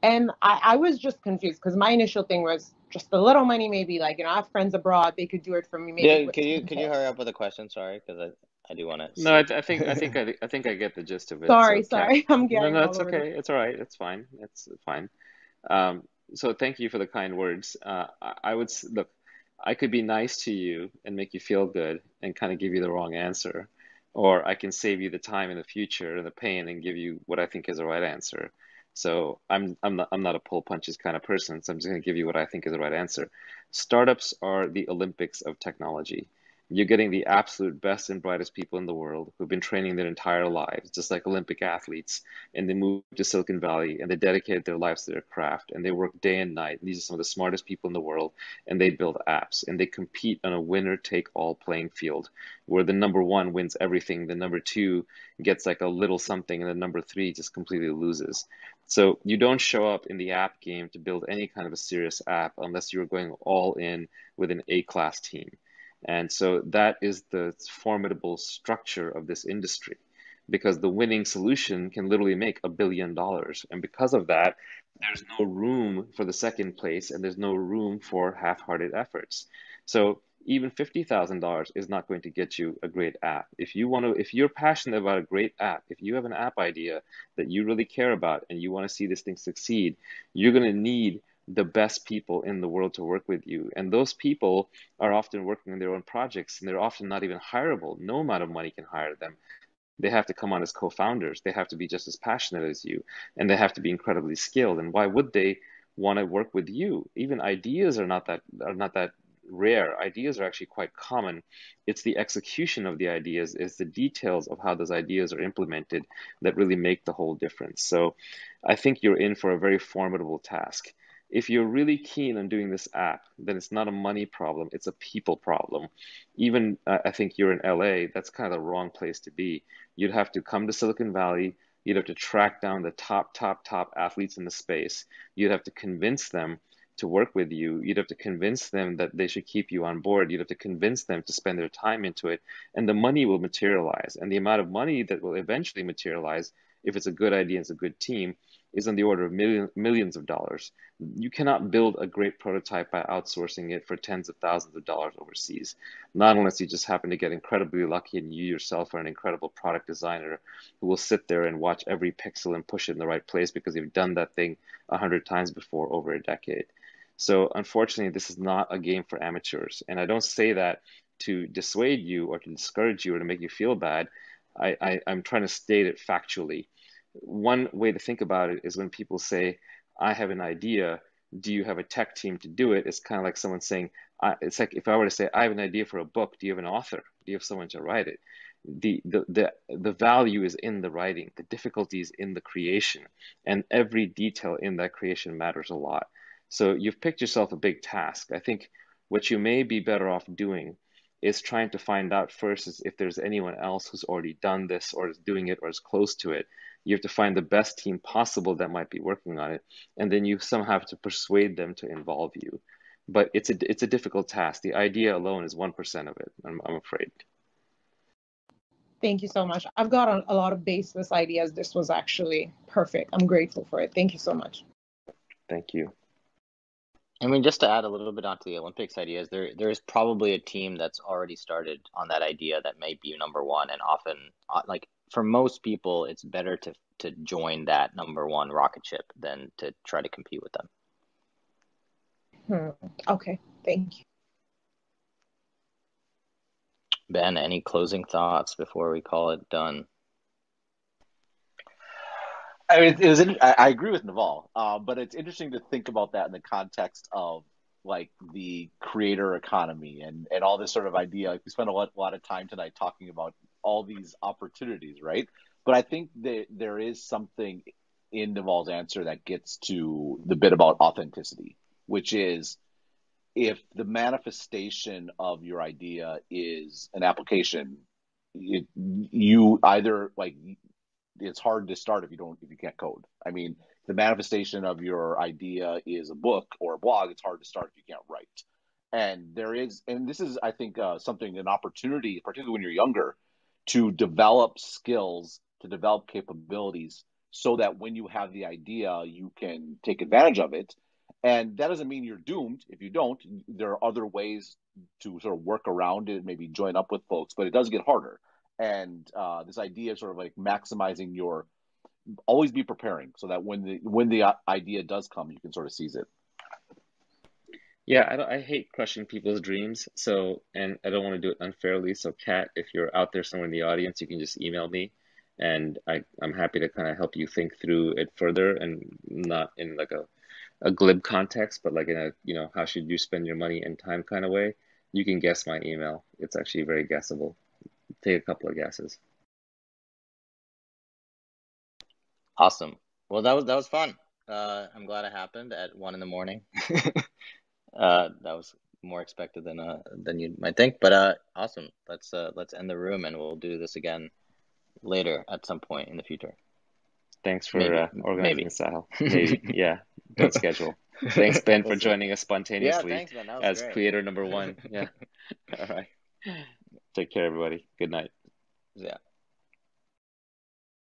And I was just confused because my initial thing was just a little money, maybe, like, I have friends abroad, they could do it for me. Maybe Yeah, with can you 10K. hurry up with the question? Sorry, because I do want to No, see. I think I get the gist of it. Sorry, So, Kat, I'm no, getting no, all it's over the okay. It's all right. It's fine. It's fine. So thank you for the kind words. I would look, I could be nice to you and make you feel good and kind of give you the wrong answer, or I can save you the time in the future and the pain and give you what I think is the right answer. So I'm not a pull punches kind of person, so I'm just going to give you what I think is the right answer. Startups are the Olympics of technology. You're getting the absolute best and brightest people in the world who've been training their entire lives, just like Olympic athletes, and they moved to Silicon Valley and they dedicated their lives to their craft and they work day and night. And these are some of the smartest people in the world, and they build apps and they compete on a winner-take-all playing field where the number one wins everything, the number two gets like a little something, and the number three just completely loses. So you don't show up in the app game to build any kind of a serious app unless you're going all in with an A-class team. And so that is the formidable structure of this industry, because the winning solution can literally make $1 billion. And because of that, there's no room for the second place and there's no room for half-hearted efforts. So even $50,000 is not going to get you a great app. If you're passionate about a great app, if you have an app idea that you really care about and you want to see this thing succeed, you're going to need the best people in the world to work with you. And those people are often working on their own projects, and they're often not even hireable. No amount of money can hire them. They have to come on as co-founders. They have to be just as passionate as you, and they have to be incredibly skilled. And why would they want to work with you? Even ideas are not that rare. Ideas are actually quite common. It's the execution of the ideas, it's the details of how those ideas are implemented that really make the whole difference. So I think you're in for a very formidable task. If you're really keen on doing this app, then it's not a money problem, it's a people problem. Even I think you're in LA, that's kind of the wrong place to be. You'd have to come to Silicon Valley, you'd have to track down the top athletes in the space. You'd have to convince them to work with you. You'd have to convince them that they should keep you on board. You'd have to convince them to spend their time into it, and the money will materialize. And the amount of money that will eventually materialize, if it's a good idea and it's a good team, is on the order of millions of dollars. You cannot build a great prototype by outsourcing it for tens of thousands of dollars overseas, not unless you just happen to get incredibly lucky and you yourself are an incredible product designer who will sit there and watch every pixel and push it in the right place because you've done that thing 100 times before over a decade. So unfortunately, this is not a game for amateurs. And I don't say that to dissuade you or to discourage you or to make you feel bad. I'm trying to state it factually. One way to think about it is when people say, I have an idea, do you have a tech team to do it? It's kind of like someone saying, it's like if I were to say, I have an idea for a book, do you have an author? Do you have someone to write it? The value is in the writing, the difficulty is in the creation, and every detail in that creation matters a lot. So you've picked yourself a big task. I think what you may be better off doing is trying to find out first is if there's anyone else who's already done this or is doing it or is close to it. You have to find the best team possible that might be working on it, and then you somehow have to persuade them to involve you. But it's a difficult task. The idea alone is 1% of it, I'm afraid. Thank you so much. I've got a lot of baseless ideas. This was actually perfect. I'm grateful for it. Thank you so much. Thank you. I mean, just to add a little bit onto the Olympics ideas, there is probably a team that's already started on that idea that may be number one, and often, like for most people, it's better to join that number one rocket ship than to try to compete with them. Okay, thank you. Ben, any closing thoughts before we call it done? I mean, I agree with Naval, but it's interesting to think about that in the context of like the creator economy and all this sort of idea. Like we spent a lot of time tonight talking about all these opportunities, right? But I think that there is something in Naval's answer that gets to the bit about authenticity, which is if the manifestation of your idea is an application, you either like it's hard to start if you can't code. I mean, the manifestation of your idea is a book or a blog. It's hard to start if you can't write. And this is, I think, an opportunity, particularly when you're younger, to develop skills, to develop capabilities, so that when you have the idea, you can take advantage of it. And that doesn't mean you're doomed if you don't. There are other ways to sort of work around it, maybe join up with folks, but it does get harder. And this idea of sort of like maximizing always be preparing so that when the idea does come, you can sort of seize it. Yeah, I hate crushing people's dreams. And I don't want to do it unfairly. So Kat, if you're out there somewhere in the audience, you can just email me, and I'm happy to kind of help you think through it further, and not in like a glib context, but like in a, how should you spend your money and time kind of way. You can guess my email. It's actually very guessable. Take a couple of guesses. Awesome. Well, that was fun. I'm glad it happened at 1 a.m. That was more expected than you might think, but awesome. Let's end the room, and we'll do this again later at some point in the future. Thanks for organizing, Sahil. Maybe. Yeah. Good schedule. Thanks, Ben, for joining us spontaneously. Yeah, thanks, Ben. That was as great. creator number one. Yeah. All right. Take care, everybody. Good night. Yeah.